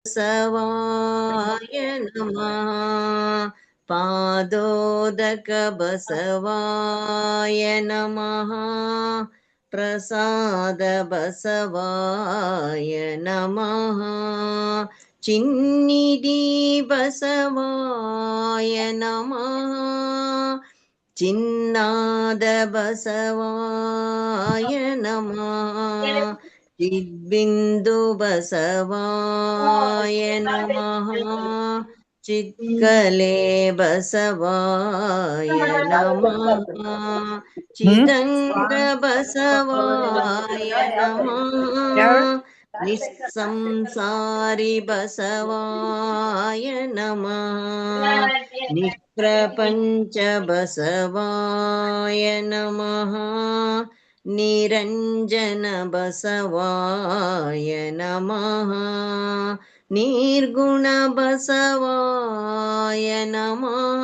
ಬಸವಾಯ ನಮಃ. ಪಾದೋದಕ ಬಸವಾಯ ನಮಃ. ಪ್ರಸಾದ ಬಸವಾಯ ನಮಃ. ಚಿನ್ನಿಧಿ ಬಸವಾಯ ನಮಃ. ಚಿನ್ನಾದ ಬಸವಾಯ ನಮಃ. ಚಿದ್ಬಿಂದು ಬಸವಾಯ ನಮಃ. ಚಿತ್ಕಲೆ ಬಸವಾಯ ನಮಃ. ಚಿದಂಗ ಬಸವಾಯ ನಮಃ. ನಿಸ್ಸಂಸಾರಿ ಬಸವಾಯ ನಮಃ. ನಿಷ್ಪ್ರಪಂಚ ಬಸವಾಯ ನಮಃ. ನಿರಂಜನ ಬಸವಾಯ ನಮಃ. ನಿರ್ಗುಣ ಬಸವಾಯ ನಮಃ.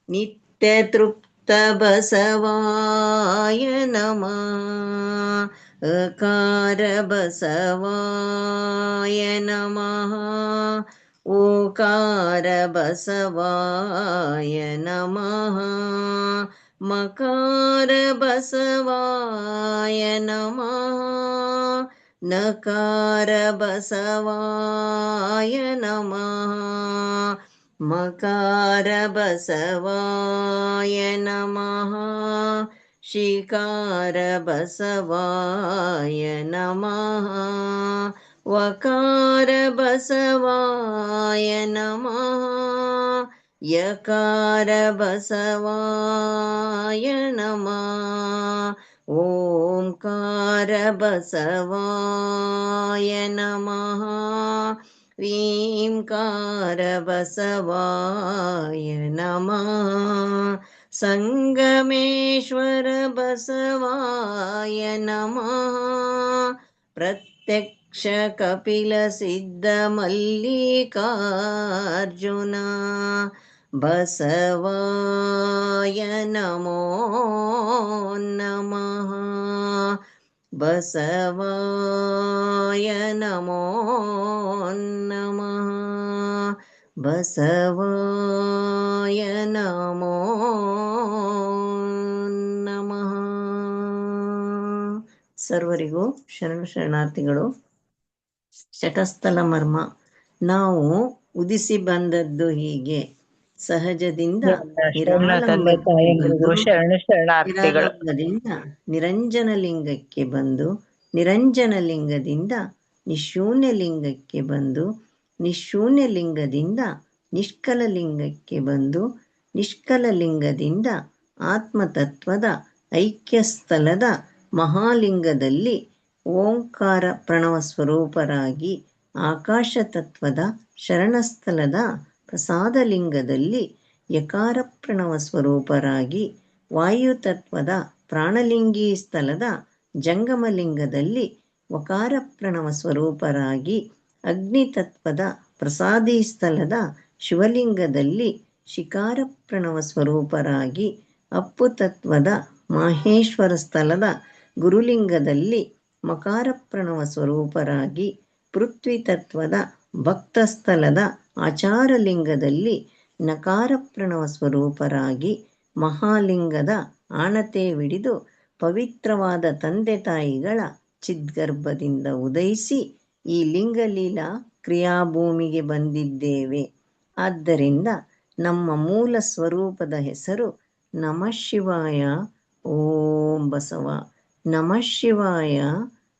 ನಿತ್ಯ ತೃಪ್ತ ಬಸವಾಯ ನಮಃ. ಅಕಾರ ಬಸವಾಯ ನಮಃ. ಓಕಾರ ಬಸವಾಯ ನಮಃ. ಮಕಾರ ಬಸವಾಯ ನಮಃ. ನಕಾರ ಬಸವಾಯ ನಮಃ. ಮಕಾರ ಬಸವಾಯ ನಮಃ. ಶಿಕಾರ ಬಸವಾಯ ನಮಃ. ವಕಾರ ಬಸವಾಯ ನಮಃ. ಯಕಾರ ಬಸವಾಯ ನಮಃ. ಓಂಕಾರ ಬಸವಾಯ ನಮಃ. ೀಂಕಾರ ಬಸವಾಯ ನಮಃ. ಸಂಗಮೇಶ್ವರ ಬಸವಾಯ ನಮಃ. ಪ್ರತ್ಯಕ್ಷ ಕಪಿಲ ಸಿದ್ಧ ಮಲ್ಲಿಕಾರ್ಜುನ ಬಸವಾಯ ನಮೋ ನಮಃ. ಬಸವಾಯ ನಮೋ ನಮಃ. ಬಸವಾಯ ನಮೋ ನಮಃ. ಸರ್ವರಿಗೂ ಶರಣಾರ್ಥಿಗಳು. ಶಟಸ್ಥಲ ಮರ್ಮ. ನಾವು ಉದಿಸಿ ಬಂದದ್ದು ಹೀಗೆ ಸಹಜದಿಂದ ನಿರಾಳಂಬದಿಂದ ನಿರಂಜನ ಲಿಂಗಕ್ಕೆ ಬಂದು, ನಿರಂಜನ ಲಿಂಗದಿಂದ ನಿಶೂನ್ಯ ಲಿಂಗಕ್ಕೆ ಬಂದು, ನಿಶೂನ್ಯ ಲಿಂಗದಿಂದ ನಿಷ್ಕಲ ಲಿಂಗಕ್ಕೆ ಬಂದು, ನಿಷ್ಕಲ ಲಿಂಗದಿಂದ ಆತ್ಮತತ್ವದ ಐಕ್ಯಸ್ಥಲದ ಮಹಾಲಿಂಗದಲ್ಲಿ ಓಂಕಾರ ಪ್ರಣವ ಸ್ವರೂಪರಾಗಿ, ಆಕಾಶ ತತ್ವದ ಶರಣಸ್ಥಲದ ಪ್ರಸಾದಲಿಂಗದಲ್ಲಿ ಯಕಾರ ಪ್ರಣವ ಸ್ವರೂಪರಾಗಿ, ವಾಯುತತ್ವದ ಪ್ರಾಣಲಿಂಗೀ ಸ್ಥಳದ ಜಂಗಮಲಿಂಗದಲ್ಲಿ ವಕಾರ ಪ್ರಣವ ಸ್ವರೂಪರಾಗಿ, ಅಗ್ನಿತತ್ವದ ಪ್ರಸಾದೀ ಸ್ಥಳದ ಶಿವಲಿಂಗದಲ್ಲಿ ಶಿಕಾರ ಪ್ರಣವ ಸ್ವರೂಪರಾಗಿ, ಅಪ್ಪು ತತ್ವದ ಮಾಹೇಶ್ವರ ಸ್ಥಳದ ಗುರುಲಿಂಗದಲ್ಲಿ ಮಕಾರ ಪ್ರಣವ ಸ್ವರೂಪರಾಗಿ, ಪೃಥ್ವಿ ತತ್ವದ ಭಕ್ತಸ್ಥಳದ ಆಚಾರಲಿಂಗದಲ್ಲಿ ನಕಾರ ಪ್ರಣವ ಸ್ವರೂಪರಾಗಿ, ಮಹಾಲಿಂಗದ ಆಣತೆ ವಿಡಿದು ಪವಿತ್ರವಾದ ತಂದೆ ತಾಯಿಗಳ ಚಿದ್ಗರ್ಭದಿಂದ ಉದಯಿಸಿ ಈ ಲಿಂಗಲೀಲಾ ಕ್ರಿಯಾಭೂಮಿಗೆ ಬಂದಿದ್ದೇವೆ. ಆದ್ದರಿಂದ ನಮ್ಮ ಮೂಲ ಸ್ವರೂಪದ ಹೆಸರು ನಮಃ ಶಿವಾಯ. ಓಂ ಬಸವ. ನಮಃ ಶಿವಾಯ.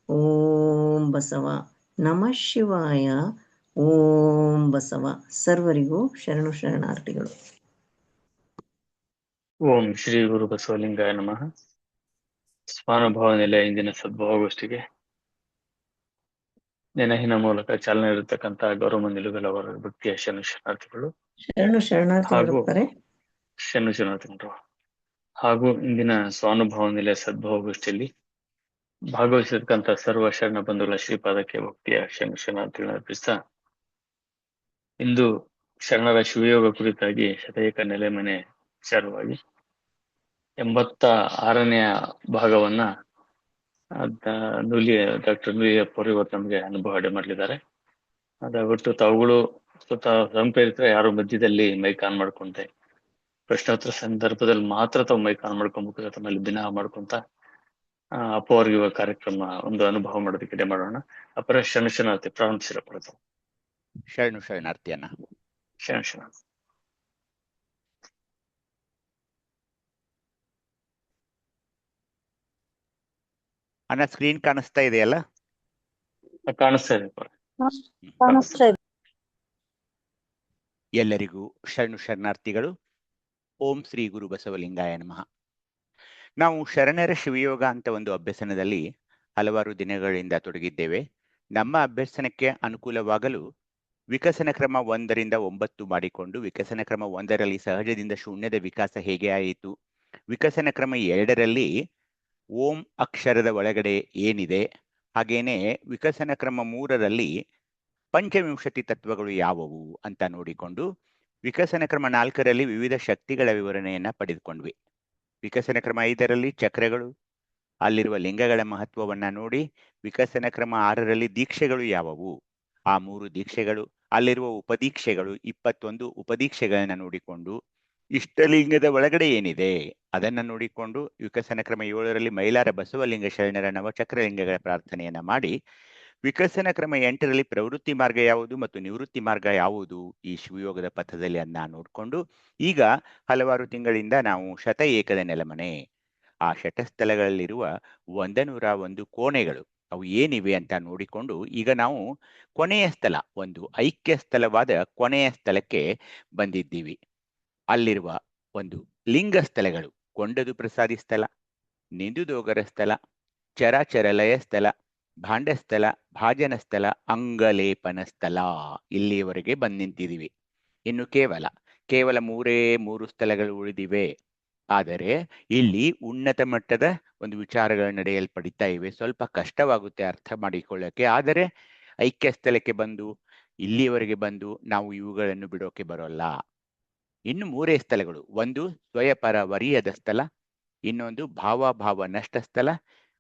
ಓಂ ಬಸವ. ನಮಃ ಶಿವಾಯ. ಓಂ ಬಸವ. ಸರ್ವರಿಗೂ ಶರಣಾರ್ಥಿಗಳು. ಓಂ ಶ್ರೀ ಗುರು ಬಸವಲಿಂಗಾಯ ನಮಃ. ಸ್ವಾನುಭವ ನೆಲೆಯ ಇಂದಿನ ಸದ್ಭಾವಗೋಷ್ಠಿಗೆ ನೆನಹಿನ ಮೂಲಕ ಚಾಲನೆ ಇರತಕ್ಕಂತ ಗೌರವ ನಿಲುಗಲವರ ಭಕ್ತಿಯ ಶರಣಾರ್ಥಿಗಳು ಹಾಗೂ ಇಂದಿನ ಸ್ವಾನುಭವ ನೆಲೆಯ ಸದ್ಭಾವಗೋಷ್ಠಿಯಲ್ಲಿ ಭಾಗವಹಿಸಿರ್ತಕ್ಕಂಥ ಸರ್ವ ಶರಣ ಬಂಧುಗಳ ಶ್ರೀಪಾದಕ್ಕೆ ಭಕ್ತಿಯ ಶರಣಾರ್ಥಿಗಳನ್ನು ಅರ್ಪಿಸ್ತಾ, ಇಂದು ಶರಣರ ಶಿವಯೋಗ ಕುರಿತಾಗಿ ಶತೇಕ ನೆಲೆಮನೆ ವಿಚಾರವಾಗಿ 86ನೇ ಭಾಗವನ್ನ ಡಾಕ್ಟರ್ ನುಲಿಯಪ್ಪ ಅವರು ಇವತ್ತು ನಮಗೆ ಅನುಭವ ಮಾಡಲಿದ್ದಾರೆ. ದಯವಿಟ್ಟು ತಾವುಗಳು ಸ್ವಯಂಪ್ರೇರಿತರೆ ಯಾರು ಮಧ್ಯದಲ್ಲಿ ಮೈಕ್ ಆನ್ ಮಾಡ್ಕೊಂತೆ ಪ್ರಶ್ನೋತ್ತರ ಸಂದರ್ಭದಲ್ಲಿ ಮಾತ್ರ ತಾವು ಮೈಕ್ ಆನ್ ಮಾಡ್ಕೊಬೇಕು, ತಮ್ಮಲ್ಲಿ ದಿನ ಮಾಡ್ಕೊಂತ ಅಪ್ಪು ಅವ್ರಿಗೆ ಇವಾಗ ಕಾರ್ಯಕ್ರಮ ಒಂದು ಅನುಭವ ಮಾಡೋದಕ್ಕೆ ಇಡೆ ಮಾಡೋಣ. ಅಪರ ಶರಣಾರ್ಥಿ ಪ್ರಾರಂಭಿಸಿರ ಪಡ್ತಾವ. ಶರಣಾರ್ಥಿಯನ್ನ ಶರಣ ಅಣ್ಣ ಸ್ಕ್ರೀನ್ ಕಾಣಿಸ್ತಾ ಇದೆಯಲ್ಲ? ಕಾಣಿಸ್ತಾ ಇದೆ. ಎಲ್ಲರಿಗೂ ಶರಣಾರ್ಥಿಗಳು. ಓಂ ಶ್ರೀ ಗುರು ಬಸವಲಿಂಗಾಯ ನಮಃ. ನಾವು ಶರಣರ ಶಿವಯೋಗ ಅಂತ ಒಂದು ಅಭ್ಯಸನದಲ್ಲಿ ಹಲವಾರು ದಿನಗಳಿಂದ ತೊಡಗಿದ್ದೇವೆ. ನಮ್ಮ ಅಭ್ಯಸನಕ್ಕೆ ಅನುಕೂಲವಾಗಲು ವಿಕಸನ ಕ್ರಮ 1ರಿಂದ 9 ಮಾಡಿಕೊಂಡು, ವಿಕಸನ ಕ್ರಮ 1ರಲ್ಲಿ ಸಹಜದಿಂದ ಶೂನ್ಯದ ವಿಕಾಸ ಹೇಗೆ ಆಯಿತು, ವಿಕಸನ ಕ್ರಮ 2ರಲ್ಲಿ ಓಂ ಅಕ್ಷರದ ಒಳಗಡೆ ಏನಿದೆ, ಹಾಗೇನೆ ವಿಕಸನ ಕ್ರಮ 3ರಲ್ಲಿ ಪಂಚವಿಂಶತಿ ತತ್ವಗಳು ಯಾವುವು ಅಂತ ನೋಡಿಕೊಂಡು, ವಿಕಸನ ಕ್ರಮ 4ರಲ್ಲಿ ವಿವಿಧ ಶಕ್ತಿಗಳ ವಿವರಣೆಯನ್ನ ಪಡೆದುಕೊಂಡ್ವಿ. ವಿಕಸನ ಕ್ರಮ 5ರಲ್ಲಿ ಚಕ್ರಗಳು, ಅಲ್ಲಿರುವ ಲಿಂಗಗಳ ಮಹತ್ವವನ್ನ ನೋಡಿ, ವಿಕಸನ ಕ್ರಮ 6ರಲ್ಲಿ ದೀಕ್ಷೆಗಳು ಯಾವುವು, ಆ 3 ದೀಕ್ಷೆಗಳು, ಅಲ್ಲಿರುವ ಉಪದೀಕ್ಷೆಗಳು 21 ಉಪದೀಕ್ಷೆಗಳನ್ನ ನೋಡಿಕೊಂಡು, ಇಷ್ಟಲಿಂಗದ ಒಳಗಡೆ ಏನಿದೆ ಅದನ್ನ ನೋಡಿಕೊಂಡು, ವಿಕಸನ ಕ್ರಮ 7ರಲ್ಲಿ ಮೈಲಾರ ಬಸವಲಿಂಗ ಶರಣರ ನವಚಕ್ರಲಿಂಗಗಳ ಪ್ರಾರ್ಥನೆಯನ್ನ ಮಾಡಿ, ವಿಕಸನ ಕ್ರಮ 8ರಲ್ಲಿ ಪ್ರವೃತ್ತಿ ಮಾರ್ಗ ಯಾವುದು ಮತ್ತು ನಿವೃತ್ತಿ ಮಾರ್ಗ ಯಾವುದು ಈ ಶಿವಯೋಗದ ಪಥದಲ್ಲಿ ಅನ್ನ ನೋಡ್ಕೊಂಡು, ಈಗ ಹಲವಾರು ತಿಂಗಳಿಂದ ನಾವು ಶತ ಏಕದ ನೆಲಮನೆ, ಆ ಶತಸ್ಥಲಗಳಲ್ಲಿರುವ 101 ಕೋಣೆಗಳು ಅವು ಏನಿವೆ ಅಂತ ನೋಡಿಕೊಂಡು, ಈಗ ನಾವು ಕೊನೆಯ ಸ್ಥಳ, ಒಂದು ಐಕ್ಯ ಸ್ಥಳವಾದ ಕೊನೆಯ ಸ್ಥಳಕ್ಕೆ ಬಂದಿದ್ದೀವಿ. ಅಲ್ಲಿರುವ ಒಂದು ಲಿಂಗ ಸ್ಥಳಗಳು: ಕೊಂಡದು ಪ್ರಸಾದಿ ಸ್ಥಳ, ನಿಂದುದೋಗರ ಸ್ಥಳ, ಚರಾಚರ ಲಯ ಸ್ಥಳ, ಭಾಂಡಸ್ಥಳ, ಭಾಜನ ಸ್ಥಳ, ಅಂಗಲೇಪನ ಸ್ಥಳ. ಇಲ್ಲಿಯವರೆಗೆ ಬಂದು ನಿಂತಿದ್ದೀವಿ. ಇನ್ನು ಕೇವಲ 3 ಸ್ಥಳಗಳು ಉಳಿದಿವೆ. ಆದರೆ ಇಲ್ಲಿ ಉನ್ನತ ಮಟ್ಟದ ಒಂದು ವಿಚಾರಗಳು ನಡೆಯಲ್ಪಡ್ತಾ ಇವೆ. ಸ್ವಲ್ಪ ಕಷ್ಟವಾಗುತ್ತೆ ಅರ್ಥ ಮಾಡಿಕೊಳ್ಳಕ್ಕೆ. ಆದರೆ ಐಕ್ಯ ಸ್ಥಳಕ್ಕೆ ಬಂದು ಇಲ್ಲಿಯವರೆಗೆ ಬಂದು ನಾವು ಇವುಗಳನ್ನು ಬಿಡೋಕೆ ಬರೋಲ್ಲ. ಇನ್ನು 3 ಸ್ಥಳಗಳು: ಒಂದು ಸ್ವಯಪರ ವರಿಯದ ಸ್ಥಳ, ಇನ್ನೊಂದು ಭಾವ ನಷ್ಟ ಸ್ಥಳ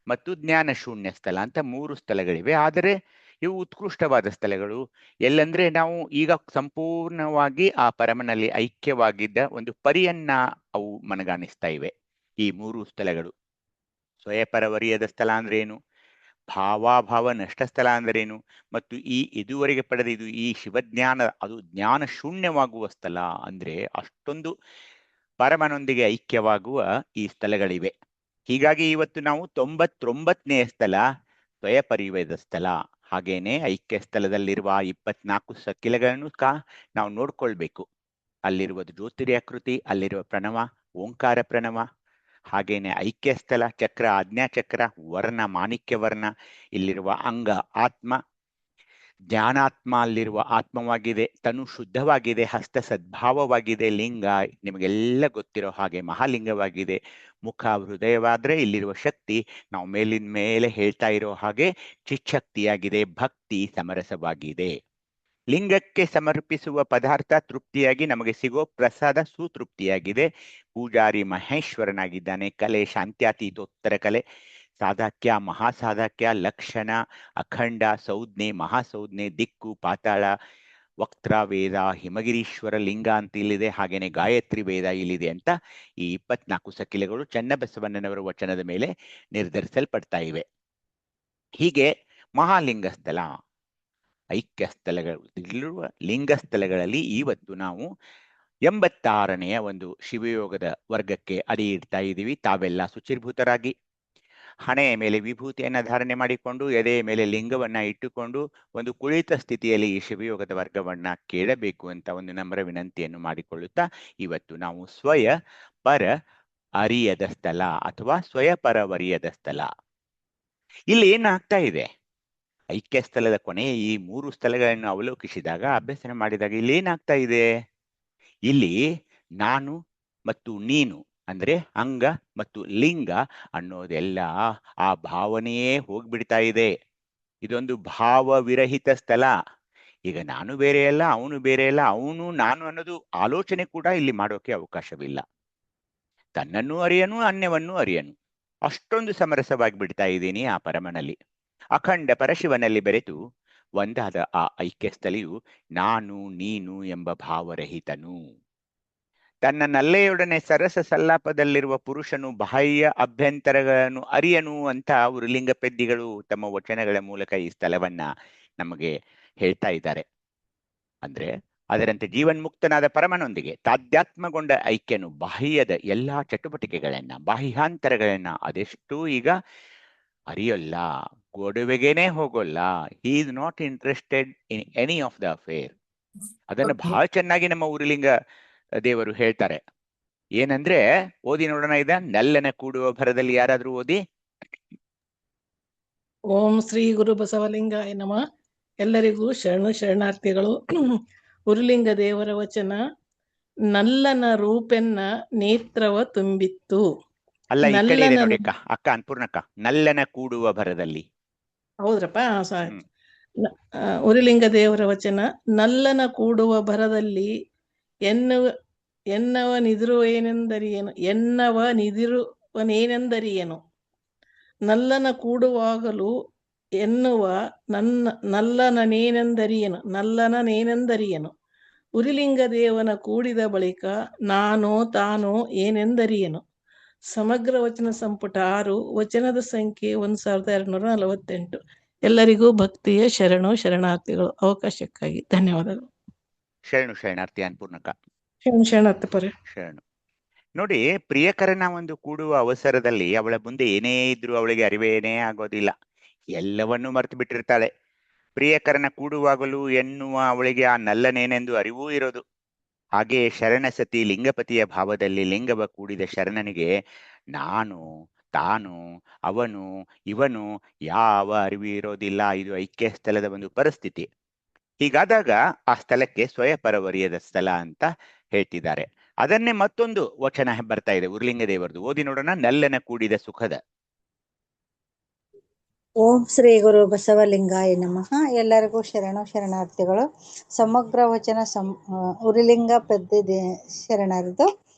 ಮತ್ತು ಜ್ಞಾನ ಶೂನ್ಯ ಸ್ಥಳ ಅಂತ 3 ಸ್ಥಳಗಳಿವೆ. ಆದರೆ ಇವು ಉತ್ಕೃಷ್ಟವಾದ ಸ್ಥಳಗಳು. ಎಲ್ಲಂದ್ರೆ ನಾವು ಈಗ ಸಂಪೂರ್ಣವಾಗಿ ಆ ಪರಮನಲ್ಲಿ ಐಕ್ಯವಾಗಿದ್ದ ಒಂದು ಪರಿಯನ್ನ ಅವು ಮನಗಾಣಿಸ್ತಾ ಇವೆ ಈ 3 ಸ್ಥಳಗಳು. ಸ್ವಯಪರ ವರಿಯದ ಸ್ಥಳ ಅಂದ್ರೆ ಏನು, ಭಾವ ನಷ್ಟ ಸ್ಥಳ ಅಂದರೇನು, ಮತ್ತು ಇದುವರೆಗೆ ಪಡೆದ ಈ ಶಿವಜ್ಞಾನ, ಅದು ಜ್ಞಾನ ಶೂನ್ಯವಾಗುವ ಸ್ಥಳ ಅಂದ್ರೆ ಅಷ್ಟೊಂದು ಪರಮನೊಂದಿಗೆ ಐಕ್ಯವಾಗುವ ಈ ಸ್ಥಳಗಳಿವೆ. ಹೀಗಾಗಿ ಇವತ್ತು ನಾವು 99ನೇ ಸ್ಥಳ ಸ್ವಯಪರಿವೇದ ಸ್ಥಳ. ಹಾಗೇನೆ ಐಕ್ಯ ಸ್ಥಳದಲ್ಲಿರುವ 24 ಸಕ್ಕಿಲಗಳನ್ನು ನಾವು ನೋಡ್ಕೊಳ್ಬೇಕು. ಅಲ್ಲಿರುವುದು ಜ್ಯೋತಿರ್ಯಾಕೃತಿ, ಅಲ್ಲಿರುವ ಪ್ರಣವ ಓಂಕಾರ ಪ್ರಣವ, ಹಾಗೇನೆ ಐಕ್ಯ ಸ್ಥಳ ಚಕ್ರ ಆಜ್ಞಾಚಕ್ರ, ವರ್ಣ ಮಾಣಿಕ್ಯ ವರ್ಣ, ಇಲ್ಲಿರುವ ಅಂಗ ಆತ್ಮ, ಜ್ಞಾನಾತ್ಮ ಅಲ್ಲಿರುವ ಆತ್ಮವಾಗಿದೆ, ತನು ಶುದ್ಧವಾಗಿದೆ, ಹಸ್ತ ಸದ್ಭಾವವಾಗಿದೆ, ಲಿಂಗ ನಿಮಗೆಲ್ಲ ಗೊತ್ತಿರೋ ಹಾಗೆ ಮಹಾಲಿಂಗವಾಗಿದೆ, ಮುಖ ಹೃದಯವಾದ್ರೆ ಇಲ್ಲಿರುವ ಶಕ್ತಿ ನಾವು ಮೇಲಿನ ಮೇಲೆ ಹೇಳ್ತಾ ಇರೋ ಹಾಗೆ ಚಿಚ್ಛಕ್ತಿಯಾಗಿದೆ, ಭಕ್ತಿ ಸಮರಸವಾಗಿದೆ. ಲಿಂಗಕ್ಕೆ ಸಮರ್ಪಿಸುವ ಪದಾರ್ಥ ತೃಪ್ತಿಯಾಗಿ ನಮಗೆ ಸಿಗೋ ಪ್ರಸಾದ ಸುತೃಪ್ತಿಯಾಗಿದೆ. ಪೂಜಾರಿ ಮಹೇಶ್ವರನಾಗಿದ್ದಾನೆ. ಕಲೆ ಶಾಂತ್ಯಾತೀತೋತ್ತರ ಕಲೆ, ಸಾಧಕ್ಯ ಮಹಾಸಾಧಕ್ಯ, ಲಕ್ಷಣ ಅಖಂಡ, ಸಂಜ್ಞೆ ಮಹಾಸಂಜ್ಞೆ, ದಿಕ್ಕು ಪಾತಾಳ, ವಕ್ತ್ರ ವೇದ, ಹಿಮಗಿರೀಶ್ವರ ಲಿಂಗ ಅಂತ ಇಲ್ಲಿದೆ, ಹಾಗೇನೆ ಗಾಯತ್ರಿ ವೇದ ಇಲ್ಲಿದೆ ಅಂತ ಈ 24 ಸಕ್ಕಿಲೆಗಳು ಚನ್ನಬಸವಣ್ಣನವರ ವಚನದ ಮೇಲೆ ನಿರ್ಧರಿಸಲ್ಪಡ್ತಾ ಇವೆ. ಹೀಗೆ ಮಹಾಲಿಂಗ ಸ್ಥಳ, ಐಕ್ಯ ಸ್ಥಳಗಳು, ಇಲ್ಲಿರುವ ಲಿಂಗ ಸ್ಥಳಗಳಲ್ಲಿ ಇವತ್ತು ನಾವು 86ನೆಯ ಒಂದು ಶಿವಯೋಗದ ವರ್ಗಕ್ಕೆ ಅಡಿ ಇಡ್ತಾ ಇದ್ದೀವಿ. ತಾವೆಲ್ಲ ಶುಚಿರ್ಭೂತರಾಗಿ ಹಣೆಯ ಮೇಲೆ ವಿಭೂತಿಯನ್ನ ಧಾರಣೆ ಮಾಡಿಕೊಂಡು ಎದೆಯ ಮೇಲೆ ಲಿಂಗವನ್ನ ಇಟ್ಟುಕೊಂಡು ಒಂದು ಕುಳಿತ ಸ್ಥಿತಿಯಲ್ಲಿ ಈ ಶಿವಯೋಗದ ವರ್ಗವನ್ನ ಕೇಳಬೇಕು ಅಂತ ಒಂದು ನಮ್ರ ವಿನಂತಿಯನ್ನು ಮಾಡಿಕೊಳ್ಳುತ್ತಾ, ಇವತ್ತು ನಾವು ಸ್ವಯ ಪರ ಅರಿಯದ ಸ್ಥಳ ಅಥವಾ ಸ್ವಯಪರ ವರಿಯದ ಸ್ಥಳ. ಇಲ್ಲಿ ಏನಾಗ್ತಾ ಇದೆ, ಐಕ್ಯ ಸ್ಥಳದ ಕೊನೆಯ ಈ 3 ಸ್ಥಳಗಳನ್ನು ಅವಲೋಕಿಸಿದಾಗ, ಅಭ್ಯಸನ ಮಾಡಿದಾಗ ಇಲ್ಲಿ ಏನಾಗ್ತಾ ಇದೆ, ಇಲ್ಲಿ ನಾನು ಮತ್ತು ನೀನು ಅಂದ್ರೆ ಅಂಗ ಮತ್ತು ಲಿಂಗ ಅನ್ನೋದೆಲ್ಲ ಆ ಭಾವನೆಯೇ ಹೋಗ್ಬಿಡ್ತಾ ಇದೆ. ಇದೊಂದು ಭಾವವಿರಹಿತ ಸ್ಥಳ. ಈಗ ನಾನು ಬೇರೆ ಅಲ್ಲ, ಅವನು ಬೇರೆ ಅಲ್ಲ, ಅವನು ನಾನು ಅನ್ನೋದು ಆಲೋಚನೆ ಕೂಡ ಇಲ್ಲಿ ಮಾಡೋಕೆ ಅವಕಾಶವಿಲ್ಲ. ತನ್ನನ್ನು ಅರಿಯನು, ಅನ್ಯವನ್ನು ಅರಿಯನು, ಅಷ್ಟೊಂದು ಸಮರಸವಾಗಿ ಬಿಡ್ತಾ ಇದ್ದೀನಿ ಆ ಪರಮನಲ್ಲಿ. ಅಖಂಡ ಪರಶಿವನಲ್ಲಿ ಬೆರೆತು ಒಂದಾದ ಆ ಐಕ್ಯ ಸ್ಥಳಿಯು ನಾನು ನೀನು ಎಂಬ ಭಾವರಹಿತನು. ತನ್ನ ನಲ್ಲೆಯೊಡನೆ ಸರಸ ಸಲ್ಲಾಪದಲ್ಲಿರುವ ಪುರುಷನು ಬಾಹ್ಯ ಅಭ್ಯಂತರಗಳನ್ನು ಅರಿಯನು ಅಂತ ಉರುಲಿಂಗ ಪೆದ್ದಿಗಳು ತಮ್ಮ ವಚನಗಳ ಮೂಲಕ ಈ ಸ್ಥಳವನ್ನ ನಮಗೆ ಹೇಳ್ತಾ ಇದ್ದಾರೆ. ಅಂದ್ರೆ ಅದರಂತೆ ಜೀವನ್ಮುಕ್ತನಾದ ಪರಮನೊಂದಿಗೆ ತಾಧ್ಯಾತ್ಮಗೊಂಡ ಐಕ್ಯನು ಬಾಹ್ಯದ ಎಲ್ಲಾ ಚಟುವಟಿಕೆಗಳನ್ನ, ಬಾಹ್ಯಾಂತರಗಳನ್ನ ಅದೆಷ್ಟೂ ಈಗ ಅರಿಯಲ್ಲ, ಗೊಡವೆಗೇನೆ ಹೋಗೋಲ್ಲ. He is not interested in any of the affair. ಅದನ್ನ ಬಹಳ ಚೆನ್ನಾಗಿ ನಮ್ಮ ಉರುಲಿಂಗ ದೇವರು ಹೇಳ್ತಾರೆ. ಏನಂದ್ರೆ ಓದಿ ನೋಡೋಣ. ಇದ ನಲ್ಲನ ಕೂಡುವ ಭರದಲ್ಲಿ ಯಾರಾದ್ರೂ ಓದಿ. ಓಂ ಶ್ರೀ ಗುರು ಬಸವಲಿಂಗಾಯ ನಮಃ. ಎಲ್ಲರಿಗೂ ಶರಣಾರ್ಥಿಗಳು. ಉರುಲಿಂಗ ದೇವರ ವಚನ, ನಲ್ಲನ ರೂಪೆನ್ನ ನೇತ್ರವ ತುಂಬಿತ್ತು. ಅಲ್ಲ, ಈ ಕಡೆ ಇದೆ ನೋಡಿ ಅಕ್ಕ ಅನ್ಪೂರ್ಣಕ್ಕ, ನಲ್ಲನ ಕೂಡುವ ಭರದಲ್ಲಿ. ಹೌದ್ರಪ್ಪ, ಉರುಲಿಂಗ ದೇವರ ವಚನ, ನಲ್ಲನ ಕೂಡುವ ಭರದಲ್ಲಿ ಎನ್ನವನಿದಿರುವನೇನೆಂದರಿಯೇನು ನಲ್ಲನ ಕೂಡುವಾಗಲೂ ಎನ್ನುವ ನಲ್ಲನೇನೆಂದರಿಯನು ಉರಿಲಿಂಗ ದೇವನ ಕೂಡಿದ ಬಳಿಕ ನಾನು ತಾನು ಏನೆಂದರಿಯನು. ಸಮಗ್ರ ವಚನ ಸಂಪುಟ 6, ವಚನದ ಸಂಖ್ಯೆ 1248. ಎಲ್ಲರಿಗೂ ಭಕ್ತಿಯ ಶರಣಾರ್ಥಿಗಳು. ಅವಕಾಶಕ್ಕಾಗಿ ಧನ್ಯವಾದಗಳು. ಶರಣಾರ್ಥಿ ಅನ್ಪೂರ್ಣಕ್ಕ. ಶರಣಾರ್ಥಿ ಪರ. ಶರಣು. ನೋಡಿ, ಪ್ರಿಯಕರನ ಒಂದು ಕೂಡುವ ಅವಸರದಲ್ಲಿ ಅವಳ ಮುಂದೆ ಏನೇ ಇದ್ರೂ ಅವಳಿಗೆ ಅರಿವೇನೇ ಆಗೋದಿಲ್ಲ, ಎಲ್ಲವನ್ನೂ ಮರೆತು ಬಿಟ್ಟಿರ್ತಾಳೆ. ಪ್ರಿಯಕರನ ಕೂಡುವಾಗಲೂ ಎನ್ನುವ ಅವಳಿಗೆ ಆ ನಲ್ಲನೇನೆಂದು ಅರಿವೂ ಇರೋದು. ಹಾಗೆಯೇ ಶರಣಸತಿ ಲಿಂಗಪತಿಯ ಭಾವದಲ್ಲಿ ಲಿಂಗವ ಕೂಡಿದ ಶರಣನಿಗೆ ನಾನು ತಾನು ಅವನು ಇವನು ಯಾವ ಅರಿವು ಇರೋದಿಲ್ಲ. ಇದು ಐಕ್ಯ ಸ್ಥಳದ ಒಂದು ಪರಿಸ್ಥಿತಿ. ಹೀಗಾದಾಗ ಆ ಸ್ಥಳಕ್ಕೆ ಸ್ವಯಪರವರಿಯದ ಸ್ಥಳ ಅಂತ ಹೇಳ್ತಿದ್ದಾರೆ. ಅದನ್ನೇ ಮತ್ತೊಂದು ವಚನ ಬರ್ತಾ ಇದೆ ಉರುಲಿಂಗ ದೇವರದು, ಓದಿ ನೋಡೋಣ. ನಲ್ಲನ ಕೂಡಿದ ಸುಖದ. ಓಂ ಶ್ರೀ ಗುರು ಬಸವಲಿಂಗಾಯ ನಮಃ. ಎಲ್ಲರಿಗೂ ಶರಣಾರ್ಥಿಗಳು. ಸಮಗ್ರ ವಚನ ಉರುಲಿಂಗ ಪದ್ಯ ಶರಣರದು.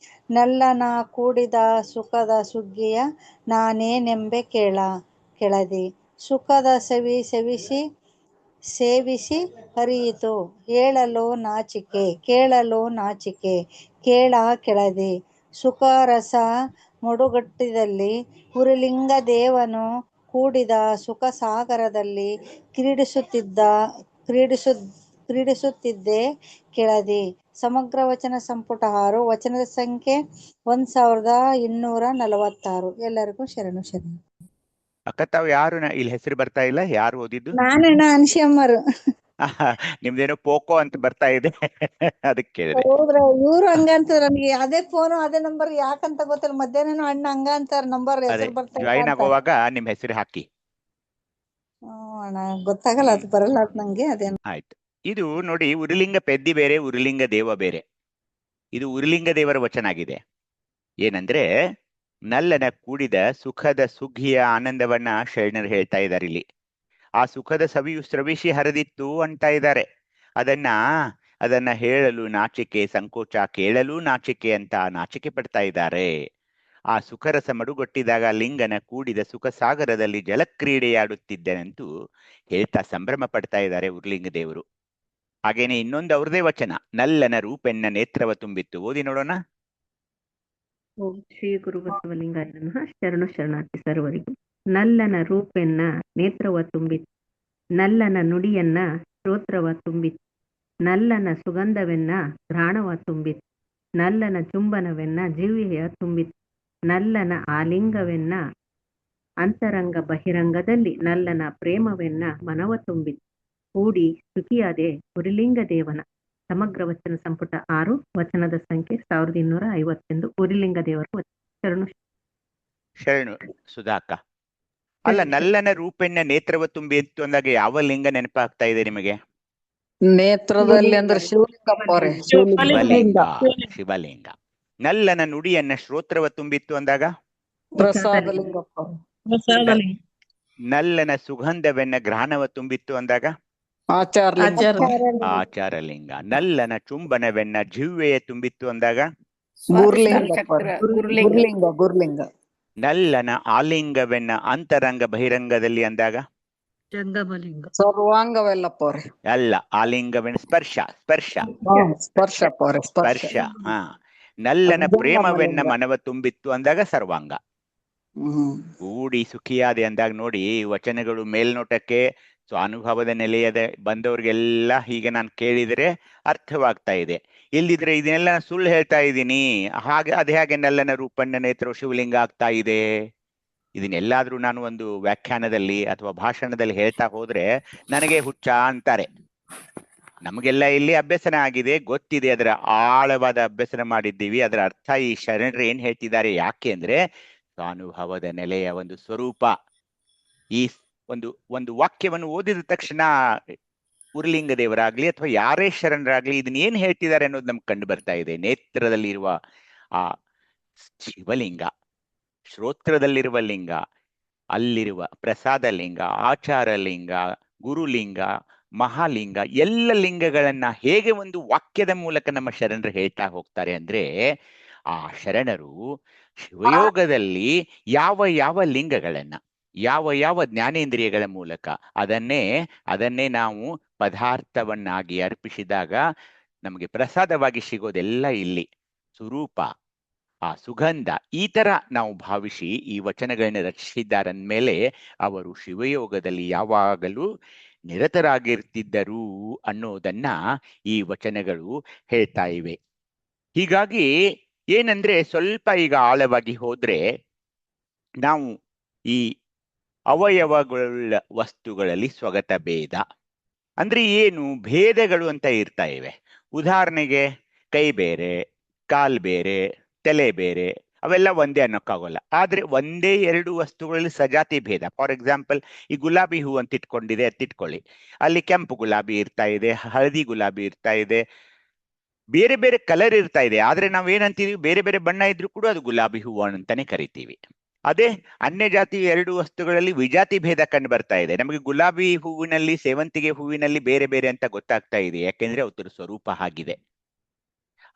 ನಲ್ಲನ ಕೂಡಿದ ಸುಖದ ಸುಗ್ಗಿಯ ನಾನೇನೆಂಬೆ ಕೆಳದಿ, ಸುಖದ ಸೇವಿಸಿ ಹರಿಯಿತು, ಕೇಳಲು ನಾಚಿಕೆ ಕೇಳ ಕೆಳದಿ. ಸುಖರಸ ಮೊಡುಗಟ್ಟಿದಲ್ಲಿ ಉರುಲಿಂಗ ದೇವನು ಕೂಡಿದ ಸುಖ ಸಾಗರದಲ್ಲಿ ಕ್ರೀಡಿಸುತ್ತಿದ್ದೆ ಕೆಳದಿ. ಸಮಗ್ರ ವಚನ ಸಂಪುಟ 6, ವಚನದ ಸಂಖ್ಯೆ 1246. ಎಲ್ಲರಿಗೂ ಶರಣ. ಅಕ್ಕ, ತಾವು ಯಾರು ಇಲ್ಲಿ ಹೆಸರು ಬರ್ತಾ ಇಲ್ಲ, ಯಾರು ಓದಿದ್ದು? ನಾನಣ್ಣ ಅನ್ಶಮ್ಮರು. ನಿಮ್ದೇನೋ ಪೋಕೋ ಅಂತ ಬರ್ತಾ ಇದೆ, ಅದಕ್ಕೆ. ಹೌದ್ರ, ಇವ್ರು ಹಂಗ ಅಂತಾರ. ನನಗೆ ಅದೇ ಫೋನು ಅದೇ ನಂಬರ್ ಯಾಕಂತ ಗೊತ್ತಿಲ್ಲ. ಮಧ್ಯಾಹ್ನ ಅಣ್ಣ ಹಂಗ ಅಂತಾರ, ನಂಬರ್ ಹೆಸರು ಬರ್ತಾ ಜಾಯಿನ್ ಆಗುವಾಗ ನಿಮ್ ಹೆಸರು ಹಾಕಿ. ಅಣ್ಣ ಗೊತ್ತಾಗಲ್ಲ, ಅದು ಬರಲ್ಲ ನಂಗೆ. ಅದೇನು ಆಯ್ತು. ಇದು ನೋಡಿ, ಉರುಲಿಂಗ ಪೆದ್ದಿ ಬೇರೆ, ಉರುಲಿಂಗ ದೇವ ಬೇರೆ. ಇದು ಉರುಲಿಂಗ ದೇವರ ವಚನ ಆಗಿದೆ. ಏನಂದ್ರೆ ನಲ್ಲನ ಕೂಡಿದ ಸುಖದ ಸುಗ್ಗಿಯ ಆನಂದವನ್ನ ಶರಣರು ಹೇಳ್ತಾ ಇದ್ದಾರೆ ಇಲ್ಲಿ. ಆ ಸುಖದ ಸವಿಯು ಸ್ರವಿಸಿ ಹರಿದಿತ್ತು ಅಂತ ಇದ್ದಾರೆ. ಅದನ್ನ ಹೇಳಲು ನಾಚಿಕೆ, ಸಂಕೋಚ, ಕೇಳಲು ನಾಚಿಕೆ ಅಂತ ನಾಚಿಕೆ ಪಡ್ತಾ ಇದ್ದಾರೆ. ಆ ಸುಖರಸ ಮಡುಗೊಟ್ಟಿದಾಗ ಲಿಂಗನ ಕೂಡಿದ ಸುಖ ಸಾಗರದಲ್ಲಿ ಜಲಕ್ರೀಡೆಯಾಡುತ್ತಿದ್ದನಂತೂ ಹೇಳ್ತಾ ಸಂಭ್ರಮ ಪಡ್ತಾ ಇದ್ದಾರೆ ಉರುಲಿಂಗ ದೇವರು. ಹಾಗೇನೆ ಇನ್ನೊಂದು ಅವ್ರದೇ ವಚನ, ನಲ್ಲನ ರೂಪೆನ್ನ ನೇತ್ರವ ತುಂಬಿತ್ತು. ಓದಿ ನೋಡೋಣ. ಓಂ ಶ್ರೀ ಗುರು ಬಸವಲಿಂಗಾಯ ನಮಃ. ಶರಣಾರ್ಥಿ ಸರ್ವರಿಗೂ. ನಲ್ಲನ ರೂಪೆನ್ನ ನೇತ್ರವ ತುಂಬಿತ್ತು, ನಲ್ಲನ ನುಡಿಯನ್ನ ಶ್ರೋತ್ರವ ತುಂಬಿತ್ತು, ನಲ್ಲನ ಸುಗಂಧವೆನ್ನ ಘ್ರಾಣವ ತುಂಬಿತ್ತು, ನಲ್ಲನ ಚುಂಬನವೆನ್ನ ಜಿಹ್ವೆಯ ತುಂಬಿತ್ತು, ನಲ್ಲನ ಆಲಿಂಗವೆನ್ನ ಅಂತರಂಗ ಬಹಿರಂಗದಲ್ಲಿ ನಲ್ಲನ ಪ್ರೇಮವೆನ್ನ ಮನವ ತುಂಬಿತ್ತು, ಕೂಡಿ ಸುಖಿಯಾದೆ ಉರುಲಿಂಗ ದೇವನ. ಸಮಗ್ರ ವಚನ ಸಂಪುಟ 6, ವಚನದ ಸಂಖ್ಯೆ 1251. ಉರುಲಿಂಗ ದೇವರು. ಶರಣು ಸುಧಾಕ. ಅಲ್ಲ, ನಲ್ಲನ ರೂಪೆನ್ನ ನೇತ್ರವ ತುಂಬಿ ಇತ್ತು ಅಂದಾಗ ಯಾವ ಲಿಂಗ ನೆನಪಾಗ್ತಾ ಇದೆ ನಿಮಗೆ? ನೇತ್ರದಲ್ಲಿ ಅಂದ್ರೆ ಶಿವಲಿಂಗ. ನಲ್ಲನ ನುಡಿಯನ್ನ ಶ್ರೋತ್ರವ ತುಂಬಿತ್ತು ಅಂದಾಗ ನಲ್ಲನ ಸುಗಂಧವೆನ್ನ ಘ್ರಾಣವ ತುಂಬಿತ್ತು ಅಂದಾಗ ಆಚಾರಲಿಂಗ. ನಲ್ಲನ ಚುಂಬನವೆನ್ನ ಜಿಹ್ವೆಯ ತುಂಬಿತ್ತು ಅಂದಾಗ ನಲ್ಲನ ಆಲಿಂಗವೆನ್ನ ಅಂತರಂಗ ಬಹಿರಂಗದಲ್ಲಿ ಅಂದಾಗ ಜಂಗಮಲಿಂಗ. ಸರ್ವಾಂಗವೆಲ್ಲಪ್ಪ ಅವ್ರೆ. ಅಲ್ಲ, ಆಲಿಂಗವೇನು? ಸ್ಪರ್ಶ. ಸ್ಪರ್ಶ ಸ್ಪರ್ಶಪ್ಪ ಅವ್ರೆ, ಸ್ಪರ್ಶ. ಸ್ಪರ್ಶ. ಹಾ, ನಲ್ಲನ ಅದು ಪ್ರೇಮವೆನ್ನ ಜಂಗಮಲಿಂಗ. ಮನವ ತುಂಬಿತ್ತು ಅಂದಾಗ ಸರ್ವಾಂಗ. ಕೂಡಿ ಸುಖಿಯಾದೆ ಅಂದಾಗ ನೋಡಿ, ವಚನಗಳು ಮೇಲ್ನೋಟಕ್ಕೆ ಸ್ವಾನುಭವದ ನೆಲೆಯದ ಬಂದವ್ರಿಗೆಲ್ಲ ಹೀಗೆ ನಾನು ಕೇಳಿದರೆ ಅರ್ಥವಾಗ್ತಾ ಇದೆ. ಇಲ್ದಿದ್ರೆ ಇದನ್ನೆಲ್ಲ ಸುಳ್ಳು ಹೇಳ್ತಾ ಇದ್ದೀನಿ, ಹಾಗೆ ಅದೇ ಹಾಗೆ ನಲ್ಲನ ರೂಪಣ್ಣ ನೇತ್ರ ಶಿವಲಿಂಗ ಆಗ್ತಾ ಇದೆ. ಇದನ್ನೆಲ್ಲಾದ್ರೂ ನಾನು ಒಂದು ವ್ಯಾಖ್ಯಾನದಲ್ಲಿ ಅಥವಾ ಭಾಷಣದಲ್ಲಿ ಹೇಳ್ತಾ ಹೋದ್ರೆ ನನಗೆ ಹುಚ್ಚ ಅಂತಾರೆ. ನಮಗೆಲ್ಲ ಇಲ್ಲಿ ಅಭ್ಯಸನ ಆಗಿದೆ, ಗೊತ್ತಿದೆ, ಅದರ ಆಳವಾದ ಅಭ್ಯಸನ ಮಾಡಿದ್ದೀವಿ. ಅದರ ಅರ್ಥ ಈ ಶರಣರು ಏನ್ ಹೇಳ್ತಿದ್ದಾರೆ, ಯಾಕೆ ಅಂದ್ರೆ ಸ್ವಾನುಭವದ ನೆಲೆಯ ಒಂದು ಸ್ವರೂಪ. ಈ ಒಂದು ವಾಕ್ಯವನ್ನು ಓದಿದ ತಕ್ಷಣ ಉರ್ಲಿಂಗ ದೇವರಾಗ್ಲಿ ಅಥವಾ ಯಾರೇ ಶರಣರಾಗ್ಲಿ ಇದನ್ನ ಏನ್ ಹೇಳ್ತಿದ್ದಾರೆ ಅನ್ನೋದು ನಮ್ಗೆ ಕಂಡು ಬರ್ತಾ ಇದೆ. ನೇತ್ರದಲ್ಲಿರುವ ಆ ಶಿವಲಿಂಗ, ಶ್ರೋತ್ರದಲ್ಲಿರುವ ಲಿಂಗ, ಅಲ್ಲಿರುವ ಪ್ರಸಾದ ಲಿಂಗ, ಆಚಾರ ಲಿಂಗ, ಗುರುಲಿಂಗ, ಮಹಾಲಿಂಗ, ಎಲ್ಲ ಲಿಂಗಗಳನ್ನ ಹೇಗೆ ಒಂದು ವಾಕ್ಯದ ಮೂಲಕ ನಮ್ಮ ಶರಣರು ಹೇಳ್ತಾ ಹೋಗ್ತಾರೆ ಅಂದ್ರೆ, ಆ ಶರಣರು ಶಿವಯೋಗದಲ್ಲಿ ಯಾವ ಯಾವ ಲಿಂಗಗಳನ್ನ ಯಾವ ಯಾವ ಜ್ಞಾನೇಂದ್ರಿಯಗಳ ಮೂಲಕ ಅದನ್ನೇ ನಾವು ಪದಾರ್ಥವನ್ನಾಗಿ ಅರ್ಪಿಸಿದಾಗ ನಮಗೆ ಪ್ರಸಾದವಾಗಿ ಸಿಗೋದೆಲ್ಲ ಇಲ್ಲಿ ಸ್ವರೂಪ, ಆ ಸುಗಂಧ, ಈ ತರ ನಾವು ಭಾವಿಸಿ ಈ ವಚನಗಳನ್ನ ರಚಿಸಿದ್ದಾರಂದ್ಮೇಲೆ ಅವರು ಶಿವಯೋಗದಲ್ಲಿ ಯಾವಾಗಲೂ ನಿರತರಾಗಿರ್ತಿದ್ದರು ಅನ್ನೋದನ್ನ ಈ ವಚನಗಳು ಹೇಳ್ತಾ ಇವೆ. ಹೀಗಾಗಿ ಏನಂದ್ರೆ, ಸ್ವಲ್ಪ ಈಗ ಆಳವಾಗಿ ಹೋದ್ರೆ ನಾವು ಈ ಅವಯವಗಳ ವಸ್ತುಗಳಲ್ಲಿ ಸ್ವಗತ ಭೇದ ಅಂದ್ರೆ ಏನು, ಭೇದಗಳು ಅಂತ ಇರ್ತಾ ಇವೆ. ಉದಾಹರಣೆಗೆ ಕೈ ಬೇರೆ, ಕಾಲ್ ಬೇರೆ, ತಲೆ ಬೇರೆ, ಅವೆಲ್ಲ ಒಂದೇ ಅನ್ನೋಕ್ಕಾಗೋಲ್ಲ. ಆದ್ರೆ ಒಂದೇ ಎರಡು ವಸ್ತುಗಳಲ್ಲಿ ಸಜಾತಿ ಭೇದ. ಫಾರ್ ಎಕ್ಸಾಂಪಲ್, ಈ ಗುಲಾಬಿ ಹೂ ಅಂತ ಇಟ್ಕೊಂಡಿದೆ, ಅತ್ತಿಟ್ಕೊಳ್ಳಿ, ಅಲ್ಲಿ ಕೆಂಪು ಗುಲಾಬಿ ಇರ್ತಾ ಇದೆ, ಹಳದಿ ಗುಲಾಬಿ ಇರ್ತಾ ಇದೆ, ಬೇರೆ ಬೇರೆ ಕಲರ್ ಇರ್ತಾ ಇದೆ. ಆದ್ರೆ ನಾವೇನಂತೀವಿ, ಬೇರೆ ಬೇರೆ ಬಣ್ಣ ಇದ್ರೂ ಕೂಡ ಅದು ಗುಲಾಬಿ ಹೂವು ಅಂತಾನೆ ಕರಿತೀವಿ. ಅದೇ ಅನ್ಯ ಜಾತಿ ಎರಡು ವಸ್ತುಗಳಲ್ಲಿ ವಿಜಾತಿ ಭೇದ ಕಂಡು ಬರ್ತಾ ಇದೆ. ನಮಗೆ ಗುಲಾಬಿ ಹೂವಿನಲ್ಲಿ, ಸೇವಂತಿಗೆ ಹೂವಿನಲ್ಲಿ ಬೇರೆ ಬೇರೆ ಅಂತ ಗೊತ್ತಾಗ್ತಾ ಇದೆ, ಯಾಕೆಂದ್ರೆ ಅವರ ಸ್ವರೂಪ ಆಗಿದೆ.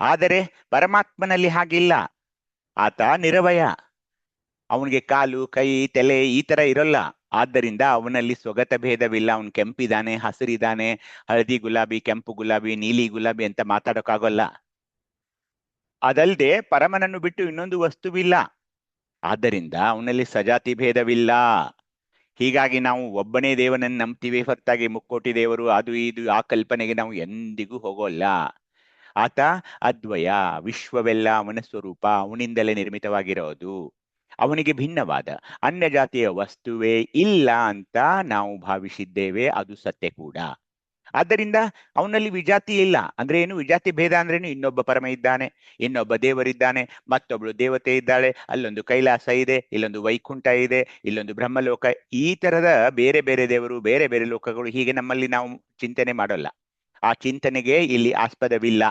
ಆದರೆ ಪರಮಾತ್ಮನಲ್ಲಿ ಹಾಗಿಲ್ಲ. ಆತ ನಿರವಯ, ಅವನಿಗೆ ಕಾಲು, ಕೈ, ತಲೆ ಈ ತರ ಇರಲ್ಲ. ಆದ್ದರಿಂದ ಅವನಲ್ಲಿ ಸ್ವಗತ ಭೇದವಿಲ್ಲ. ಅವನು ಕೆಂಪಿದಾನೆ, ಹಸಿರಿದಾನೆ, ಹಳದಿ ಗುಲಾಬಿ, ಕೆಂಪು ಗುಲಾಬಿ, ನೀಲಿ ಗುಲಾಬಿ ಅಂತ ಮಾತಾಡೋಕ್ಕಾಗಲ್ಲ. ಅದಲ್ಲದೆ ಪರಮನನ್ನು ಬಿಟ್ಟು ಇನ್ನೊಂದು ವಸ್ತುವಿಲ್ಲ. ಆದ್ದರಿಂದ ಅವನಲ್ಲಿ ಸಜಾತಿ ಭೇದವಿಲ್ಲ. ಹೀಗಾಗಿ ನಾವು ಒಬ್ಬನೇ ದೇವನನ್ನು ನಂಬ್ತೀವಿ ಹೊರತಾಗಿ ಮುಕ್ಕೋಟಿ ದೇವರು ಅದು ಇದು ಆ ಕಲ್ಪನೆಗೆ ನಾವು ಎಂದಿಗೂ ಹೋಗೋಲ್ಲ. ಆತ ಅದ್ವಯ, ವಿಶ್ವವೆಲ್ಲ ಅವನ ಸ್ವರೂಪ, ಅವನಿಂದಲೇ ನಿರ್ಮಿತವಾಗಿರೋದು. ಅವನಿಗೆ ಭಿನ್ನವಾದ ಅನ್ಯ ಜಾತಿಯ ವಸ್ತುವೇ ಇಲ್ಲ ಅಂತ ನಾವು ಭಾವಿಸಿದ್ದೇವೆ, ಅದು ಸತ್ಯ ಕೂಡ. ಆದ್ದರಿಂದ ಅವನಲ್ಲಿ ವಿಜಾತಿ ಇಲ್ಲ. ಅಂದ್ರೆ ಏನು ವಿಜಾತಿ ಭೇದ ಅಂದ್ರೇನು? ಇನ್ನೊಬ್ಬ ಪರಮ ಇದ್ದಾನೆ, ಇನ್ನೊಬ್ಬ ದೇವರಿದ್ದಾನೆ, ಮತ್ತೊಬ್ಳು ದೇವತೆ ಇದ್ದಾಳೆ, ಅಲ್ಲೊಂದು ಕೈಲಾಸ ಇದೆ, ಇಲ್ಲೊಂದು ವೈಕುಂಠ ಇದೆ, ಇಲ್ಲೊಂದು ಬ್ರಹ್ಮಲೋಕ, ಈ ತರದ ಬೇರೆ ಬೇರೆ ದೇವರು, ಬೇರೆ ಬೇರೆ ಲೋಕಗಳು, ಹೀಗೆ ನಮ್ಮಲ್ಲಿ ನಾವು ಚಿಂತನೆ ಮಾಡೋಲ್ಲ. ಆ ಚಿಂತನೆಗೆ ಇಲ್ಲಿ ಆಸ್ಪದವಿಲ್ಲ.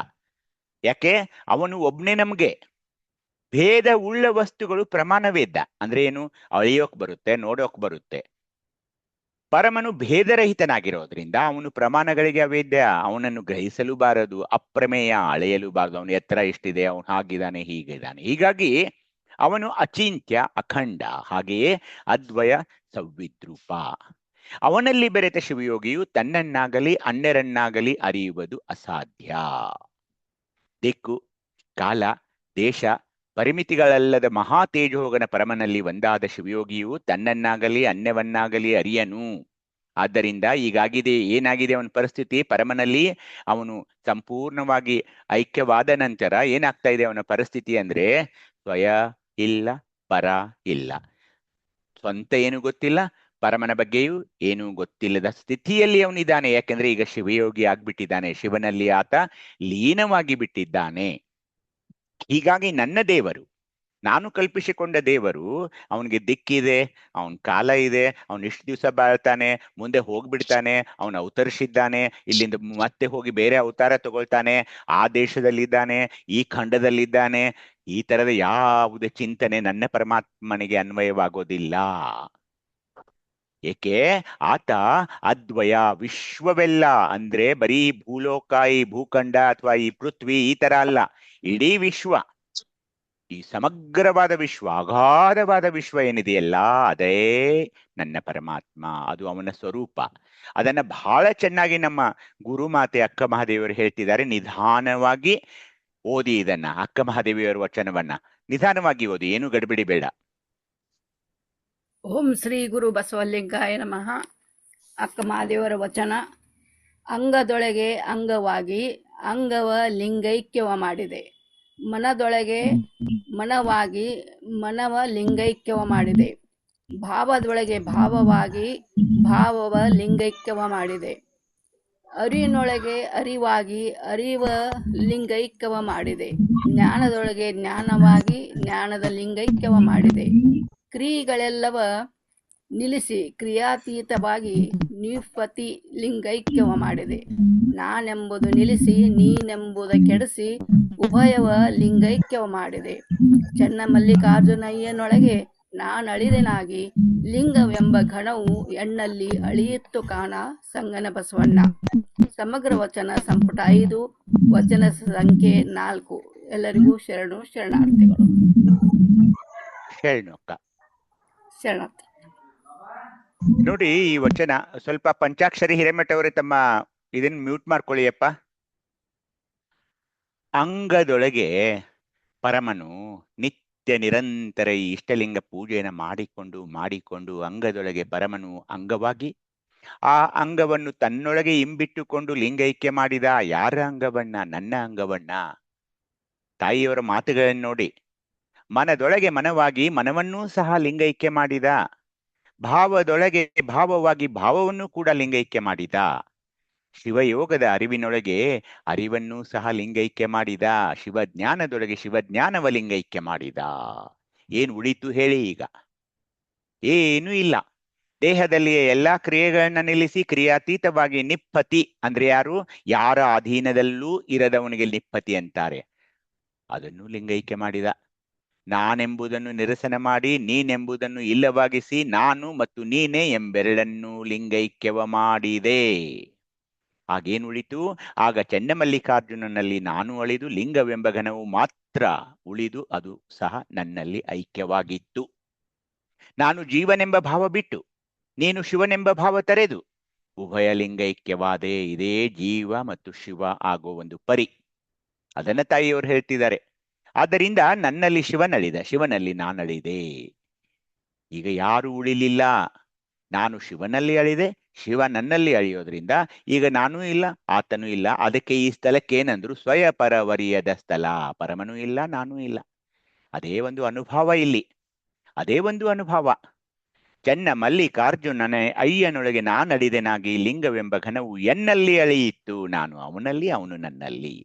ಯಾಕೆ? ಅವನು ಒಬ್ನೇ ನಮ್ಗೆ. ಭೇದ ಉಳ್ಳ ವಸ್ತುಗಳು ಪ್ರಮಾಣವೇದ ಅಂದ್ರೆ ಏನು? ಅಳಿಯೋಕ್ ಬರುತ್ತೆ, ನೋಡೋಕ್ ಬರುತ್ತೆ. ಪರಮನು ಭೇದರಹಿತನಾಗಿರೋದ್ರಿಂದ ಅವನು ಪ್ರಮಾಣಗಳಿಗೆ ಅವೇದ್ಯ, ಅವನನ್ನು ಗ್ರಹಿಸಲು ಬಾರದು, ಅಪ್ರಮೇಯ, ಅಳೆಯಲು ಬಾರದು. ಅವನು ಎತ್ತರ ಎಷ್ಟಿದೆ, ಅವನು ಹಾಗಿದ್ದಾನೆ, ಹೀಗಿದ್ದಾನೆ. ಹೀಗಾಗಿ ಅವನು ಅಚಿಂತ್ಯ, ಅಖಂಡ, ಹಾಗೆಯೇ ಅದ್ವಯ, ಸವ್ವಿದ್ರೂಪ. ಅವನಲ್ಲಿ ಬೆರೆತ ಶಿವಯೋಗಿಯು ತನ್ನನ್ನಾಗಲಿ ಅನ್ಯರನ್ನಾಗಲಿ ಅರಿಯುವುದು ಅಸಾಧ್ಯ. ದಿಕ್ಕು, ಕಾಲ, ದೇಶ, ಪರಿಮಿತಿಗಳಲ್ಲದ ಮಹಾ ತೇಜೋಗನ ಪರಮನಲ್ಲಿ ಒಂದಾದ ಶಿವಯೋಗಿಯು ತನ್ನನ್ನಾಗಲಿ ಅನ್ಯವನ್ನಾಗಲಿ ಅರಿಯನು. ಆದ್ದರಿಂದ ಏನಾಗಿದೆ ಅವನ ಪರಿಸ್ಥಿತಿ? ಪರಮನಲ್ಲಿ ಅವನು ಸಂಪೂರ್ಣವಾಗಿ ಐಕ್ಯವಾದ ನಂತರ ಏನಾಗ್ತಾ ಇದೆ ಅವನ ಪರಿಸ್ಥಿತಿ ಅಂದ್ರೆ, ಸ್ವಯ ಇಲ್ಲ, ಪರ ಇಲ್ಲ, ಸ್ವಂತ ಏನು ಗೊತ್ತಿಲ್ಲ, ಪರಮನ ಬಗ್ಗೆಯೂ ಏನೂ ಗೊತ್ತಿಲ್ಲದ ಸ್ಥಿತಿಯಲ್ಲಿ ಅವನಿದ್ದಾನೆ. ಯಾಕೆಂದ್ರೆ ಈಗ ಶಿವಯೋಗಿ ಆಗ್ಬಿಟ್ಟಿದ್ದಾನೆ, ಶಿವನಲ್ಲಿ ಆತ ಲೀನವಾಗಿ ಬಿಟ್ಟಿದ್ದಾನೆ. ಹೀಗಾಗಿ ನನ್ನ ದೇವರು, ನಾನು ಕಲ್ಪಿಸಿಕೊಂಡ ದೇವರು, ಅವನಿಗೆ ದಿಕ್ಕಿದೆ, ಅವನ ಕಾಲ ಇದೆ, ಅವನು ಇಷ್ಟು ದಿವಸ ಬಾಳ್ತಾನೆ, ಮುಂದೆ ಹೋಗ್ಬಿಡ್ತಾನೆ, ಅವನು ಅವತರಿಸಿದ್ದಾನೆ, ಇಲ್ಲಿಂದ ಮತ್ತೆ ಹೋಗಿ ಬೇರೆ ಅವತಾರ ತಗೊಳ್ತಾನೆ, ಆ ದೇಶದಲ್ಲಿದ್ದಾನೆ, ಈ ಖಂಡದಲ್ಲಿದ್ದಾನೆ, ಈ ತರದ ಯಾವುದೇ ಚಿಂತನೆ ನನ್ನ ಪರಮಾತ್ಮನಿಗೆ ಅನ್ವಯವಾಗೋದಿಲ್ಲ. ಏಕೆ? ಆತ ಅದ್ವಯ, ವಿಶ್ವವೆಲ್ಲ ಅಂದ್ರೆ ಬರೀ ಭೂಲೋಕ, ಈ ಭೂಖಂಡ ಅಥವಾ ಈ ಪೃಥ್ವಿ ಈ ತರ ಅಲ್ಲ, ಇಡೀ ವಿಶ್ವ. ಈ ಸಮಗ್ರವಾದ ವಿಶ್ವ, ಅಗಾಧವಾದ ವಿಶ್ವ ಏನಿದೆಯಲ್ಲ, ಅದೇ ನನ್ನ ಪರಮಾತ್ಮ, ಅದು ಅವನ ಸ್ವರೂಪ. ಅದನ್ನ ಬಹಳ ಚೆನ್ನಾಗಿ ನಮ್ಮ ಗುರುಮಾತೆ ಅಕ್ಕ ಮಹಾದೇವಿಯವರು ಹೇಳ್ತಿದ್ದಾರೆ. ನಿಧಾನವಾಗಿ ಓದಿ ಇದನ್ನ, ಅಕ್ಕ ಮಹಾದೇವಿಯವರ ವಚನವನ್ನ ನಿಧಾನವಾಗಿ ಓದಿ, ಏನು ಗಡಿಬಿಡಿ ಬೇಡ. ಓಂ ಶ್ರೀ ಗುರು ಬಸವಲಿಂಗಾಯ ನಮಃ. ಅಕ್ಕ ಮಹಾದೇವರ ವಚನ. ಅಂಗದೊಳಗೆ ಅಂಗವಾಗಿ ಅಂಗವ ಲಿಂಗೈಕ್ಯವ ಮಾಡಿದೆ, ಮನದೊಳಗೆ ಮನವಾಗಿ ಮನವ ಲಿಂಗೈಕ್ಯವ ಮಾಡಿದೆ, ಭಾವದೊಳಗೆ ಭಾವವಾಗಿ ಭಾವವ ಲಿಂಗೈಕ್ಯವ ಮಾಡಿದೆ, ಅರಿವಿನೊಳಗೆ ಅರಿವಾಗಿ ಅರಿವ ಲಿಂಗೈಕ್ಯವ ಮಾಡಿದೆ, ಜ್ಞಾನದೊಳಗೆ ಜ್ಞಾನವಾಗಿ ಜ್ಞಾನದ ಲಿಂಗೈಕ್ಯವ ಮಾಡಿದೆ, ಕ್ರಿಯೆಗಳೆಲ್ಲವ ನಿಲ್ಲಿಸಿ ಕ್ರಿಯಾತೀತವಾಗಿ ನಿಪತಿ ಲಿಂಗೈಕ್ಯವ ಮಾಡಿದೆ, ನಾನೆಂಬುದು ನಿಲ್ಲಿಸಿ ನೀನೆಂಬುದ ಕೆಡಿಸಿ ಉಭಯವ ಲಿಂಗೈಕ್ಯವ ಮಾಡಿದೆ, ಚನ್ನಮಲ್ಲಿಕಾರ್ಜುನಯ್ಯನೊಳಗೆ ನಾನಳಿದೆನಾಗಿ ಲಿಂಗವೆಂಬ ಘನವು ಎಣ್ಣಲ್ಲಿ ಅಳಿಯಿತ್ತು ಕಾಣ ಸಂಗನ ಬಸವಣ್ಣ. ಸಮಗ್ರ ವಚನ ಸಂಪುಟ 5 ವಚನ ಸಂಖ್ಯೆ 4. ಎಲ್ಲರಿಗೂ ಶರಣು ಶರಣಾರ್ಥಿಗಳು. ಶರಣಾರ್ಥಿ. ನೋಡಿ, ಈ ವಚನ ಸ್ವಲ್ಪ ಪಂಚಾಕ್ಷರಿ ಹಿರೇಮಠ ಅವರೇ ತಮ್ಮ ಇದನ್ನ ಮ್ಯೂಟ್ ಮಾಡ್ಕೊಳ್ಳಿಯಪ್ಪ. ಅಂಗದೊಳಗೆ ಪರಮನು ನಿತ್ಯ ನಿರಂತರ ಈ ಇಷ್ಟಲಿಂಗ ಪೂಜೆಯನ್ನು ಮಾಡಿಕೊಂಡು ಅಂಗದೊಳಗೆ ಪರಮನು ಅಂಗವಾಗಿ ಆ ಅಂಗವನ್ನು ತನ್ನೊಳಗೆ ಇಂಬಿಟ್ಟುಕೊಂಡು ಲಿಂಗೈಕ್ಯ ಮಾಡಿದ. ಯಾರ ಅಂಗವನ್ನ? ನನ್ನ ಅಂಗವನ್ನ. ತಾಯಿಯವರ ಮಾತುಗಳನ್ನು ನೋಡಿ. ಮನದೊಳಗೆ ಮನವಾಗಿ ಮನವನ್ನೂ ಸಹ ಲಿಂಗೈಕ್ಯ ಮಾಡಿದ, ಭಾವದೊಳಗೆ ಭಾವವಾಗಿ ಭಾವವನ್ನು ಕೂಡ ಲಿಂಗೈಕ್ಯ ಮಾಡಿದ, ಶಿವಯೋಗದ ಅರಿವಿನೊಳಗೆ ಅರಿವನ್ನೂ ಸಹ ಲಿಂಗೈಕ್ಯ ಮಾಡಿದ, ಶಿವಜ್ಞಾನದೊಳಗೆ ಶಿವಜ್ಞಾನವ ಲಿಂಗೈಕ್ಯ ಮಾಡಿದ. ಏನು ಉಳಿತು ಹೇಳಿ? ಈಗ ಏನೂ ಇಲ್ಲ. ದೇಹದಲ್ಲಿಯೇ ಎಲ್ಲಾ ಕ್ರಿಯೆಗಳನ್ನ ನಿಲ್ಲಿಸಿ ಕ್ರಿಯಾತೀತವಾಗಿ ನಿಪ್ಪತಿ ಅಂದ್ರೆ ಯಾರು? ಯಾರ ಅಧೀನದಲ್ಲೂ ಇರದವನಿಗೆ ನಿಪ್ಪತಿ ಅಂತಾರೆ. ಅದನ್ನು ಲಿಂಗೈಕ್ಯ ಮಾಡಿದ. ನಾನೆಂಬುದನ್ನು ನಿರಸನ ಮಾಡಿ ನೀನೆಂಬುದನ್ನು ಇಲ್ಲವಾಗಿಸಿ ನಾನು ಮತ್ತು ನೀನೇ ಎಂಬೆರಡನ್ನು ಲಿಂಗೈಕ್ಯವ ಮಾಡಿದೆ. ಆಗೇನುಳಿತು? ಆಗ ಚನ್ನಮಲ್ಲಿಕಾರ್ಜುನನಲ್ಲಿ ನಾನು ಅಳಿದು ಲಿಂಗವೆಂಬ ಘನವು ಮಾತ್ರ ಉಳಿದು ಅದು ಸಹ ನನ್ನಲ್ಲಿ ಐಕ್ಯವಾಗಿತ್ತು. ನಾನು ಜೀವನೆಂಬ ಭಾವ ಬಿಟ್ಟು ನೀನು ಶಿವನೆಂಬ ಭಾವ ತರೆದು ಉಭಯ ಲಿಂಗೈಕ್ಯವಾದೆ. ಇದೇ ಜೀವ ಮತ್ತು ಶಿವ ಆಗೋ ಒಂದು ಪರಿ. ಅದನ್ನ ತಾಯಿಯವರು ಹೇಳ್ತಿದ್ದಾರೆ. ಆದ್ದರಿಂದ ನನ್ನಲ್ಲಿ ಶಿವನಳಿದ, ಶಿವನಲ್ಲಿ ನಾನಳಿದೆ. ಈಗ ಯಾರು ಉಳಿಲಿಲ್ಲ. ನಾನು ಶಿವನಲ್ಲಿ ಅಳಿದೆ, ಶಿವ ನನ್ನಲ್ಲಿ ಅಳಿಯೋದ್ರಿಂದ ಈಗ ನಾನೂ ಇಲ್ಲ, ಆತನೂ ಇಲ್ಲ. ಅದಕ್ಕೆ ಈ ಸ್ಥಳಕ್ಕೆ ಏನಂದ್ರು? ಸ್ವಯಪರವರಿಯದ ಸ್ಥಳ. ಪರಮನೂ ಇಲ್ಲ, ನಾನೂ ಇಲ್ಲ. ಅದೇ ಒಂದು ಅನುಭವ ಇಲ್ಲಿ. ಅದೇ ಒಂದು ಅನುಭವ. ಚನ್ನಮಲ್ಲಿಕಾರ್ಜುನನ ಅಯ್ಯನೊಳಗೆ ನಾನಳಿದೆನಾಗಿ ಲಿಂಗವೆಂಬ ಘನವು ಎನ್ನಲ್ಲಿ ಅಳಿಯಿತ್ತು, ನಾನು ಅವನಲ್ಲಿ, ಅವನು ನನ್ನಲ್ಲಿ.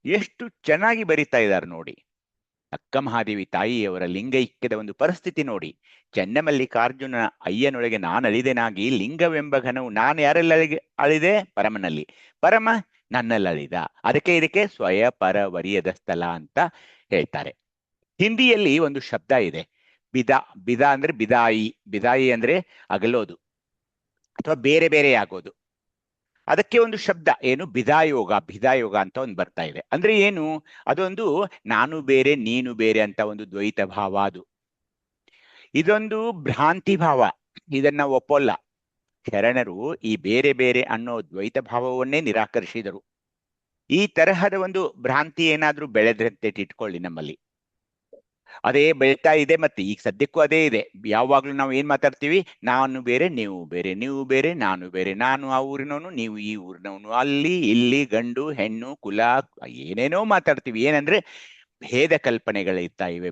ಎಷ್ಟು ಚೆನ್ನಾಗಿ ಬರಿತಾ ಇದ್ದಾರೆ ನೋಡಿ. ಅಕ್ಕ ಮಹಾದೇವಿ ತಾಯಿಯವರ ಲಿಂಗೈಕ್ಯದ ಒಂದು ಪರಿಸ್ಥಿತಿ ನೋಡಿ. ಚನ್ನಮಲ್ಲಿಕಾರ್ಜುನ ಅಯ್ಯನೊಳಗೆ ನಾನಳಿದೆನಾಗಿ ಲಿಂಗವೆಂಬ ಘನವು ನಾನು ಯಾರೆಲ್ಲ ಅಳಿದೆ? ಪರಮನಲ್ಲಿ. ಪರಮ ನನ್ನಲ್ಲಿ ಅಳಿದ. ಇದಕ್ಕೆ ಸ್ವಯಪರವರಿಯದ ಸ್ಥಳ ಅಂತ ಹೇಳ್ತಾರೆ. ಹಿಂದಿಯಲ್ಲಿ ಒಂದು ಶಬ್ದ ಇದೆ, ಬಿದಾ ಅಂದ್ರೆ ಬಿದಾಯಿ. ಬಿದಾಯಿ ಅಂದ್ರೆ ಅಗಲೋದು ಅಥವಾ ಬೇರೆ ಬೇರೆ ಆಗೋದು. ಅದಕ್ಕೆ ಒಂದು ಶಬ್ದ ಏನು? ಬಿದಾಯೋಗ. ಬಿದಾಯೋಗ ಅಂತ ಒಂದು ಬರ್ತಾ ಇದೆ. ಅಂದ್ರೆ ಏನು? ಅದೊಂದು ನಾನು ಬೇರೆ ನೀನು ಬೇರೆ ಅಂತ ಒಂದು ದ್ವೈತ ಭಾವ. ಅದು ಇದೊಂದು ಭ್ರಾಂತಿ ಭಾವ. ಇದನ್ನ ಒಪ್ಪಲ್ಲ ಶರಣರು. ಈ ಬೇರೆ ಬೇರೆ ಅನ್ನೋ ದ್ವೈತ ಭಾವವನ್ನೇ ನಿರಾಕರಿಸಿದರು. ಈ ತರಹದ ಒಂದು ಭ್ರಾಂತಿ ಏನಾದ್ರೂ ಬೆಳೆದಂತೆ ಇಟ್ಕೊಳ್ಳಿ ನಮ್ಮಲ್ಲಿ. ಅದೇ ಬೆಳ್ತಾ ಇದೆ. ಮತ್ತೆ ಈಗ ಸದ್ಯಕ್ಕೂ ಅದೇ ಇದೆ. ಯಾವಾಗ್ಲೂ ನಾವು ಏನ್ ಮಾತಾಡ್ತೀವಿ? ನಾನು ಬೇರೆ ನೀವು ಬೇರೆ, ನೀವು ಬೇರೆ ನಾನು ಬೇರೆ, ನಾನು ಆ ಊರಿನವನು ನೀವು ಈ ಊರಿನವನು, ಅಲ್ಲಿ ಇಲ್ಲಿ ಗಂಡು ಹೆಣ್ಣು ಕುಲ ಏನೇನೋ ಮಾತಾಡ್ತೀವಿ. ಏನಂದ್ರೆ ಭೇದ ಕಲ್ಪನೆಗಳಿರ್ತಾ ಇವೆ.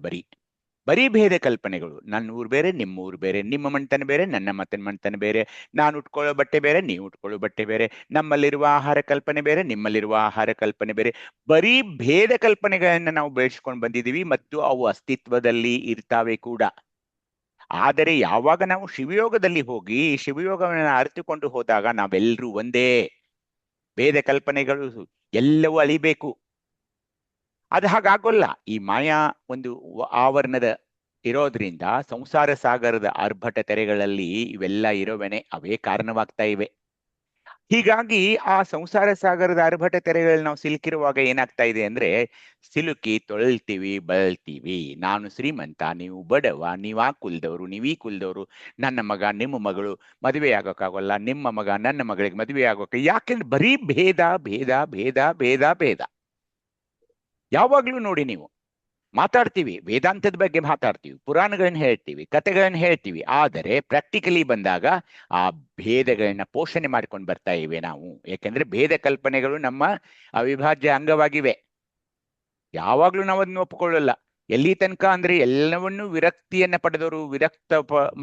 ಬರೀ ಭೇದ ಕಲ್ಪನೆಗಳು. ನನ್ನ ಊರು ಬೇರೆ, ನಿಮ್ಮ ಊರು ಬೇರೆ, ನಿಮ್ಮ ಮಣ್ತನ ಬೇರೆ, ನನ್ನ ಮಣ್ತನ ಬೇರೆ, ನಾನು ಉಟ್ಕೊಳ್ಳೋ ಬಟ್ಟೆ ಬೇರೆ, ನೀವು ಉಟ್ಕೊಳ್ಳೋ ಬಟ್ಟೆ ಬೇರೆ, ನಮ್ಮಲ್ಲಿರುವ ಆಹಾರ ಕಲ್ಪನೆ ಬೇರೆ, ನಿಮ್ಮಲ್ಲಿರುವ ಆಹಾರ ಕಲ್ಪನೆ ಬೇರೆ. ಬರೀ ಭೇದ ಕಲ್ಪನೆಗಳನ್ನ ನಾವು ಬೆಳೆಸ್ಕೊಂಡು ಬಂದಿದ್ದೀವಿ ಮತ್ತು ಅವು ಅಸ್ತಿತ್ವದಲ್ಲಿ ಇರ್ತಾವೆ ಕೂಡ. ಆದರೆ ಯಾವಾಗ ನಾವು ಶಿವಯೋಗದಲ್ಲಿ ಹೋಗಿ ಶಿವಯೋಗವನ್ನು ಅರಿತುಕೊಂಡು ಹೋದಾಗ ನಾವೆಲ್ಲರೂ ಒಂದೇ. ಭೇದ ಕಲ್ಪನೆಗಳು ಎಲ್ಲವೂ ಅಳಿಬೇಕು. ಅದು ಹಾಗಾಗೋಲ್ಲ. ಈ ಮಾಯಾ ಒಂದು ಆವರಣದ ಇರೋದ್ರಿಂದ ಸಂಸಾರ ಸಾಗರದ ಆರ್ಭಟ ತೆರೆಗಳಲ್ಲಿ ಇವೆಲ್ಲ ಇರೋವೇನೆ. ಅವೇ ಕಾರಣವಾಗ್ತಾ ಇವೆ. ಹೀಗಾಗಿ ಆ ಸಂಸಾರ ಸಾಗರದ ಆರ್ಭಟ ತೆರೆಗಳು ನಾವು ಸಿಲುಕಿರುವಾಗ ಏನಾಗ್ತಾ ಇದೆ ಅಂದ್ರೆ, ಸಿಲುಕಿ ತೊಳ್ತೀವಿ, ಬಳಲ್ತೀವಿ. ನಾನು ಶ್ರೀಮಂತ, ನೀವು ಬಡವ, ನೀವ್ ಆ ಕುಲದವರು, ನೀವ್ ಈ ಕುಲದವರು, ನನ್ನ ಮಗ ನಿಮ್ಮ ಮಗಳು ಮದುವೆ ಆಗೋಕ್ಕಾಗಲ್ಲ, ನಿಮ್ಮ ಮಗ ನನ್ನ ಮಗಳಿಗೆ ಮದುವೆ ಆಗೋಕೆ. ಯಾಕೆಂದ್ರೆ ಬರೀ ಭೇದ ಭೇದ ಭೇದ ಭೇದ ಭೇದ. ಯಾವಾಗ್ಲೂ ನೋಡಿ, ನೀವು ಮಾತಾಡ್ತೀವಿ, ವೇದಾಂತದ ಬಗ್ಗೆ ಮಾತಾಡ್ತೀವಿ, ಪುರಾಣಗಳನ್ನ ಹೇಳ್ತೀವಿ, ಕಥೆಗಳನ್ನ ಹೇಳ್ತೀವಿ, ಆದರೆ ಪ್ರಾಕ್ಟಿಕಲಿ ಬಂದಾಗ ಆ ಭೇದಗಳನ್ನ ಪೋಷಣೆ ಮಾಡ್ಕೊಂಡು ಬರ್ತಾ ಇವೆ ನಾವು. ಯಾಕೆಂದ್ರೆ ಭೇದ ಕಲ್ಪನೆಗಳು ನಮ್ಮ ಅವಿಭಾಜ್ಯ ಅಂಗವಾಗಿವೆ. ಯಾವಾಗ್ಲೂ ನಾವು ಅದನ್ನ ಒಪ್ಪಿಕೊಳ್ಳಲ್ಲ. ಎಲ್ಲಿ ತನಕ ಅಂದ್ರೆ ಎಲ್ಲವನ್ನೂ ವಿರಕ್ತಿಯನ್ನ ಪಡೆದವರು, ವಿರಕ್ತ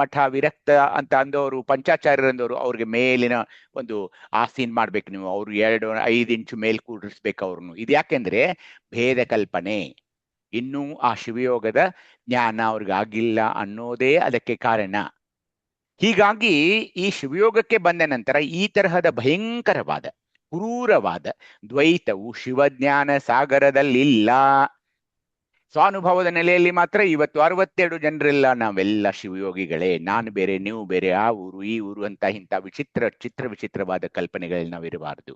ಮಠ, ವಿರಕ್ತ ಅಂತ ಅಂದವರು, ಪಂಚಾಚಾರ್ಯರಂದವರು, ಅವ್ರಿಗೆ ಮೇಲಿನ ಒಂದು ಆಸೀನ್ ಮಾಡ್ಬೇಕು ನೀವು, ಅವ್ರು 2-5 ಇಂಚು ಮೇಲ್ ಕೂಡಿಸ್ಬೇಕು ಅವ್ರನ್ನು. ಇದು ಯಾಕೆಂದ್ರೆ ಭೇದ ಕಲ್ಪನೆ, ಇನ್ನೂ ಆ ಶಿವಯೋಗದ ಜ್ಞಾನ ಅವ್ರಿಗೆ ಆಗಿಲ್ಲ ಅನ್ನೋದೇ ಅದಕ್ಕೆ ಕಾರಣ. ಹೀಗಾಗಿ ಈ ಶಿವಯೋಗಕ್ಕೆ ಬಂದ ನಂತರ ಈ ತರಹದ ಭಯಂಕರವಾದ ಕ್ರೂರವಾದ ದ್ವೈತವು ಶಿವಜ್ಞಾನ ಸಾಗರದಲ್ಲಿಲ್ಲ. ಸ್ವಾನುಭವದ ನೆಲೆಯಲ್ಲಿ ಮಾತ್ರ ಇವತ್ತು 62 ಜನರೆಲ್ಲ ನಾವೆಲ್ಲ ಶಿವಯೋಗಿಗಳೇ, ನಾನು ಬೇರೆ ನೀವು ಬೇರೆ, ಆ ಊರು ಈ ಊರು ಅಂತ ಇಂಥ ವಿಚಿತ್ರವಾದ ಕಲ್ಪನೆಗಳಲ್ಲಿ ನಾವಿರಬಾರ್ದು.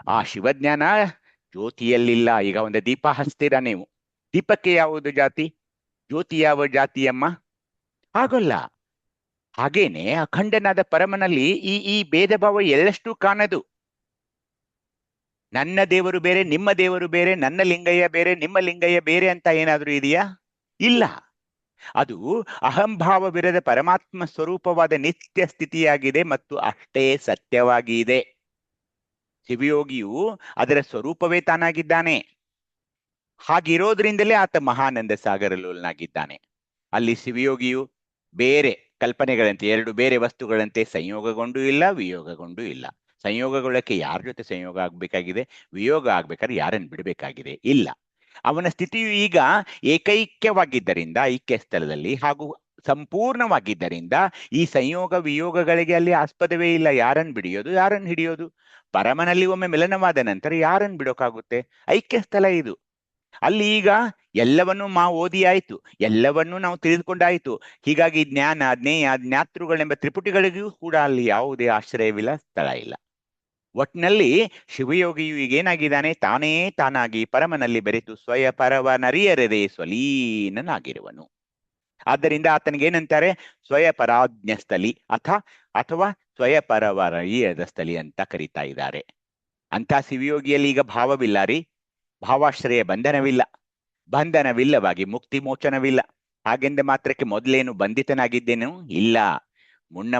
ಆ ಶಿವಜ್ಞಾನ ಜ್ಯೋತಿಯಲ್ಲಿಲ್ಲ. ಈಗ ಒಂದು ದೀಪ ಹಚ್ತೀರಾ ನೀವು, ದೀಪಕ್ಕೆ ಯಾವುದು ಜಾತಿ, ಜ್ಯೋತಿ ಯಾವ ಜಾತಿಯಮ್ಮ? ಆಗೋಲ್ಲ. ಹಾಗೇನೆ ಅಖಂಡನಾದ ಪರಮನಲ್ಲಿ ಈ ಭೇದ ಭಾವ ಎಲ್ಲಷ್ಟು ಕಾಣದು. ನನ್ನ ದೇವರು ಬೇರೆ, ನಿಮ್ಮ ದೇವರು ಬೇರೆ, ನನ್ನ ಲಿಂಗಯ್ಯ ಬೇರೆ, ನಿಮ್ಮ ಲಿಂಗಯ್ಯ ಬೇರೆ ಅಂತ ಏನಾದ್ರೂ ಇದೆಯಾ? ಇಲ್ಲ. ಅದು ಅಹಂಭಾವವಿರದ ಪರಮಾತ್ಮ ಸ್ವರೂಪವಾದ ನಿತ್ಯ ಸ್ಥಿತಿಯಾಗಿದೆ ಮತ್ತು ಅಷ್ಟೇ ಸತ್ಯವಾಗಿ ಇದೆ. ಶಿವಯೋಗಿಯು ಅದರ ಸ್ವರೂಪವೇ ತಾನಾಗಿದ್ದಾನೆ. ಹಾಗಿರೋದ್ರಿಂದಲೇ ಆತ ಮಹಾನಂದ ಸಾಗರಲೋಲನಾಗಿದ್ದಾನೆ. ಅಲ್ಲಿ ಶಿವಯೋಗಿಯು ಬೇರೆ ಕಲ್ಪನೆಗಳಂತೆ, 2 ಬೇರೆ ವಸ್ತುಗಳಂತೆ ಸಂಯೋಗಗೊಂಡೂ ಇಲ್ಲ, ವಿಯೋಗಗೊಂಡೂ ಇಲ್ಲ. ಸಂಯೋಗಗೊಳ್ಳಕ್ಕೆ ಯಾರ ಜೊತೆ ಸಂಯೋಗ ಆಗ್ಬೇಕಾಗಿದೆ, ವಿಯೋಗ ಆಗ್ಬೇಕಾದ್ರೆ ಯಾರನ್ನು ಬಿಡಬೇಕಾಗಿದೆ? ಇಲ್ಲ. ಅವನ ಸ್ಥಿತಿಯು ಈಗ ಏಕೈಕ್ಯವಾಗಿದ್ದರಿಂದ, ಐಕ್ಯ ಸ್ಥಳದಲ್ಲಿ ಹಾಗೂ ಸಂಪೂರ್ಣವಾಗಿದ್ದರಿಂದ ಈ ಸಂಯೋಗ ವಿಯೋಗಗಳಿಗೆ ಅಲ್ಲಿ ಆಸ್ಪದವೇ ಇಲ್ಲ. ಯಾರನ್ನು ಬಿಡಿಯೋದು, ಯಾರನ್ನು ಹಿಡಿಯೋದು? ಪರಮನಲ್ಲಿ ಒಮ್ಮೆ ಮಿಲನವಾದ ನಂತರ ಯಾರನ್ನು ಬಿಡೋಕ್ಕಾಗುತ್ತೆ? ಐಕ್ಯ ಸ್ಥಳ ಇದು. ಅಲ್ಲಿ ಈಗ ಎಲ್ಲವನ್ನೂ ಓದಿ ಆಯ್ತು, ಎಲ್ಲವನ್ನೂ ನಾವು ತಿಳಿದುಕೊಂಡಾಯ್ತು. ಹೀಗಾಗಿ ಜ್ಞಾನ, ಜ್ಞೇಯ, ಜ್ಞಾತೃಗಳೆಂಬ ತ್ರಿಪುಟಿಗಳಿಗೂ ಕೂಡ ಅಲ್ಲಿ ಯಾವುದೇ ಆಶ್ರಯವಿಲ್ಲ, ಸ್ಥಳ ಇಲ್ಲ. ಒಟ್ಟಿನಲ್ಲಿ ಶಿವಯೋಗಿಯು ಈಗೇನಾಗಿದ್ದಾನೆ, ತಾನೇ ತಾನಾಗಿ ಪರಮನಲ್ಲಿ ಬೆರೆತು ಸ್ವಯ ಪರವನರಿಯರದೆ ಸ್ವಲೀನನಾಗಿರುವನು. ಆದ್ದರಿಂದ ಆತನಿಗೇನಂತಾರೆ? ಸ್ವಯ ಪರಾಜ್ಞ ಸ್ಥಳಿ ಅಥವಾ ಸ್ವಯ ಪರವನರಿಯದ ಸ್ಥಳಿ ಅಂತ ಕರೀತಾ ಇದ್ದಾರೆ. ಅಂತ ಶಿವಯೋಗಿಯಲ್ಲಿ ಈಗ ಭಾವವಿಲ್ಲ ರೀ, ಭಾವಾಶ್ರಯ ಬಂಧನವಿಲ್ಲವಾಗಿ ಮುಕ್ತಿ ಮೋಚನವಿಲ್ಲ. ಹಾಗೆಂದ ಮಾತ್ರಕ್ಕೆ ಮೊದಲೇನು ಬಂಧಿತನಾಗಿದ್ದೇನು? ಇಲ್ಲ.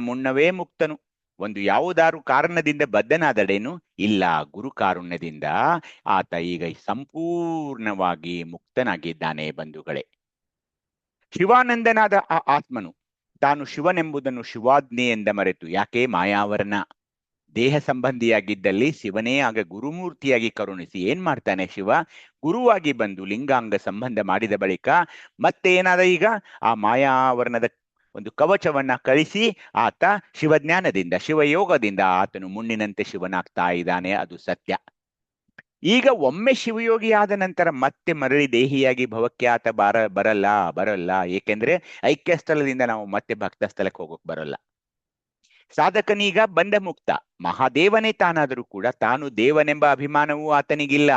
ಮುನ್ನವೇ ಮುಕ್ತನು. ಒಂದು ಯಾವುದಾರು ಕಾರಣದಿಂದ ಬದ್ಧನಾದಡೇನು? ಇಲ್ಲ. ಗುರು ಕಾರುಣ್ಯದಿಂದ ಆತ ಈಗ ಸಂಪೂರ್ಣವಾಗಿ ಮುಕ್ತನಾಗಿದ್ದಾನೆ. ಬಂಧುಗಳೇ, ಶಿವಾನಂದನಾದ ಆ ಆತ್ಮನು ತಾನು ಶಿವನೆಂಬುದನ್ನು ಶಿವಾಜ್ಞೆಯಿಂದ ಮರೆತು, ಯಾಕೆ ಮಾಯಾವರಣ ದೇಹ ಸಂಬಂಧಿಯಾಗಿದ್ದಲ್ಲಿ ಶಿವನೇ ಆಗ ಗುರುಮೂರ್ತಿಯಾಗಿ ಕರುಣಿಸಿ ಏನ್ ಮಾಡ್ತಾನೆ? ಶಿವ ಗುರುವಾಗಿ ಬಂದು ಲಿಂಗಾಂಗ ಸಂಬಂಧ ಮಾಡಿದ ಬಳಿಕ ಮತ್ತೆ ಏನಾದ? ಈಗ ಆ ಮಾಯಾವರಣದ ಒಂದು ಕವಚವನ್ನ ಕಳಿಸಿ ಆತ ಶಿವಜ್ಞಾನದಿಂದ, ಶಿವಯೋಗದಿಂದ ಆತನು ಮುನ್ನಿನಂತೆ ಶಿವನಾಗ್ತಾ ಇದ್ದಾನೆ. ಅದು ಸತ್ಯ. ಈಗ ಒಮ್ಮೆ ಶಿವಯೋಗಿ ಆದ ನಂತರ ಮತ್ತೆ ಮರಳಿ ದೇಹಿಯಾಗಿ ಭವಕ್ಕೆ ಆತ ಬರಲ್ಲ. ಏಕೆಂದ್ರೆ ಐಕ್ಯ ಸ್ಥಳದಿಂದ ನಾವು ಮತ್ತೆ ಭಕ್ತ ಸ್ಥಳಕ್ಕೆ ಹೋಗೋಕ್ ಬರಲ್ಲ. ಸಾಧಕನೀಗ ಬಂಧ ಮುಕ್ತ, ಮಹಾದೇವನೇ ತಾನಾದರೂ ಕೂಡ ತಾನು ದೇವನೆಂಬ ಅಭಿಮಾನವೂ ಆತನಿಗಿಲ್ಲ.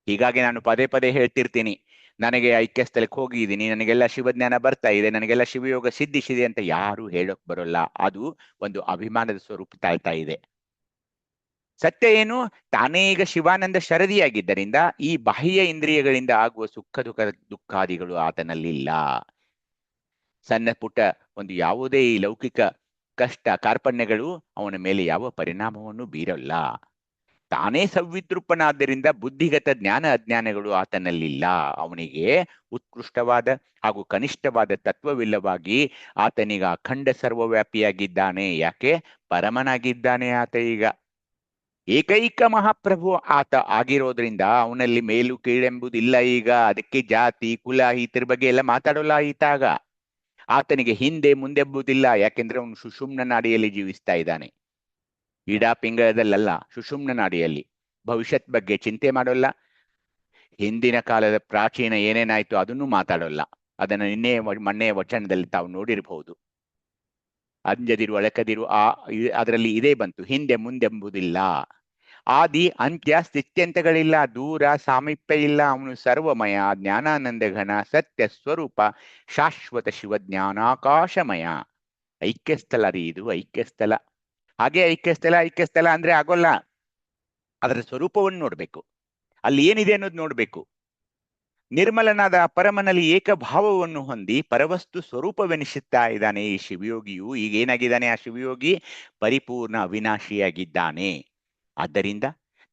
ಹೀಗಾಗಿ ನಾನು ಪದೇ ಹೇಳ್ತಿರ್ತೀನಿ, ನನಗೆ ಐಕ್ಯ ಸ್ಥಳಕ್ಕೆ ಹೋಗಿದ್ದೀನಿ, ನನಗೆಲ್ಲ ಶಿವಜ್ಞಾನ ಬರ್ತಾ ಇದೆ, ನನಗೆಲ್ಲ ಶಿವಯೋಗ ಸಿದ್ಧಿಸಿದೆ ಅಂತ ಯಾರು ಹೇಳೋಕ್ ಬರೋಲ್ಲ. ಅದು ಒಂದು ಅಭಿಮಾನದ ಸ್ವರೂಪ ತಾಳ್ತಾ ಇದೆ. ಸತ್ಯ ಏನು? ತಾನೇ ಈಗ ಶಿವಾನಂದ ಶರದಿಯಾಗಿದ್ದರಿಂದ ಈ ಬಾಹ್ಯ ಇಂದ್ರಿಯಗಳಿಂದ ಆಗುವ ದುಃಖಾದಿಗಳು ಆತನಲ್ಲಿಲ್ಲ. ಸಣ್ಣ ಪುಟ್ಟ ಒಂದು ಯಾವುದೇ ಈ ಲೌಕಿಕ ಕಷ್ಟ ಕಾರ್ಪಣ್ಯಗಳು ಅವನ ಮೇಲೆ ಯಾವ ಪರಿಣಾಮವನ್ನು ಬೀರಲ್ಲ. ತಾನೇ ಸವಿದ್ರೂಪನಾದ್ದರಿಂದ ಬುದ್ಧಿಗತ ಜ್ಞಾನ ಅಜ್ಞಾನಗಳು ಆತನಲ್ಲಿಲ್ಲ. ಅವನಿಗೆ ಉತ್ಕೃಷ್ಟವಾದ ಹಾಗೂ ಕನಿಷ್ಠವಾದ ತತ್ವವಿಲ್ಲವಾಗಿ ಆತನೀಗ ಅಖಂಡ ಸರ್ವವ್ಯಾಪಿಯಾಗಿದ್ದಾನೆ. ಯಾಕೆ? ಪರಮನಾಗಿದ್ದಾನೆ ಆತ. ಈಗ ಏಕೈಕ ಮಹಾಪ್ರಭು ಆತ ಆಗಿರೋದ್ರಿಂದ ಅವನಲ್ಲಿ ಮೇಲು ಕೀಳೆಂಬುದಿಲ್ಲ. ಈಗ ಅದಕ್ಕೆ ಜಾತಿ ಕುಲ ಇತರ ಬಗ್ಗೆ ಎಲ್ಲ ಮಾತಾಡೋಲ್ಲ ಈತಾಗ. ಆತನಿಗೆ ಹಿಂದೆ ಮುಂದೆಂಬುದಿಲ್ಲ. ಯಾಕೆಂದ್ರೆ ಅವನು ಸುಷುಮ್ನ ನಾಡಿಯಲ್ಲಿ ಜೀವಿಸ್ತಾ ಇದ್ದಾನೆ. ಇಡಾ ಪಿಂಗಳದಲ್ಲ, ಸುಷುಮ್ನ ನಾಡಿಯಲ್ಲಿ. ಭವಿಷ್ಯತ್ ಬಗ್ಗೆ ಚಿಂತೆ ಮಾಡೋಲ್ಲ. ಹಿಂದಿನ ಕಾಲದ ಪ್ರಾಚೀನ ಏನೇನಾಯ್ತು ಅದನ್ನು ಮಾತಾಡೋಲ್ಲ. ಅದನ್ನು ಮೊನ್ನೆ ವಚನದಲ್ಲಿ ತಾವು ನೋಡಿರಬಹುದು. ಅಂಜದಿರು ಅಳಕದಿರು ಅದರಲ್ಲಿ ಇದೇ ಬಂತು, ಹಿಂದೆ ಮುಂದೆಂಬುದಿಲ್ಲ. ಆದಿ ಅಂತ್ಯ ಸ್ಥಿತ್ಯಂತಗಳಿಲ್ಲ, ದೂರ ಸಾಮೀಪ್ಯ ಇಲ್ಲ. ಅವನು ಸರ್ವಮಯ, ಜ್ಞಾನಾನಂದ ಘನ, ಸತ್ಯ ಸ್ವರೂಪ, ಶಾಶ್ವತ ಶಿವ ಜ್ಞಾನಾಕಾಶಮಯ. ಐಕ್ಯಸ್ಥಳ ರೀ ಇದು, ಐಕ್ಯಸ್ಥಳ. ಹಾಗೆ ಐಕ್ಯಸ್ಥಳ ಅಂದ್ರೆ ಆಗೋಲ್ಲ. ಅದರ ಸ್ವರೂಪವನ್ನು ನೋಡ್ಬೇಕು, ಅಲ್ಲಿ ಏನಿದೆ ಅನ್ನೋದು ನೋಡ್ಬೇಕು. ನಿರ್ಮಲನಾದ ಪರಮನಲ್ಲಿ ಏಕಭಾವವನ್ನು ಹೊಂದಿ ಪರವಸ್ತು ಸ್ವರೂಪವೆನಿಸುತ್ತಾ ಇದ್ದಾನೆ ಈ ಶಿವಯೋಗಿಯು. ಈಗ ಏನಾಗಿದ್ದಾನೆ ಆ ಶಿವಯೋಗಿ? ಪರಿಪೂರ್ಣ ಅವಿನಾಶಿಯಾಗಿದ್ದಾನೆ. ಆದ್ದರಿಂದ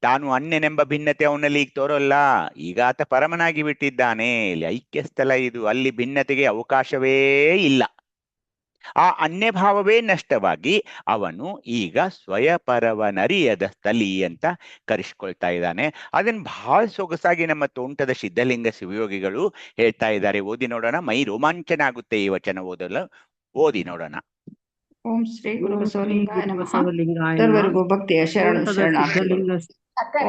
ತಾನು ಅನ್ಯನೆಂಬ ಭಿನ್ನತೆ ಅವನಲ್ಲಿ ಈಗ ತೋರಲ್ಲ. ಈಗ ಆತ ಪರಮನಾಗಿ ಬಿಟ್ಟಿದ್ದಾನೆ. ಇಲ್ಲಿ ಐಕ್ಯಸ್ಥಳ ಇದು, ಅಲ್ಲಿ ಭಿನ್ನತೆಗೆ ಅವಕಾಶವೇ ಇಲ್ಲ. ಆ ಅನ್ಯಭಾವವೇ ನಷ್ಟವಾಗಿ ಅವನು ಈಗ ಸ್ವಯಪರವನರಿಯದ ಸ್ಥಳಿ ಅಂತ ಕರೆಸ್ಕೊಳ್ತಾ ಇದ್ದಾನೆ. ಅದನ್ನು ಬಹಳ ಸೊಗಸಾಗಿ ನಮ್ಮ ತೋಂಟದ ಸಿದ್ಧಲಿಂಗ ಶಿವಯೋಗಿಗಳು ಹೇಳ್ತಾ ಇದ್ದಾರೆ. ಓದಿ ನೋಡೋಣ. ಮೈ ರೋಮಾಂಚನ ಆಗುತ್ತೆ ಈ ವಚನ ಓದಲು. ಓದಿ ನೋಡೋಣ. ಓಂ ಶ್ರೀ ಗುರು ಬಸವಲಿಂಗಾಯ ನಮಃ. ಬಸವಲಿಂಗಾಯ ನಮಃ. ಸರ್ವರಿಗೂ ಭಕ್ತಿಯ ಶರಣ ತೋಟದ ಶರಣಾರ್ಥಿಗಳು. ಸಿದ್ಧಲಿಂಗ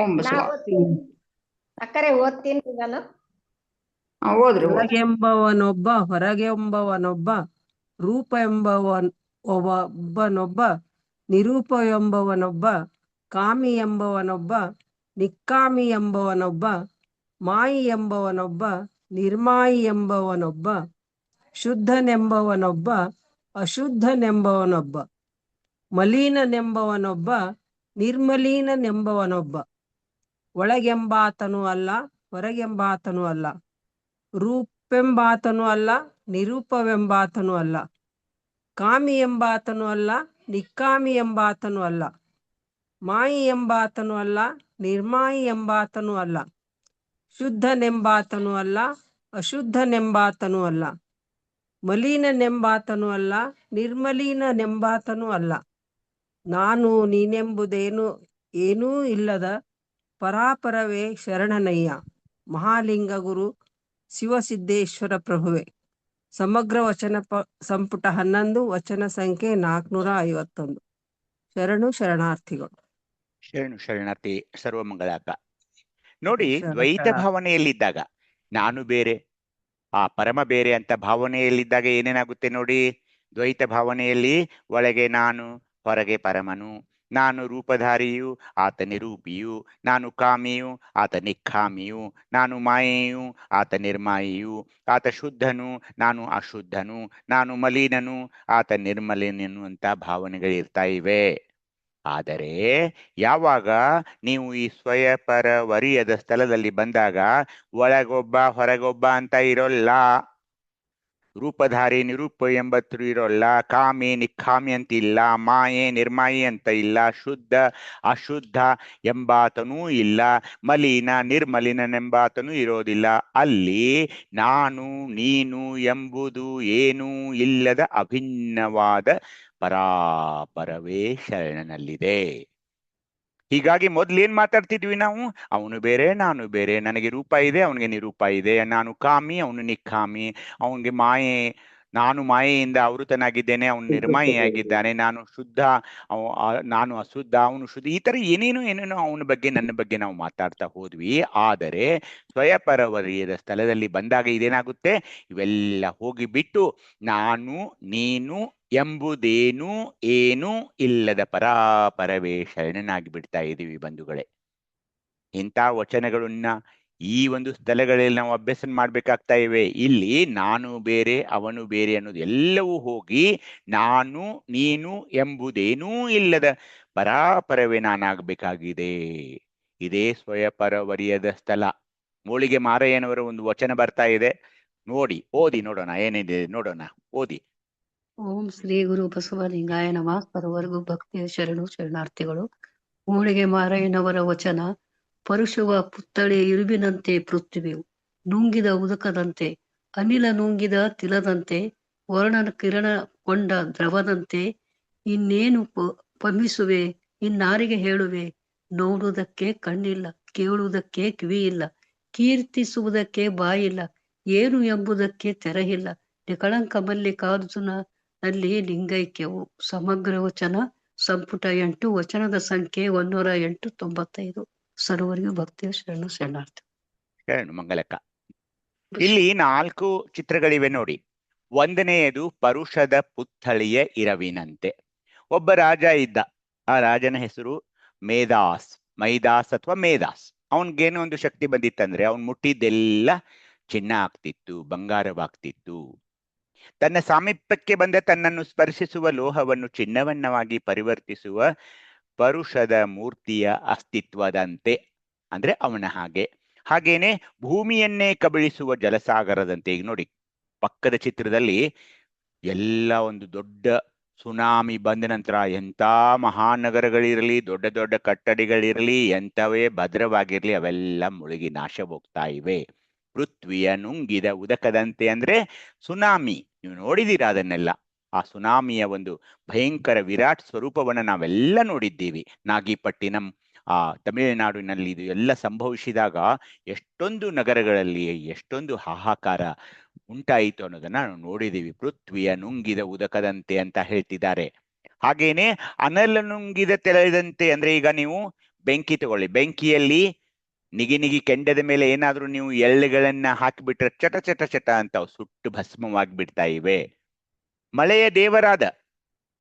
ಓಂ ಬಸವ. ಸಕ್ಕರೆ ಓದ್ತೀನಿ ನಾನು. ಓದ್ರಿ ಓದ್ರಿ. ಒಳಗೆಂಬವನೊಬ್ಬ ಹೊರಗೆಂಬವನೊಬ್ಬ, ರೂಪ ಎಂಬವನೊಬ್ಬ ನಿರೂಪ ಎಂಬವನೊಬ್ಬ, ಕಾಮಿ ಎಂಬವನೊಬ್ಬ ನಿಕ್ಕಾಮಿ ಎಂಬವನೊಬ್ಬ, ಮಾಯಿ ಎಂಬವನೊಬ್ಬ ನಿರ್ಮಾಯಿ ಎಂಬವನೊಬ್ಬ, ಶುದ್ಧನೆಂಬವನೊಬ್ಬ ಅಶುದ್ಧನೆಂಬವನೊಬ್ಬ, ಮಲೀನನೆಂಬವನೊಬ್ಬ ನಿರ್ಮಲೀನನೆಂಬವನೊಬ್ಬ, ಒಳಗೆಂಬಾತನೂ ಅಲ್ಲ ಹೊರಗೆಂಬಾತನೂ ಅಲ್ಲ, ರೂಪೆಂಬಾತನೂ ಅಲ್ಲ ನಿರೂಪವೆಂಬಾತನೂ ಅಲ್ಲ, ಕಾಮಿ ಎಂಬಾತನೂ ಅಲ್ಲ ನಿಕ್ಕಾಮಿ ಎಂಬಾತನೂ ಅಲ್ಲ, ಮಾಯಿ ಎಂಬಾತನೂ ಅಲ್ಲ ನಿರ್ಮಾಯಿ ಎಂಬಾತನೂ ಅಲ್ಲ, ಶುದ್ಧನೆಂಬಾತನೂ ಅಲ್ಲ ಅಶುದ್ಧನೆಂಬಾತನೂ ಅಲ್ಲ, ಮಲೀನನೆಂಬಾತನೂ ಅಲ್ಲ ನಿರ್ಮಲೀನನೆಂಬಾತನೂ ಅಲ್ಲ, ನಾನು ನೀನೆಂಬುದೇನು ಏನೂ ಇಲ್ಲದ ಪರಾಪರವೇ ಶರಣನಯ್ಯ. ಮಹಾಲಿಂಗ ಗುರು ಶಿವಸಿದ್ದೇಶ್ವರ ಪ್ರಭುವೆ. ಸಮಗ್ರ ವಚನ ಸಂಪುಟ 11, ವಚನ ಸಂಖ್ಯೆ 451. ಶರಣಾರ್ಥಿಗಳು. ಶರಣಾರ್ಥಿ ಸರ್ವಮಂಗಳಾಕ. ನೋಡಿ, ದ್ವೈತ ಭಾವನೆಯಲ್ಲಿದ್ದಾಗ ನಾನು ಬೇರೆ ಆ ಪರಮ ಬೇರೆ ಅಂತ ಭಾವನೆಯಲ್ಲಿದ್ದಾಗ ಏನೇನಾಗುತ್ತೆ ನೋಡಿ. ದ್ವೈತ ಭಾವನೆಯಲ್ಲಿ ಒಳಗೆ ನಾನು, ಹೊರಗೆ ಪರಮನು, ನಾನು ರೂಪಧಾರಿಯು, ಆತ ನಿರೂಪಿಯು, ನಾನು ಕಾಮಿಯು, ಆತ ನಿಕ್ಕಾಮಿಯು, ನಾನು ಮಾಯೆಯು, ಆತ ನಿರ್ಮಾಯಿಯು, ಆತ ಶುದ್ಧನು, ನಾನು ಅಶುದ್ಧನು, ನಾನು ಮಲೀನನು, ಆತ ನಿರ್ಮಲೀನನು ಅಂತ ಭಾವನೆಗಳಿರ್ತಾ ಇವೆ. ಆದರೆ ಯಾವಾಗ ನೀವು ಈ ಸ್ವಯಪರವರಿಯದ ಸ್ಥಳದಲ್ಲಿ ಬಂದಾಗ ಒಳಗೊಬ್ಬ ಹೊರಗೊಬ್ಬ ಅಂತ ಇರೋಲ್ಲ, ರೂಪಧಾರಿ ನಿರೂಪ ಎಂಬತ್ತು ಇರೋಲ್ಲ, ಕಾಮಿ ನಿಕ್ಕಾಮಿ ಅಂತ ಇಲ್ಲ, ಮಾಯೆ ನಿರ್ಮಾಯಿ ಅಂತ ಇಲ್ಲ, ಶುದ್ಧ ಅಶುದ್ಧ ಎಂಬಾತನೂ ಇಲ್ಲ, ಮಲಿನ ನಿರ್ಮಲಿನನೆಂಬಾತನೂ ಇರೋದಿಲ್ಲ. ಅಲ್ಲಿ ನಾನು ನೀನು ಎಂಬುದು ಏನೂ ಇಲ್ಲದ ಅಭಿನ್ನವಾದ ಪರಾಪರವೇ ಶರಣನಲ್ಲಿದೆ. ಹೀಗಾಗಿ ಮೊದ್ಲೇನ್ ಮಾತಾಡ್ತಿದ್ವಿ ನಾವು? ಅವನು ಬೇರೆ ನಾನು ಬೇರೆ, ನನಗೆ ರೂಪ ಇದೆ ಅವನಿಗೆ ನಿರೂಪ ಇದೆ, ನಾನು ಕಾಮಿ ಅವನು ನಿಕ್ಕಾಮಿ, ಅವನಿಗೆ ಮಾಯೆ, ನಾನು ಮಾಯೆಯಿಂದ ಆವೃತನಾಗಿದ್ದೇನೆ, ಅವನು ನಿರ್ಮಾಯಿಯಾಗಿದ್ದಾನೆ, ನಾನು ಶುದ್ಧ ನಾನು ಅಶುದ್ಧ, ಅವನು ಶುದ್ಧ, ಈ ತರ ಏನೇನೋ ಅವನ ಬಗ್ಗೆ ನನ್ನ ಬಗ್ಗೆ ನಾವು ಮಾತಾಡ್ತಾ ಹೋದ್ವಿ. ಆದರೆ ಸ್ವಯಪರವರಿಯದ ಸ್ಥಳದಲ್ಲಿ ಬಂದಾಗ ಇದೇನಾಗುತ್ತೆ? ಇವೆಲ್ಲ ಹೋಗಿಬಿಟ್ಟು ನಾನು ನೀನು ಎಂಬುದೇನೂ ಏನೂ ಇಲ್ಲದ ಪರಾಪರವೇ ಶರಣನಾಗಿ ಬಿಡ್ತಾ ಇದ್ದೀವಿ ಬಂಧುಗಳೇ. ಇಂಥ ವಚನಗಳನ್ನ ಈ ಒಂದು ಸ್ಥಳಗಳಲ್ಲಿ ನಾವು ಅಭ್ಯಾಸ ಮಾಡ್ಬೇಕಾಗ್ತಾ ಇವೆ. ಇಲ್ಲಿ ನಾನು ಬೇರೆ ಅವನು ಬೇರೆ ಅನ್ನೋದು ಎಲ್ಲವೂ ಹೋಗಿ ನಾನು ನೀನು ಎಂಬುದೇನೂ ಇಲ್ಲದ ಪರಾಪರವೇ ನಾನಾಗಬೇಕಾಗಿದೆ. ಇದೇ ಸ್ವಯಪರವರಿಯದ ಸ್ಥಳ. ಮೂಳಿಗೆ ಮಾರಯ್ಯನವರ ಒಂದು ವಚನ ಬರ್ತಾ ಇದೆ ನೋಡಿ, ಓದಿ ನೋಡೋಣ ಏನಿದೆ ನೋಡೋಣ, ಓದಿ. ಓಂ ಶ್ರೀ ಗುರು ಬಸವಲಿಂಗಾಯ ನಮಃ. ಸರ್ವರಿಗೂ ಭಕ್ತಿಯ ಶರಣಾರ್ಥಿಗಳು. ಮೂಳಿಗೆ ಮಾರಯ್ಯನವರ ವಚನ. ಪರುಶುವ ಪುತ್ಥಳಿ ಇರುಬಿನಂತೆ ಪೃಥ್ವಿಯು, ನುಂಗಿದ ಉದಕದಂತೆ, ಅನಿಲ ನುಂಗಿದ ತಿಲದಂತೆ, ವರ್ಣನ ಕಿರಣ ಕೊಂಡ ದ್ರವದಂತೆ, ಇನ್ನೇನು ಪಮಿಸುವೆ, ಇನ್ನಾರಿಗೆ ಹೇಳುವೆ, ನೋಡುವುದಕ್ಕೆ ಕಣ್ಣಿಲ್ಲ, ಕೇಳುವುದಕ್ಕೆ ಕಿವಿಯಿಲ್ಲ, ಕೀರ್ತಿಸುವುದಕ್ಕೆ ಬಾಯಿಲ್ಲ, ಏನು ಎಂಬುದಕ್ಕೆ ತೆರೆಯಿಲ್ಲ, ನಿಕಳಂಕ ಮಲ್ಲಿಕಾರ್ಜುನ ನಲ್ಲಿ ಲಿಂಗೈಕ್ಯವು. ಸಮಗ್ರ ವಚನ ಸಂಪುಟ 8, ವಚನದ ಸಂಖ್ಯೆ 108-95. ಸರ್ವರಿಗೂ ಭಕ್ತಿಯ ಶರಣಾರ್ಥಿ. ಮಂಗಲಕ್ಕ. ಇಲ್ಲಿ 4 ಚಿತ್ರಗಳಿವೆ ನೋಡಿ. ಒಂದನೆಯದು ಪರುಷದ ಪುತ್ಥಳಿಯ ಇರವಿನಂತೆ. ಒಬ್ಬ ರಾಜ ಇದ್ದ. ಆ ರಾಜನ ಹೆಸರು ಮೈದಾಸ್ ಅಥವಾ ಮೇದಾಸ್. ಅವನ್ಗೇನೋ ಒಂದು ಶಕ್ತಿ ಬಂದಿತ್ತಂದ್ರೆ ಅವನ್ ಮುಟ್ಟಿದ್ದೆಲ್ಲ ಚಿನ್ನ ಆಗ್ತಿತ್ತು, ಬಂಗಾರವಾಗ್ತಿತ್ತು. ತನ್ನ ಸಾಮೀಪ್ಯಕ್ಕೆ ಬಂದ ತನ್ನನ್ನು ಸ್ಪರ್ಶಿಸುವ ಲೋಹವನ್ನು ಚಿನ್ನವನ್ನವಾಗಿ ಪರಿವರ್ತಿಸುವ ಪರುಷದ ಮೂರ್ತಿಯ ಅಸ್ತಿತ್ವದಂತೆ, ಅಂದ್ರೆ ಅವನ ಹಾಗೇನೆ ಭೂಮಿಯನ್ನೇ ಕಬಳಿಸುವ ಜಲಸಾಗರದಂತೆ. ಈಗ ನೋಡಿ ಪಕ್ಕದ ಚಿತ್ರದಲ್ಲಿ ಎಲ್ಲ ಒಂದು ದೊಡ್ಡ ಸುನಾಮಿ ಬಂದ ನಂತರ ಎಂಥ ಮಹಾನಗರಗಳಿರಲಿ, ದೊಡ್ಡ ದೊಡ್ಡ ಕಟ್ಟಡಗಳಿರಲಿ, ಎಂಥವೇ ಭದ್ರವಾಗಿರ್ಲಿ, ಅವೆಲ್ಲ ಮುಳುಗಿ ನಾಶ ಹೋಗ್ತಾ ಇವೆ. ಪೃಥ್ವಿಯ ನುಂಗಿದ ಉದಕದಂತೆ ಅಂದ್ರೆ ಸುನಾಮಿ. ನೀವು ನೋಡಿದೀರಾ ಅದನ್ನೆಲ್ಲ. ಆ ಸುನಾಮಿಯ ಒಂದು ಭಯಂಕರ ವಿರಾಟ್ ಸ್ವರೂಪವನ್ನ ನಾವೆಲ್ಲ ನೋಡಿದ್ದೀವಿ. ನಾಗಿಪಟ್ಟಿನಂ, ಆ ತಮಿಳುನಾಡಿನಲ್ಲಿ ಇದು ಎಲ್ಲ ಸಂಭವಿಸಿದಾಗ ಎಷ್ಟೊಂದು ನಗರಗಳಲ್ಲಿ ಎಷ್ಟೊಂದು ಹಾಹಾಕಾರ ಉಂಟಾಯಿತು ಅನ್ನೋದನ್ನ ನಾವು ನೋಡಿದೀವಿ. ಪೃಥ್ವಿಯ ನುಂಗಿದ ಉದಕದಂತೆ ಅಂತ ಹೇಳ್ತಿದ್ದಾರೆ. ಹಾಗೇನೆ ಅನಲ ನುಂಗಿದ ತೆಳೆದಂತೆ ಅಂದ್ರೆ ಈಗ ನೀವು ಬೆಂಕಿ ತಗೊಳ್ಳಿ, ಬೆಂಕಿಯಲ್ಲಿ ನಿಗಿ ಕೆಂಡದ ಮೇಲೆ ಏನಾದ್ರೂ ನೀವು ಎಳ್ಳುಗಳನ್ನ ಹಾಕಿಬಿಟ್ರೆ ಚಟ ಚಟ ಚಟ ಅಂತ ಸುಟ್ಟು ಭಸ್ಮವಾಗಿಬಿಡ್ತಾ ಇವೆ. ಮಳೆಯ ದೇವರಾದ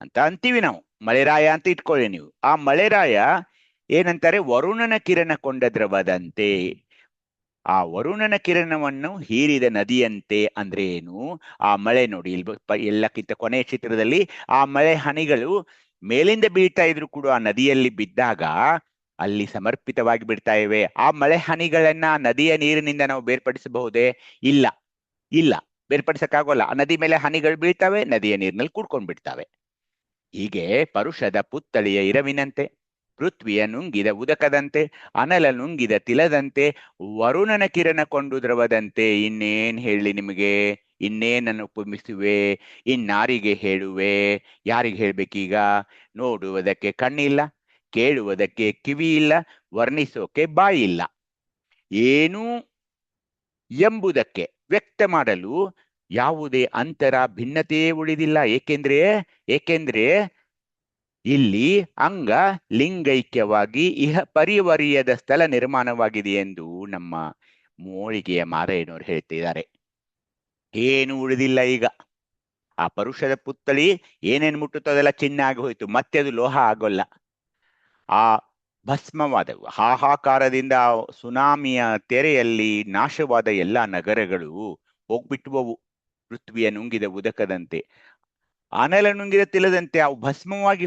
ಅಂತ ಅಂತೀವಿ ನಾವು, ಮಳೆರಾಯ ಅಂತ ಇಟ್ಕೊಳ್ಳಿ ನೀವು. ಆ ಮಳೆರಾಯ ಏನಂತಾರೆ, ವರುಣನ ಕಿರಣ ಕೊಂಡ ದ್ರವದಂತೆ. ಆ ವರುಣನ ಕಿರಣವನ್ನು ಹೀರಿದ ನದಿಯಂತೆ ಅಂದ್ರೆ ಏನು? ಆ ಮಳೆ ನೋಡಿ, ಎಲ್ಲಕ್ಕಿಂತ ಕೊನೆಯ ಚಿತ್ರದಲ್ಲಿ ಆ ಮಳೆ ಹನಿಗಳು ಮೇಲಿಂದ ಬೀಳ್ತಾ ಇದ್ರು ಕೂಡ ಆ ನದಿಯಲ್ಲಿ ಬಿದ್ದಾಗ ಅಲ್ಲಿ ಸಮರ್ಪಿತವಾಗಿ ಬಿಡ್ತಾ ಇವೆ. ಆ ಮಳೆ ಹನಿಗಳನ್ನ ನದಿಯ ನೀರಿನಿಂದ ನಾವು ಬೇರ್ಪಡಿಸಬಹುದೇ? ಇಲ್ಲ, ಬೇರ್ಪಡಿಸಕ್ಕಾಗೋಲ್ಲ. ಆ ನದಿ ಮೇಲೆ ಹನಿಗಳು ಬೀಳ್ತವೆ, ನದಿಯ ನೀರಿನಲ್ಲಿ ಕೂಡ್ಕೊಂಡ್ ಬಿಡ್ತವೆ. ಹೀಗೆ ಪರುಷದ ಪುತ್ಥಳಿಯ ಇರವಿನಂತೆ, ಪೃಥ್ವಿಯ ನುಂಗಿದ ಉದಕದಂತೆ, ಅನಲ ನುಂಗಿದ ತಿಲದಂತೆ, ವರುಣನ ಕಿರಣ ಕೊಂಡು ದ್ರವದಂತೆ. ಇನ್ನೇನ್ ಹೇಳಿ ನಿಮಗೆ? ಇನ್ನೇನನ್ನು ಉಪಮಿಸುವೆ? ಇನ್ನಾರಿಗೆ ಹೇಳುವೆ? ಯಾರಿಗೆ ಹೇಳ್ಬೇಕೀಗ? ನೋಡುವುದಕ್ಕೆ ಕಣ್ಣಿಲ್ಲ, ಕೇಳುವುದಕ್ಕೆ ಕಿವಿ ಇಲ್ಲ, ವರ್ಣಿಸೋಕೆ ಬಾಯಿ ಇಲ್ಲ. ಏನು ಎಂಬುದಕ್ಕೆ ವ್ಯಕ್ತ ಮಾಡಲು ಯಾವುದೇ ಅಂತರ ಭಿನ್ನತೆಯೇ ಉಳಿದಿಲ್ಲ. ಏಕೆಂದ್ರೆ ಇಲ್ಲಿ ಅಂಗ ಲಿಂಗೈಕ್ಯವಾಗಿ ಪರಿವರ್ಯದ ಸ್ಥಳ ನಿರ್ಮಾಣವಾಗಿದೆ ಎಂದು ನಮ್ಮ ಮೋಳಿಗೆಯ ಮಾರಯ್ಯನವರು ಹೇಳ್ತಿದ್ದಾರೆ. ಏನು ಉಳಿದಿಲ್ಲ ಈಗ. ಆ ಪರುಷದ ಪುತ್ಥಳಿ ಏನೇನು ಮುಟ್ಟುತ್ತೋ ಅದೆಲ್ಲ ಚಿನ್ನ ಆಗಿ ಹೋಯ್ತು, ಮತ್ತೆ ಅದು ಲೋಹ ಆಗೋಲ್ಲ. ಆ ಭಸ್ಮವಾದ ಹಾಹಾಕಾರದಿಂದ ಸುನಾಮಿಯ ತೆರೆಯಲ್ಲಿ ನಾಶವಾದ ಎಲ್ಲಾ ನಗರಗಳು ಹೋಗ್ಬಿಟ್ಟುವವು. ಪೃಥ್ವಿಯ ನುಂಗಿದ ಉದಕದಂತೆ, ಅನಲ ನುಂಗಿದ ತಿಲದಂತೆ ಅವು ಭಸ್ಮವಾಗಿ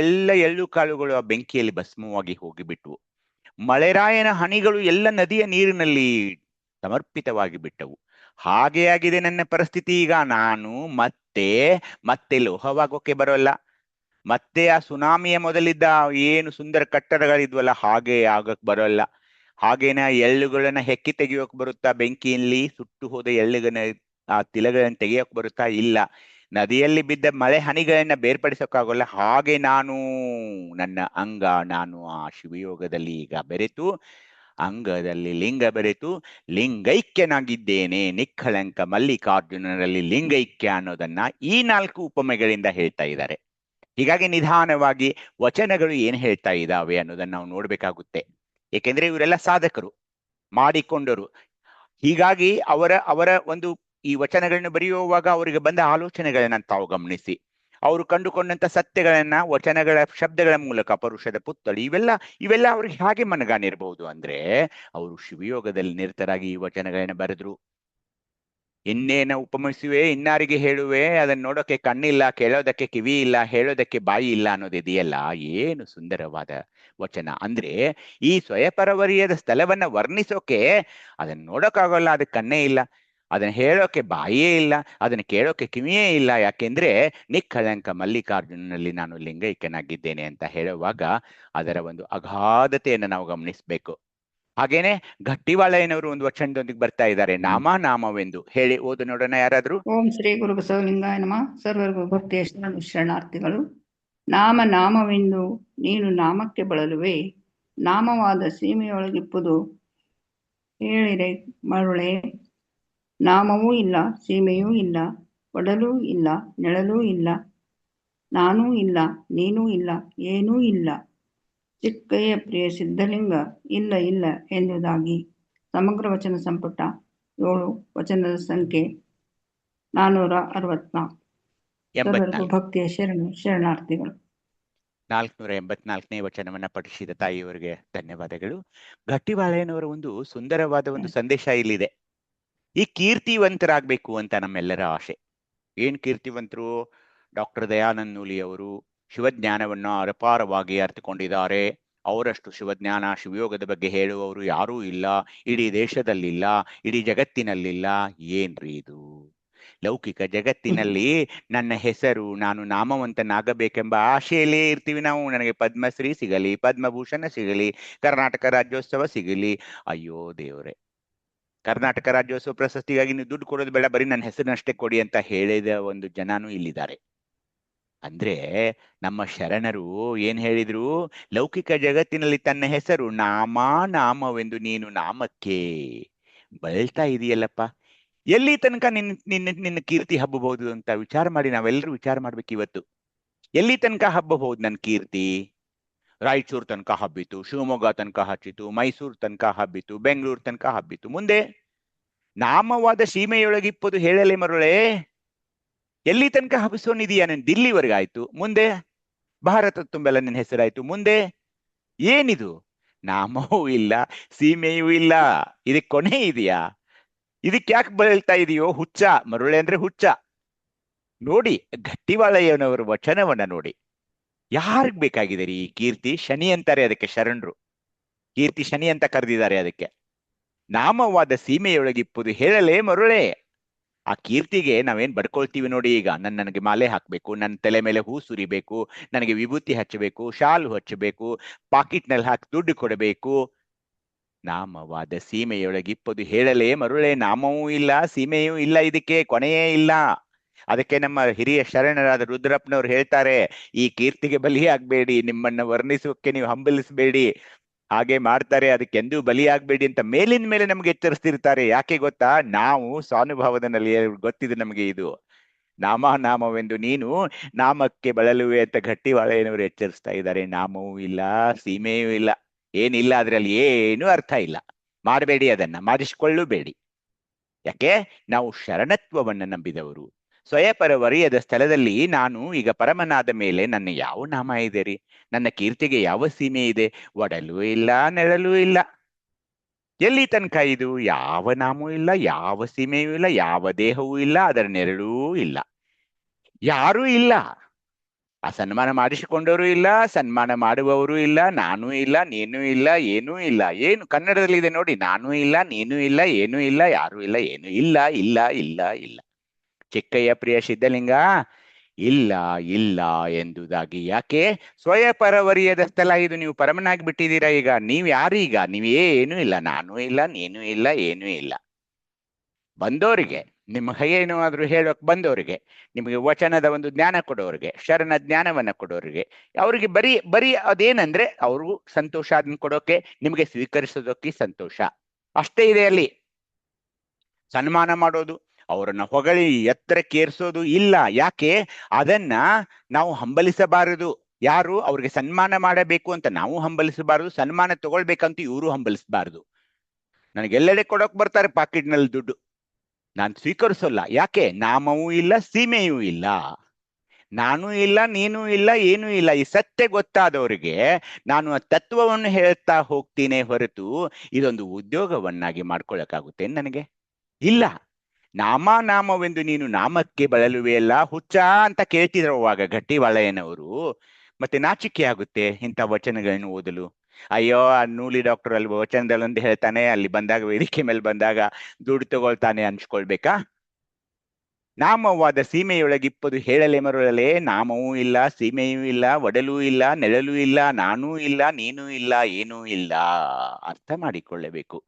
ಎಲ್ಲ ಎಳ್ಳು ಕಾಳುಗಳು ಆ ಬೆಂಕಿಯಲ್ಲಿ ಭಸ್ಮವಾಗಿ ಹೋಗಿಬಿಟ್ವು. ಮಳೆರಾಯನ ಹನಿಗಳು ಎಲ್ಲ ನದಿಯ ನೀರಿನಲ್ಲಿ ಸಮರ್ಪಿತವಾಗಿ ಬಿಟ್ಟವು. ಹಾಗೆ ಆಗಿದೆ ನನ್ನ ಪರಿಸ್ಥಿತಿ ಈಗ. ನಾನು ಮತ್ತೆ ಲೋಹವಾಗೋಕೆ ಬರೋಲ್ಲ. ಮತ್ತೆ ಆ ಸುನಾಮಿಯ ಮೊದಲಿದ್ದ ಏನು ಸುಂದರ ಕಟ್ಟಡಗಳಿದ್ವಲ್ಲ ಹಾಗೆ ಆಗಕ್ ಬರೋಲ್ಲ. ಹಾಗೇನ ಎಳ್ಳುಗಳನ್ನ ಹೆಕ್ಕಿ ತೆಗಿಯೋಕ್ ಬರುತ್ತಾ? ಬೆಂಕಿಯಲ್ಲಿ ಸುಟ್ಟು ಹೋದ ಎಳ್ಳುಗಳನ್ನ, ಆ ತಿಲಗಳನ್ನ ತೆಗಿಯೋಕ್ ಬರುತ್ತಾ? ಇಲ್ಲ. ನದಿಯಲ್ಲಿ ಬಿದ್ದ ಮಳೆ ಹನಿಗಳನ್ನ ಬೇರ್ಪಡಿಸೋಕ್ಕಾಗಲ್ಲ. ಹಾಗೆ ನನ್ನ ಅಂಗ, ನಾನು ಆ ಶಿವಯೋಗದಲ್ಲಿ ಈಗ ಬೆರೆತು, ಅಂಗದಲ್ಲಿ ಲಿಂಗ ಬೆರೆತು ಲಿಂಗೈಕ್ಯನಾಗಿದ್ದೇನೆ. ನಿಖಳಂಕ ಮಲ್ಲಿಕಾರ್ಜುನರಲ್ಲಿ ಲಿಂಗೈಕ್ಯ ಅನ್ನೋದನ್ನ ಈ 4 ಉಪಮೆಗಳಿಂದ ಹೇಳ್ತಾ ಇದ್ದಾರೆ. ಹೀಗಾಗಿ ನಿಧಾನವಾಗಿ ವಚನಗಳು ಏನ್ ಹೇಳ್ತಾ ಇದ್ದಾವೆ ಅನ್ನೋದನ್ನ ನಾವು ನೋಡ್ಬೇಕಾಗುತ್ತೆ. ಏಕೆಂದ್ರೆ ಇವರೆಲ್ಲ ಸಾಧಕರು, ಮಾಡಿಕೊಂಡರು. ಹೀಗಾಗಿ ಅವರ ಒಂದು ಈ ವಚನಗಳನ್ನ ಬರೆಯುವಾಗ ಅವರಿಗೆ ಬಂದ ಆಲೋಚನೆಗಳನ್ನ ತಾವು ಗಮನಿಸಿ, ಅವರು ಕಂಡುಕೊಂಡಂತ ಸತ್ಯಗಳನ್ನ ವಚನಗಳ ಶಬ್ದಗಳ ಮೂಲಕ, ಪರುಷದ ಪುತ್ಥಳಿ, ಇವೆಲ್ಲ ಅವ್ರಿಗೆ ಹೇಗೆ ಮನಗಾಣಿರ್ಬಹುದು ಅಂದ್ರೆ, ಅವರು ಶಿವಯೋಗದಲ್ಲಿ ನಿರತರಾಗಿ ಈ ವಚನಗಳನ್ನ ಬರೆದ್ರು. ಇನ್ನೇನ ಉಪಮಿಸುವೆ, ಇನ್ನಾರಿಗೆ ಹೇಳುವೆ, ಅದನ್ನ ನೋಡೋಕೆ ಕಣ್ಣಿಲ್ಲ, ಕೇಳೋದಕ್ಕೆ ಕಿವಿ ಇಲ್ಲ, ಹೇಳೋದಕ್ಕೆ ಬಾಯಿ ಇಲ್ಲ ಅನ್ನೋದಿದೆಯಲ್ಲ, ಏನು ಸುಂದರವಾದ ವಚನ ಅಂದ್ರೆ, ಈ ಸ್ವಯಪರವರ್ಯದ ಸ್ಥಳವನ್ನ ವರ್ಣಿಸೋಕೆ ಅದನ್ನ ನೋಡೋಕ್ಕಾಗೋಲ್ಲ, ಅದಕ್ಕೆ ಕಣ್ಣೇ ಇಲ್ಲ, ಅದನ್ನ ಹೇಳೋಕೆ ಬಾಯಿಯೇ ಇಲ್ಲ, ಅದನ್ನ ಕೇಳೋಕೆ ಕಿವಿಯೇ ಇಲ್ಲ. ಯಾಕೆಂದ್ರೆ ನಿಖಳಂಕ ಮಲ್ಲಿಕಾರ್ಜುನಲ್ಲಿ ನಾನು ಲಿಂಗೈಕ್ಯನಾಗಿದ್ದೇನೆ ಅಂತ ಹೇಳುವಾಗ ಅದರ ಒಂದು ಅಗಾಧತೆಯನ್ನು ನಾವು ಗಮನಿಸ್ಬೇಕು. ಹಾಗೇನೆ ಗಟ್ಟಿವಾಳಯ್ಯನವರು ಒಂದು ವಚನದೊಂದಿಗೆ ಬರ್ತಾ ಇದ್ದಾರೆ. ನಾಮವೆಂದು ಹೇಳಿ ಓದು ನೋಡೋಣ ಯಾರಾದ್ರೂ. ಓಂ ಶ್ರೀ ಗುರು ಬಸವಲಿಂಗಾಯ ನಮಃ. ಸರ್ವರಿಗೂ ಭಕ್ತಿಯ ಶರಣಾರ್ಥಿಗಳು. ನಾಮವೆಂದು ನೀನು ನಾಮಕ್ಕೆ ಬಳಲುವೆ, ನಾಮವಾದ ಸೀಮೆಯೊಳಗಿಪ್ಪುದು ಹೇಳಿರೆ ಮರುಳೆ. ನಾಮವೂ ಇಲ್ಲ, ಸೀಮೆಯೂ ಇಲ್ಲ, ಒಡಲೂ ಇಲ್ಲ, ನೆಳಲೂ ಇಲ್ಲ, ನಾನೂ ಇಲ್ಲ, ನೀನೂ ಇಲ್ಲ, ಏನೂ ಇಲ್ಲ, ಚಿಕ್ಕಯ್ಯ ಪ್ರಿಯ ಸಿದ್ಧಲಿಂಗ ಇಲ್ಲ ಇಲ್ಲ ಎಂಬುದಾಗಿ ಸಮಗ್ರ ವಚನ ಸಂಪುಟ 7 ವಚನದ ಸಂಖ್ಯೆ 464. ಸರ್ವರಿಗೂ 84. ಭಕ್ತಿಯ ಶರಣಾರ್ಥಿಗಳು. 484ನೇ ವಚನವನ್ನ ಪಠಿಸಿದ ತಾಯಿಯವರಿಗೆ ಧನ್ಯವಾದಗಳು. ಗಟ್ಟಿಬಾಳೆಯನವರ ಒಂದು ಸುಂದರವಾದ ಒಂದು ಸಂದೇಶ ಇಲ್ಲಿದೆ. ಈ ಕೀರ್ತಿವಂತರಾಗಬೇಕು ಅಂತ ನಮ್ಮೆಲ್ಲರ ಆಸೆ. ಏನ್ ಕೀರ್ತಿವಂತರು? ಡಾಕ್ಟರ್ ದಯಾನಂದ ನೂಲಿ ಅವರು ಶಿವಜ್ಞಾನವನ್ನ ಅಪಾರವಾಗಿ ಅರ್ಥಕೊಂಡಿದ್ದಾರೆ. ಅವರಷ್ಟು ಶಿವಜ್ಞಾನ ಶಿವಯೋಗದ ಬಗ್ಗೆ ಹೇಳುವವರು ಯಾರೂ ಇಲ್ಲ, ಇಡೀ ದೇಶದಲ್ಲಿಲ್ಲ, ಇಡೀ ಜಗತ್ತಿನಲ್ಲಿಲ್ಲ. ಏನ್ರಿ ಇದು? ಲೌಕಿಕ ಜಗತ್ತಿನಲ್ಲಿ ನನ್ನ ಹೆಸರು, ನಾನು ನಾಮವಂತನಾಗಬೇಕೆಂಬ ಆಶೆಯಲ್ಲೇ ಇರ್ತೀವಿ ನಾವು. ನನಗೆ ಪದ್ಮಶ್ರೀ ಸಿಗಲಿ, ಪದ್ಮಭೂಷಣ ಸಿಗಲಿ, ಕರ್ನಾಟಕ ರಾಜ್ಯೋತ್ಸವ ಸಿಗಲಿ. ಅಯ್ಯೋ ದೇವರೇ, ಕರ್ನಾಟಕ ರಾಜ್ಯೋತ್ಸವ ಪ್ರಶಸ್ತಿಗಾಗಿ ನೀವು ದುಡ್ಡು ಕೊಡೋದು ಬೇಡ, ಬರೀ ನನ್ನ ಹೆಸರನ್ನಷ್ಟೇ ಕೊಡಿ ಅಂತ ಹೇಳಿದ ಒಂದು ಜನನೂ ಇಲ್ಲಿದ್ದಾರೆ. ಅಂದ್ರೆ ನಮ್ಮ ಶರಣರು ಏನ್ ಹೇಳಿದ್ರು? ಲೌಕಿಕ ಜಗತ್ತಿನಲ್ಲಿ ತನ್ನ ಹೆಸರು ನಾಮವೆಂದು ನೀನು ನಾಮಕ್ಕೆ ಬಳ್ತಾ ಇದೆಯಲ್ಲಪ್ಪ. ಎಲ್ಲಿ ತನಕ ನಿನ್ನ ಕೀರ್ತಿ ಹಬ್ಬಬಹುದು ಅಂತ ವಿಚಾರ ಮಾಡಿ ನಾವೆಲ್ಲರೂ ವಿಚಾರ ಮಾಡ್ಬೇಕು ಇವತ್ತು. ಎಲ್ಲಿ ತನಕ ಹಬ್ಬಬಹುದು ನನ್ನ ಕೀರ್ತಿ? ರಾಯಚೂರು ತನಕ ಹಬ್ಬಿತು, ಶಿವಮೊಗ್ಗ ತನಕ ಹಚ್ಚಿತು, ಮೈಸೂರು ತನಕ ಹಬ್ಬಿತು, ಬೆಂಗಳೂರು ತನಕ ಹಬ್ಬಿತು. ಮುಂದೆ ನಾಮವಾದ ಸೀಮೆಯೊಳಗಿಪ್ಪದು ಹೇಳಲೆ ಮರುಳೆ. ಎಲ್ಲಿ ತನಕ ಹಬ್ಬಿಸೋನಿದೀಯ? ನಾನು ದಿಲ್ಲಿವರೆಗಾಯ್ತು. ಮುಂದೆ ಭಾರತ ತುಂಬೆಲ್ಲ ನಿನ್ನ ಹೆಸರಾಯ್ತು. ಮುಂದೆ ಏನಿದು? ನಾಮವೂ ಇಲ್ಲ, ಸೀಮೆಯೂ ಇಲ್ಲ. ಇದಕ್ಕೆ ಕೊನೆ ಇದೆಯಾ? ಇದಕ್ಕೆ ಯಾಕೆ ಬಳ್ತಾ ಇದೆಯೋ? ಹುಚ್ಚ ಮರುಳೆ ಅಂದ್ರೆ ಹುಚ್ಚ. ನೋಡಿ ಗಟ್ಟಿವಾಳಯ್ಯನವರ ವಚನವನ್ನ ನೋಡಿ. ಯಾರಿಗ್ ಬೇಕಾಗಿದೆ ರೀ ಈ ಕೀರ್ತಿ? ಶನಿ ಅಂತಾರೆ ಅದಕ್ಕೆ ಶರಣರು. ಕೀರ್ತಿ ಶನಿ ಅಂತ ಕರೆದಿದ್ದಾರೆ ಅದಕ್ಕೆ. ನಾಮವಾದ ಸೀಮೆಯೊಳಗಿಪ್ಪುದು ಹೇಳಲೇ ಮರುಳೆ. ಆ ಕೀರ್ತಿಗೆ ನಾವೇನ್ ಬಡ್ಕೊಳ್ತೀವಿ ನೋಡಿ. ಈಗ ನನಗೆ ಮಾಲೆ ಹಾಕ್ಬೇಕು, ನನ್ನ ತಲೆ ಮೇಲೆ ಹೂ ಸುರಿಬೇಕು, ನನಗೆ ವಿಭೂತಿ ಹಚ್ಚಬೇಕು, ಶಾಲು ಹಚ್ಚಬೇಕು, ಪಾಕೆಟ್ನಲ್ಲಿ ಹಾಕಿ ದುಡ್ಡು ಕೊಡಬೇಕು. ನಾಮವಾದ ಸೀಮೆಯೊಳಗಿಪ್ಪದು ಹೇಳಲೇ ಮರುಳೆ. ನಾಮವೂ ಇಲ್ಲ, ಸೀಮೆಯೂ ಇಲ್ಲ, ಇದಕ್ಕೆ ಕೊನೆಯೇ ಇಲ್ಲ. ಅದಕ್ಕೆ ನಮ್ಮ ಹಿರಿಯ ಶರಣರಾದ ರುದ್ರಪ್ಪನವ್ರು ಹೇಳ್ತಾರೆ, ಈ ಕೀರ್ತಿಗೆ ಬಲಿಯಾಗಬೇಡಿ, ನಿಮ್ಮನ್ನ ವರ್ಣಿಸೋಕೆ ನೀವು ಹಂಬಲಿಸಬೇಡಿ, ಹಾಗೆ ಮಾಡ್ತಾರೆ, ಅದಕ್ಕೆಂದೂ ಬಲಿಯಾಗಬೇಡಿ ಅಂತ ಮೇಲಿನ ಮೇಲೆ ನಮ್ಗೆ ಎಚ್ಚರಿಸ್ತಿರ್ತಾರೆ. ಯಾಕೆ ಗೊತ್ತಾ? ನಾವು ಸ್ವಾನುಭಾವದಲ್ಲಿ ಗೊತ್ತಿದೆ ನಮಗೆ ಇದು. ನಾಮವೆಂದು ನೀನು ನಾಮಕ್ಕೆ ಬಳಲುವೆ ಅಂತ ಗಟ್ಟಿವಾಳೆಯನವರು ಎಚ್ಚರಿಸ್ತಾ ಇದ್ದಾರೆ. ನಾಮವೂ ಇಲ್ಲ, ಸೀಮೆಯೂ ಇಲ್ಲ, ಏನಿಲ್ಲ, ಅದ್ರಲ್ಲಿ ಏನು ಅರ್ಥ ಇಲ್ಲ. ಮಾಡಬೇಡಿ, ಅದನ್ನ ಮಾಡಿಸಿಕೊಳ್ಳಬೇಡಿ. ಯಾಕೆ? ನಾವು ಶರಣತ್ವವನ್ನ ನಂಬಿದವರು. ಸ್ವಯಪರವರಿಯದ ಸ್ಥಳದಲ್ಲಿ ನಾನು ಈಗ ಪರಮನಾದ ಮೇಲೆ ನನ್ನ ಯಾವ ನಾಮ ಇದೆ ರೀ? ನನ್ನ ಕೀರ್ತಿಗೆ ಯಾವ ಸೀಮೆ ಇದೆ? ಒಡಲೂ ಇಲ್ಲ, ನೆರಳೂ ಇಲ್ಲ. ಎಲ್ಲಿ ತನಕ ಇದು? ಯಾವ ನಾಮವೂ ಇಲ್ಲ, ಯಾವ ಸೀಮೆಯೂ ಇಲ್ಲ, ಯಾವ ದೇಹವೂ ಇಲ್ಲ, ಅದರ ನೆರಳೂ ಇಲ್ಲ, ಯಾರೂ ಇಲ್ಲ. ಆ ಸನ್ಮಾನ ಮಾಡಿಸಿಕೊಂಡವರು ಇಲ್ಲ, ಸನ್ಮಾನ ಮಾಡುವವರು ಇಲ್ಲ, ನಾನೂ ಇಲ್ಲ, ನೀನೂ ಇಲ್ಲ, ಏನೂ ಇಲ್ಲ. ಏನು ಕನ್ನಡದಲ್ಲಿ ಇದೆ ನೋಡಿ, ನಾನೂ ಇಲ್ಲ, ನೀನೂ ಇಲ್ಲ, ಏನೂ ಇಲ್ಲ, ಯಾರೂ ಇಲ್ಲ, ಏನೂ ಇಲ್ಲ, ಇಲ್ಲ ಇಲ್ಲ ಇಲ್ಲ. ಚಿಕ್ಕಯ್ಯ ಪ್ರಿಯ ಸಿದ್ಧಲಿಂಗ, ಇಲ್ಲ ಇಲ್ಲ ಎಂದುದಾಗಿ. ಯಾಕೆ? ಸ್ವಯಪರವರಿಯದ ಸ್ಥಳ ಇದು. ನೀವು ಪರಮನಾಗಿ ಬಿಟ್ಟಿದ್ದೀರಾ. ಈಗ ನೀವ್ ಯಾರು? ಈಗ ನೀವೇನೂ ಇಲ್ಲ, ನಾನೂ ಇಲ್ಲ, ನೀನೂ ಇಲ್ಲ, ಏನೂ ಇಲ್ಲ. ಬಂದವರಿಗೆ, ನಿಮ್ಮ ಏನಾದ್ರೂ ಹೇಳೋಕ್ ಬಂದವರಿಗೆ, ನಿಮಗೆ ವಚನದ ಒಂದು ಜ್ಞಾನ ಕೊಡೋರಿಗೆ, ಶರಣ ಜ್ಞಾನವನ್ನ ಕೊಡೋರಿಗೆ, ಅವ್ರಿಗೆ ಬರೀ ಅದೇನಂದ್ರೆ ಅವ್ರಿಗೂ ಸಂತೋಷ ಅದನ್ನ ಕೊಡೋಕೆ, ನಿಮಗೆ ಸ್ವೀಕರಿಸೋದಕ್ಕೆ ಸಂತೋಷ ಅಷ್ಟೇ ಇದೆ ಅಲ್ಲಿ. ಸನ್ಮಾನ ಮಾಡೋದು, ಅವರನ್ನ ಹೊಗಳಿ ಎತ್ತರಕ್ಕೇರಿಸೋದು ಇಲ್ಲ. ಯಾಕೆ? ಅದನ್ನ ನಾವು ಹಂಬಲಿಸಬಾರದು. ಯಾರು? ಅವ್ರಿಗೆ ಸನ್ಮಾನ ಮಾಡಬೇಕು ಅಂತ ನಾವು ಹಂಬಲಿಸಬಾರದು, ಸನ್ಮಾನ ತಗೊಳ್ಬೇಕಂತ ಇವರು ಹಂಬಲಿಸಬಾರದು. ನನಗೆಲ್ಲೆಡೆ ಕೊಡೋಕ್ ಬರ್ತಾರೆ ಪಾಕೆಟ್ನಲ್ಲಿ ದುಡ್ಡು, ನಾನು ಸ್ವೀಕರಿಸೋಲ್ಲ. ಯಾಕೆ? ನಾಮವೂ ಇಲ್ಲ, ಸೀಮೆಯೂ ಇಲ್ಲ, ನಾನೂ ಇಲ್ಲ, ನೀನೂ ಇಲ್ಲ, ಏನೂ ಇಲ್ಲ. ಈ ಸತ್ಯ ಗೊತ್ತಾದವರಿಗೆ ನಾನು ಆ ತತ್ವವನ್ನು ಹೇಳ್ತಾ ಹೋಗ್ತೀನಿ ಹೊರತು ಇದೊಂದು ಉದ್ಯೋಗವನ್ನಾಗಿ ಮಾಡ್ಕೊಳಕ್ಕಾಗುತ್ತೆ ನನಗೆ? ಇಲ್ಲ. ನಾಮವೆಂದು ನೀನು ನಾಮಕ್ಕೆ ಬಳಲುವೆಯಲ್ಲ ಹುಚ್ಚ ಅಂತ ಕೇಳ್ತಿದ್ರವಾಗ ಗಟ್ಟಿವಾಳೆಯನವರು. ಮತ್ತೆ ನಾಚಿಕೆ ಆಗುತ್ತೆ ಇಂಥ ವಚನಗಳನ್ನು ಓದಲು. ಅಯ್ಯೋ, ಆ ನೂಲಿ ಡಾಕ್ಟರ್ ಅಲ್ಲಿ ವಚನದಲ್ಲಿ ಒಂದು ಹೇಳ್ತಾನೆ, ಅಲ್ಲಿ ಬಂದಾಗ ವೇದಿಕೆ ಮೇಲೆ ಬಂದಾಗ ದುಡ್ಡು ತಗೊಳ್ತಾನೆ ಅನ್ಸ್ಕೊಳ್ಬೇಕಾ? ನಾಮವಾದ ಸೀಮೆಯೊಳಗಿಪ್ಪದು ಹೇಳಲೆ ಮರುಳಲೆ. ನಾಮವೂ ಇಲ್ಲ, ಸೀಮೆಯೂ ಇಲ್ಲ, ಒಡಲೂ ಇಲ್ಲ, ನೆರಳೂ ಇಲ್ಲ, ನಾನೂ ಇಲ್ಲ, ನೀನೂ ಇಲ್ಲ, ಏನೂ ಇಲ್ಲ. ಅರ್ಥ ಮಾಡಿಕೊಳ್ಳಬೇಕು.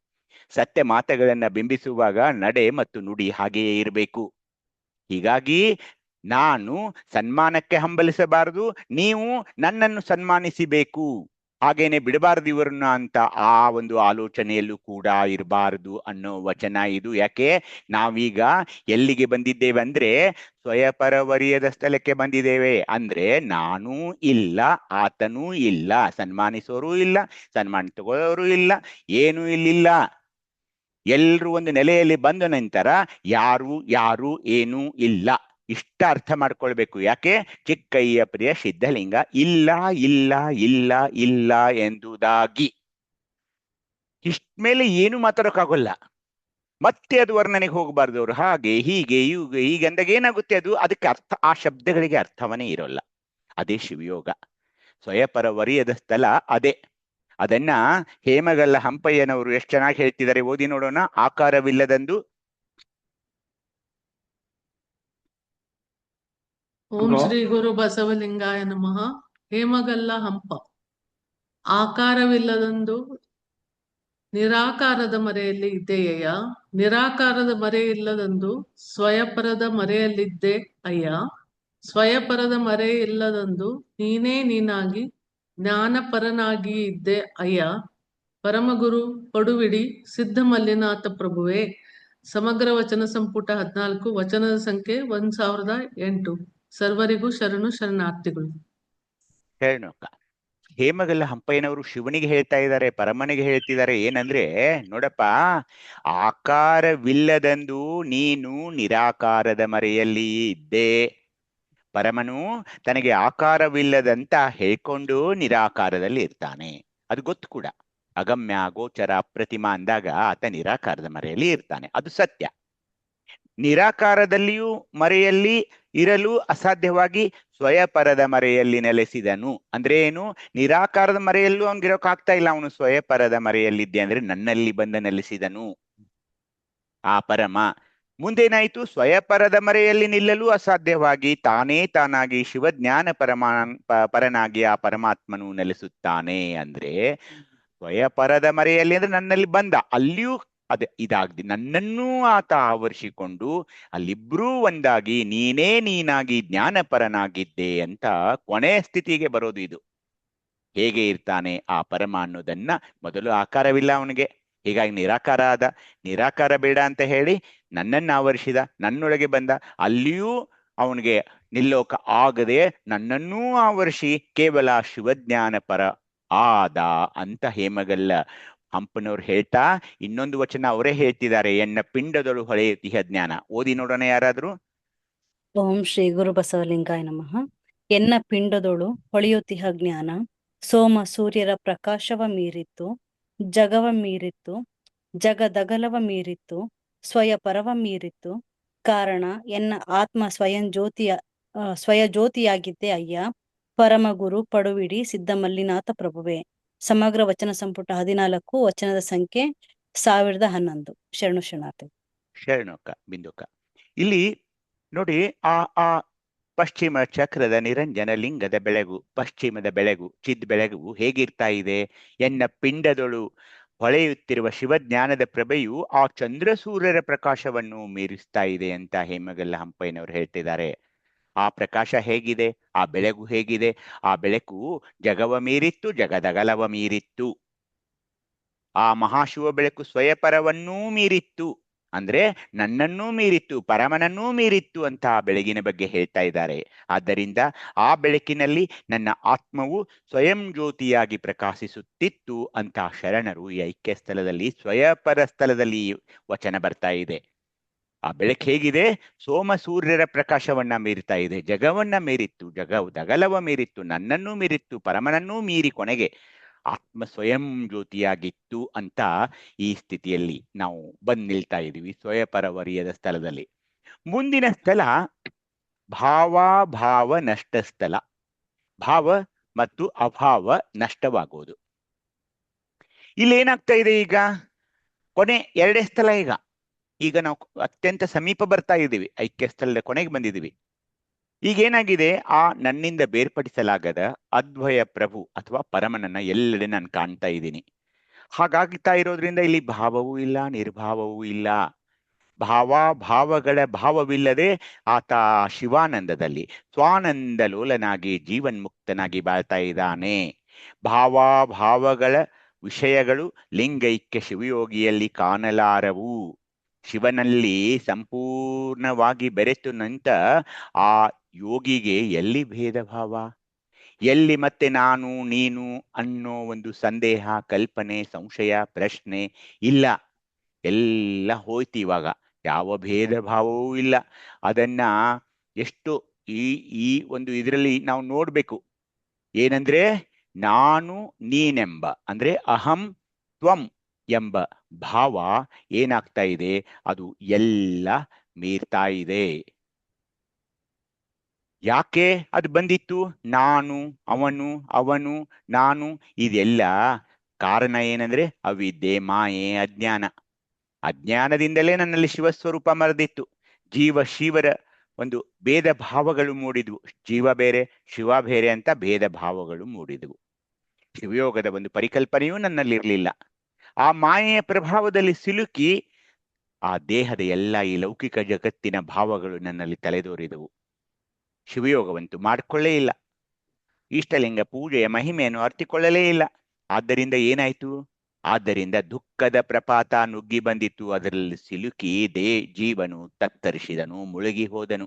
ಸತ್ಯ ಮಾತುಗಳನ್ನ ಬಿಂಬಿಸುವಾಗ ನಡೆ ಮತ್ತು ನುಡಿ ಹಾಗೆಯೇ ಇರಬೇಕು. ಹೀಗಾಗಿ ನಾನು ಸನ್ಮಾನಕ್ಕೆ ಹಂಬಲಿಸಬಾರದು, ನೀವು ನನ್ನನ್ನು ಸನ್ಮಾನಿಸಬೇಕು. ಹಾಗೇನೆ ಬಿಡಬಾರದು ಇವರನ್ನ ಅಂತ ಆ ಒಂದು ಆಲೋಚನೆಯಲ್ಲೂ ಕೂಡ ಇರಬಾರದು ಅನ್ನೋ ವಚನ ಇದು. ಯಾಕೆ? ನಾವೀಗ ಎಲ್ಲಿಗೆ ಬಂದಿದ್ದೇವೆ ಅಂದ್ರೆ ಸ್ವಯಪರವರಿಯದ ಸ್ಥಳಕ್ಕೆ ಬಂದಿದ್ದೇವೆ. ಅಂದ್ರೆ ನಾನೂ ಇಲ್ಲ, ಆತನೂ ಇಲ್ಲ, ಸನ್ಮಾನಿಸೋರು ಇಲ್ಲ, ಸನ್ಮಾನ ತಗೊಳ್ಳೋರು ಇಲ್ಲ, ಏನೂ ಇಲ್ಲಿಲ್ಲ. ಎಲ್ರೂ ಒಂದು ನೆಲೆಯಲ್ಲಿ ಬಂದ ನಂತರ ಯಾರು ಏನೂ ಇಲ್ಲ. ಇಷ್ಟ ಅರ್ಥ ಮಾಡ್ಕೊಳ್ಬೇಕು. ಯಾಕೆ? ಚಿಕ್ಕಯ್ಯ ಪ್ರಿಯ ಸಿದ್ಧಲಿಂಗ ಇಲ್ಲ ಇಲ್ಲ ಇಲ್ಲ ಇಲ್ಲ ಎಂದುದಾಗಿ ಇಷ್ಟ್ಮೇಲೆ ಏನು ಮಾತಾಡೋಕ್ಕಾಗಲ್ಲ. ಮತ್ತೆ ಅದು ವರ್ಣನೆಗೆ ಹೋಗಬಾರ್ದು. ಅವ್ರು ಹಾಗೆ ಹೀಗೆ ಹೀಗೆ ಅಂದಾಗ ಏನಾಗುತ್ತೆ? ಅದಕ್ಕೆ ಅರ್ಥ, ಆ ಶಬ್ದಗಳಿಗೆ ಅರ್ಥವನ್ನೇ ಇರೋಲ್ಲ. ಅದೇ ಶಿವಯೋಗ. ಸ್ವಯಪರ ವರಿಯದ ಸ್ಥಳ ಅದೇ. ಅದನ್ನ ಹೇಮಗಲ್ಲ ಹಂಪಯ್ಯನವರು ಎಷ್ಟು ಚೆನ್ನಾಗಿ ಹೇಳ್ತಿದ್ದಾರೆ, ಓದಿ ನೋಡೋಣ. ಆಕಾರವಿಲ್ಲದಂದು ಓಂ ಶ್ರೀ ಗುರು ಬಸವಲಿಂಗಾಯ ನಮಃ. ಹೇಮಗಲ್ಲ ಹಂಪ. ಆಕಾರವಿಲ್ಲದಂದು ನಿರಾಕಾರದ ಮರೆಯಲ್ಲಿ ಇದ್ದೆಯಯ್ಯ. ನಿರಾಕಾರದ ಮರೆಯಿಲ್ಲದಂದು ಸ್ವಯಪರದ ಮರೆಯಲ್ಲಿದ್ದೆ ಅಯ್ಯ. ಸ್ವಯಪರದ ಮರೆ ಇಲ್ಲದಂದು ನೀನೇ ನೀನಾಗಿ ಜ್ಞಾನಪರನಾಗಿ ಇದ್ದೆ ಅಯ್ಯ. ಪರಮಗುರು ಪಡುವಿಡಿ ಸಿದ್ಧ ಮಲ್ಲಿನಾಥ ಪ್ರಭುವೇ. ಸಮಗ್ರ ವಚನ ಸಂಪುಟ 14, ವಚನದ ಸಂಖ್ಯೆ 1008. ಸರ್ವರಿಗೂ ಶರಣು ಶರಣಾರ್ಥಿಗಳು. ಹೇಳೋಕ. ಹೇಮಗಲ್ಲ ಹಂಪಯ್ಯನವರು ಶಿವನಿಗೆ ಹೇಳ್ತಾ ಇದ್ದಾರೆ, ಪರಮನಿಗೆ ಹೇಳ್ತಿದ್ದಾರೆ. ಏನಂದ್ರೆ, ನೋಡಪ್ಪ, ಆಕಾರವಿಲ್ಲದಂದು ನೀನು ನಿರಾಕಾರದ ಮರೆಯಲ್ಲಿ ಇದ್ದೆ. ಪರಮನು ತನಗೆ ಆಕಾರವಿಲ್ಲದಂತ ಹೇಳ್ಕೊಂಡು ನಿರಾಕಾರದಲ್ಲಿ ಇರ್ತಾನೆ. ಅದು ಗೊತ್ತು ಕೂಡ. ಅಗಮ್ಯ ಗೋಚರ ಅಪ್ರತಿಮ ಅಂದಾಗ ಆತ ನಿರಾಕಾರದ ಮರೆಯಲ್ಲಿ ಇರ್ತಾನೆ. ಅದು ಸತ್ಯ. ನಿರಾಕಾರದಲ್ಲಿಯೂ ಮರೆಯಲ್ಲಿ ಇರಲು ಅಸಾಧ್ಯವಾಗಿ ಸ್ವಯಪರದ ಮರೆಯಲ್ಲಿ ನೆಲೆಸಿದನು. ಅಂದ್ರೆ ಏನು? ನಿರಾಕಾರದ ಮರೆಯಲ್ಲೂ ಅವನಿಗಿರೋಕ್ಕಾಗ್ತಾ ಇಲ್ಲ. ಅವನು ಸ್ವಯಪರದ ಮರೆಯಲ್ಲಿದ್ದೆ ಅಂದ್ರೆ ನನ್ನಲ್ಲಿ ಬಂದ ನೆಲೆಸಿದನು ಆ ಪರಮ. ಮುಂದೇನಾಯ್ತು? ಸ್ವಯಪರದ ಮರೆಯಲ್ಲಿ ನಿಲ್ಲಲು ಅಸಾಧ್ಯವಾಗಿ ತಾನೇ ತಾನಾಗಿ ಶಿವಜ್ಞಾನ ಪರನಾಗಿ ಆ ಪರಮಾತ್ಮನು ನೆಲೆಸುತ್ತಾನೆ. ಅಂದ್ರೆ ಸ್ವಯಪರದ ಮರೆಯಲ್ಲಿ ಅಂದ್ರೆ ನನ್ನಲ್ಲಿ ಬಂದ, ಅಲ್ಲಿಯೂ ಇದಾಗ್ದಿ ನನ್ನನ್ನೂ ಆತ ಆವರಿಸಿಕೊಂಡು ಅಲ್ಲಿಬ್ರೂ ಒಂದಾಗಿ ನೀನೇ ನೀನಾಗಿ ಜ್ಞಾನಪರನಾಗಿದ್ದೆ ಅಂತ ಕೊನೆಯ ಸ್ಥಿತಿಗೆ ಬರೋದು. ಇದು ಹೇಗೆ ಇರ್ತಾನೆ ಆ ಪರಮ ಅನ್ನೋದನ್ನ ಮೊದಲು ಆಕಾರವಿಲ್ಲ ಅವನಿಗೆ, ಹೀಗಾಗಿ ನಿರಾಕಾರ ಆದ. ನಿರಾಕಾರ ಬೇಡ ಅಂತ ಹೇಳಿ ನನ್ನನ್ನು ಆವರಿಸಿದ, ನನ್ನೊಳಗೆ ಬಂದ. ಅಲ್ಲಿಯೂ ಅವನಿಗೆ ನಿಲ್ಲೋಕ ಆಗದೆ ನನ್ನನ್ನೂ ಆವರಿಸಿ ಕೇವಲ ಶಿವಜ್ಞಾನ ಪರ ಆದ ಅಂತ ಹೇಮಗಲ್ಲ ಹಂಪನವ್ರು ಹೇಳ್ತಾ ಇನ್ನೊಂದು ವಚನ ಅವರೇ ಹೇಳ್ತಿದ್ದಾರೆ. ಎನ್ನ ಪಿಂಡದೊಳು ಹೊಳೆಯುತ್ತಿಹ ಜ್ಞಾನ. ಓದಿ ನೋಡೋಣ ಯಾರಾದ್ರೂ. ಓಂ ಶ್ರೀ ಗುರು ಬಸವಲಿಂಗಾಯ ನಮಃ. ಎನ್ನ ಪಿಂಡದೊಳು ಹೊಳೆಯುತ್ತಿಹ ಜ್ಞಾನ ಸೋಮ ಸೂರ್ಯರ ಪ್ರಕಾಶವ ಮೀರಿತ್ತು, ಜಗವ ಮೀರಿತ್ತು, ಜಗದಗಲವ ಮೀರಿತ್ತು, ಸ್ವಯಪರವ ಮೀರಿತ್ತು. ಕಾರಣ ಎನ್ನ ಆತ್ಮ ಸ್ವಯ ಜ್ಯೋತಿಯಾಗಿದ್ದೆ ಅಯ್ಯ. ಪರಮಗುರು ಪಡುವಿಡಿ ಸಿದ್ಧ ಮಲ್ಲಿನಾಥ ಪ್ರಭುವೇ. ಸಮಗ್ರ ವಚನ ಸಂಪುಟ 14, ವಚನದ ಸಂಖ್ಯೆ 1011. ಶರಣು ಶರಣಾರ್ಥಿ. ಶರಣೋಕ ಬಿಂದುಕ. ಇಲ್ಲಿ ನೋಡಿ, ಆ ಪಶ್ಚಿಮ ಚಕ್ರದ ನಿರಂಜನ ಲಿಂಗದ ಬೆಳಗು, ಪಶ್ಚಿಮದ ಬೆಳಗು, ಚಿದ್ ಬೆಳಗು ಹೇಗಿರ್ತಾ ಇದೆ? ಎನ್ನ ಪಿಂಡದೊಳು ಹೊಳೆಯುತ್ತಿರುವ ಶಿವಜ್ಞಾನದ ಪ್ರಭೆಯು ಆ ಚಂದ್ರ ಸೂರ್ಯರ ಪ್ರಕಾಶವನ್ನು ಮೀರಿಸ್ತಾ ಇದೆ ಅಂತ ಹೇಮಗಲ್ಲ ಹಂಪಯ್ಯನವರು ಹೇಳ್ತಿದ್ದಾರೆ. ಆ ಪ್ರಕಾಶ ಹೇಗಿದೆ? ಆ ಬೆಳಗು ಹೇಗಿದೆ? ಆ ಬೆಳಕು ಜಗವ ಮೀರಿತ್ತು, ಜಗದಗಲವ ಮೀರಿತ್ತು. ಆ ಮಹಾಶಿವ ಬೆಳಕು ಸ್ವಯಪರವನ್ನೂ ಮೀರಿತ್ತು, ಅಂದ್ರೆ ನನ್ನನ್ನೂ ಮೀರಿತ್ತು, ಪರಮನನ್ನೂ ಮೀರಿತ್ತು ಅಂತ ಆ ಬೆಳಗಿನ ಬಗ್ಗೆ ಹೇಳ್ತಾ ಇದ್ದಾರೆ. ಆದ್ದರಿಂದ ಆ ಬೆಳಕಿನಲ್ಲಿ ನನ್ನ ಆತ್ಮವು ಸ್ವಯಂ ಜ್ಯೋತಿಯಾಗಿ ಪ್ರಕಾಶಿಸುತ್ತಿತ್ತು ಅಂತ ಶರಣರು ಈ ಐಕ್ಯ ಸ್ಥಳದಲ್ಲಿ, ಸ್ವಯಪರ ಸ್ಥಳದಲ್ಲಿ ವಚನ ಬರ್ತಾ ಇದೆ. ಆ ಬೆಳಕು ಹೇಗಿದೆ? ಸೋಮ ಸೂರ್ಯರ ಪ್ರಕಾಶವನ್ನ ಮೀರ್ತಾ ಇದೆ, ಜಗವನ್ನ ಮೀರಿತ್ತು, ಜಗದಗಲವ ಮೀರಿತ್ತು, ನನ್ನನ್ನೂ ಮೀರಿತ್ತು, ಪರಮನನ್ನೂ ಮೀರಿ ಕೊನೆಗೆ ಆತ್ಮ ಸ್ವಯಂ ಜ್ಯೋತಿಯಾಗಿತ್ತು ಅಂತ ಈ ಸ್ಥಿತಿಯಲ್ಲಿ ನಾವು ಬಂದು ನಿಲ್ತಾ ಇದ್ದೀವಿ ಸ್ವಯಪರವರಿಯದ ಸ್ಥಳದಲ್ಲಿ. ಮುಂದಿನ ಸ್ಥಳ ಭಾವ ನಷ್ಟ ಸ್ಥಳ. ಭಾವ ಮತ್ತು ಅಭಾವ ನಷ್ಟವಾಗುವುದು. ಇಲ್ಲಿ ಏನಾಗ್ತಾ ಇದೆ? ಈಗ ಕೊನೆ ಎರಡೇ ಸ್ಥಳ. ಈಗ ನಾವು ಅತ್ಯಂತ ಸಮೀಪ ಬರ್ತಾ ಇದ್ದೀವಿ, ಐಕ್ಯ ಸ್ಥಳದ ಕೊನೆಗೆ ಬಂದಿದ್ದೀವಿ. ಈಗೇನಾಗಿದೆ? ಆ ನನ್ನಿಂದ ಬೇರ್ಪಡಿಸಲಾಗದ ಅದ್ವಯ ಪ್ರಭು ಅಥವಾ ಪರಮನನ್ನ ಎಲ್ಲೆಡೆ ನಾನು ಕಾಣ್ತಾ ಇದ್ದೀನಿ. ಹಾಗಾಗ್ತಾ ಇರೋದ್ರಿಂದ ಇಲ್ಲಿ ಭಾವವೂ ಇಲ್ಲ, ನಿರ್ಭಾವವೂ ಇಲ್ಲ. ಭಾವಗಳ ಭಾವವಿಲ್ಲದೆ ಆತ ಶಿವಾನಂದದಲ್ಲಿ ಸ್ವಾನಂದ ಲೋಲನಾಗಿ ಜೀವನ್ಮುಕ್ತನಾಗಿ ಬಾಳ್ತಾ ಇದ್ದಾನೆ. ಭಾವಗಳ ವಿಷಯಗಳು ಲಿಂಗೈಕ್ಯ ಶಿವಯೋಗಿಯಲ್ಲಿ ಕಾಣಲಾರವು. ಶಿವನಲ್ಲಿ ಸಂಪೂರ್ಣವಾಗಿ ಬೆರೆತು ನಂತ ಆ ಯೋಗಿಗೆ ಎಲ್ಲಿ ಭೇದ ಭಾವ, ಎಲ್ಲಿ ಮತ್ತೆ ನಾನು ನೀನು ಅನ್ನೋ ಒಂದು ಸಂದೇಹ, ಕಲ್ಪನೆ, ಸಂಶಯ, ಪ್ರಶ್ನೆ ಇಲ್ಲ. ಎಲ್ಲ ಹೋಯ್ತು. ಇವಾಗ ಯಾವ ಭೇದ ಭಾವವೂ ಇಲ್ಲ. ಅದನ್ನ ಎಷ್ಟು ಈ ಒಂದು ಇದರಲ್ಲಿ ನಾವು ನೋಡ್ಬೇಕು. ಏನಂದ್ರೆ ನಾನು ನೀನೆಂಬ ಅಂದ್ರೆ ಅಹಂ ತ್ವಂ ಎಂಬ ಭಾವ ಏನಾಗ್ತಾ ಇದೆ, ಅದು ಎಲ್ಲ ಮೀರ್ತಾ ಇದೆ. ಯಾಕೆ ಅದು ಬಂದಿತ್ತು? ನಾನು, ಅವನು, ಅವನು, ನಾನು, ಇದೆಲ್ಲ ಕಾರಣ ಏನಂದ್ರೆ ಅವಿದ್ಯೆ, ಮಾಯೆ, ಅಜ್ಞಾನ. ಅಜ್ಞಾನದಿಂದಲೇ ನನ್ನಲ್ಲಿ ಶಿವಸ್ವರೂಪ ಮರೆದಿತ್ತು. ಜೀವ ಶಿವರ ಒಂದು ಭೇದ ಭಾವಗಳು ಮೂಡಿದ್ವು. ಜೀವ ಬೇರೆ ಶಿವ ಬೇರೆ ಅಂತ ಭೇದ ಭಾವಗಳು ಮೂಡಿದ್ವು. ಶಿವಯೋಗದ ಒಂದು ಪರಿಕಲ್ಪನೆಯೂ ನನ್ನಲ್ಲಿರಲಿಲ್ಲ. ಆ ಮಾಯೆಯ ಪ್ರಭಾವದಲ್ಲಿ ಸಿಲುಕಿ ಆ ದೇಹದ ಎಲ್ಲ ಈ ಲೌಕಿಕ ಜಗತ್ತಿನ ಭಾವಗಳು ನನ್ನಲ್ಲಿ ತಲೆದೋರಿದವು. ಶಿವಯೋಗವಂತೂ ಮಾಡಿಕೊಳ್ಳೇ ಇಲ್ಲ. ಇಷ್ಟಲಿಂಗ ಪೂಜೆಯ ಮಹಿಮೆಯನ್ನು ಅರ್ಥಿಕೊಳ್ಳಲೇ ಇಲ್ಲ. ಆದ್ದರಿಂದ ಏನಾಯ್ತು? ಆದ್ದರಿಂದ ದುಃಖದ ಪ್ರಪಾತ ನುಗ್ಗಿ ಬಂದಿತ್ತು. ಅದರಲ್ಲಿ ಸಿಲುಕಿ ಜೀವನು ತತ್ತರಿಸಿದನು, ಮುಳುಗಿ ಹೋದನು.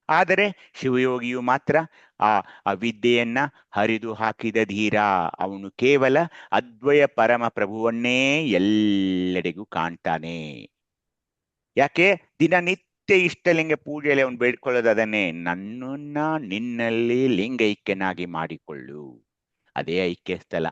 ಆದರೆ ಶಿವಯೋಗಿಯು ಮಾತ್ರ ಆ ವಿದ್ಯೆಯನ್ನ ಹರಿದು ಹಾಕಿದ ಧೀರ. ಅವನು ಕೇವಲ ಅದ್ವಯ ಪರಮ ಪ್ರಭುವನ್ನೇ ಎಲ್ಲೆಡೆಗೂ ಕಾಣ್ತಾನೆ. ಯಾಕೆ? ದಿನನಿತ್ಯ ಇಷ್ಟಲಿಂಗ ಪೂಜೆಯಲ್ಲಿ ಅವನು ಬೇಡ್ಕೊಳ್ಳೋದು ಅದನ್ನೇ, ನನ್ನನ್ನ ನಿನ್ನಲ್ಲಿ ಲಿಂಗೈಕ್ಯನಾಗಿ ಮಾಡಿಕೊಳ್ಳು. ಅದೇ ಐಕ್ಯ ಸ್ಥಳ.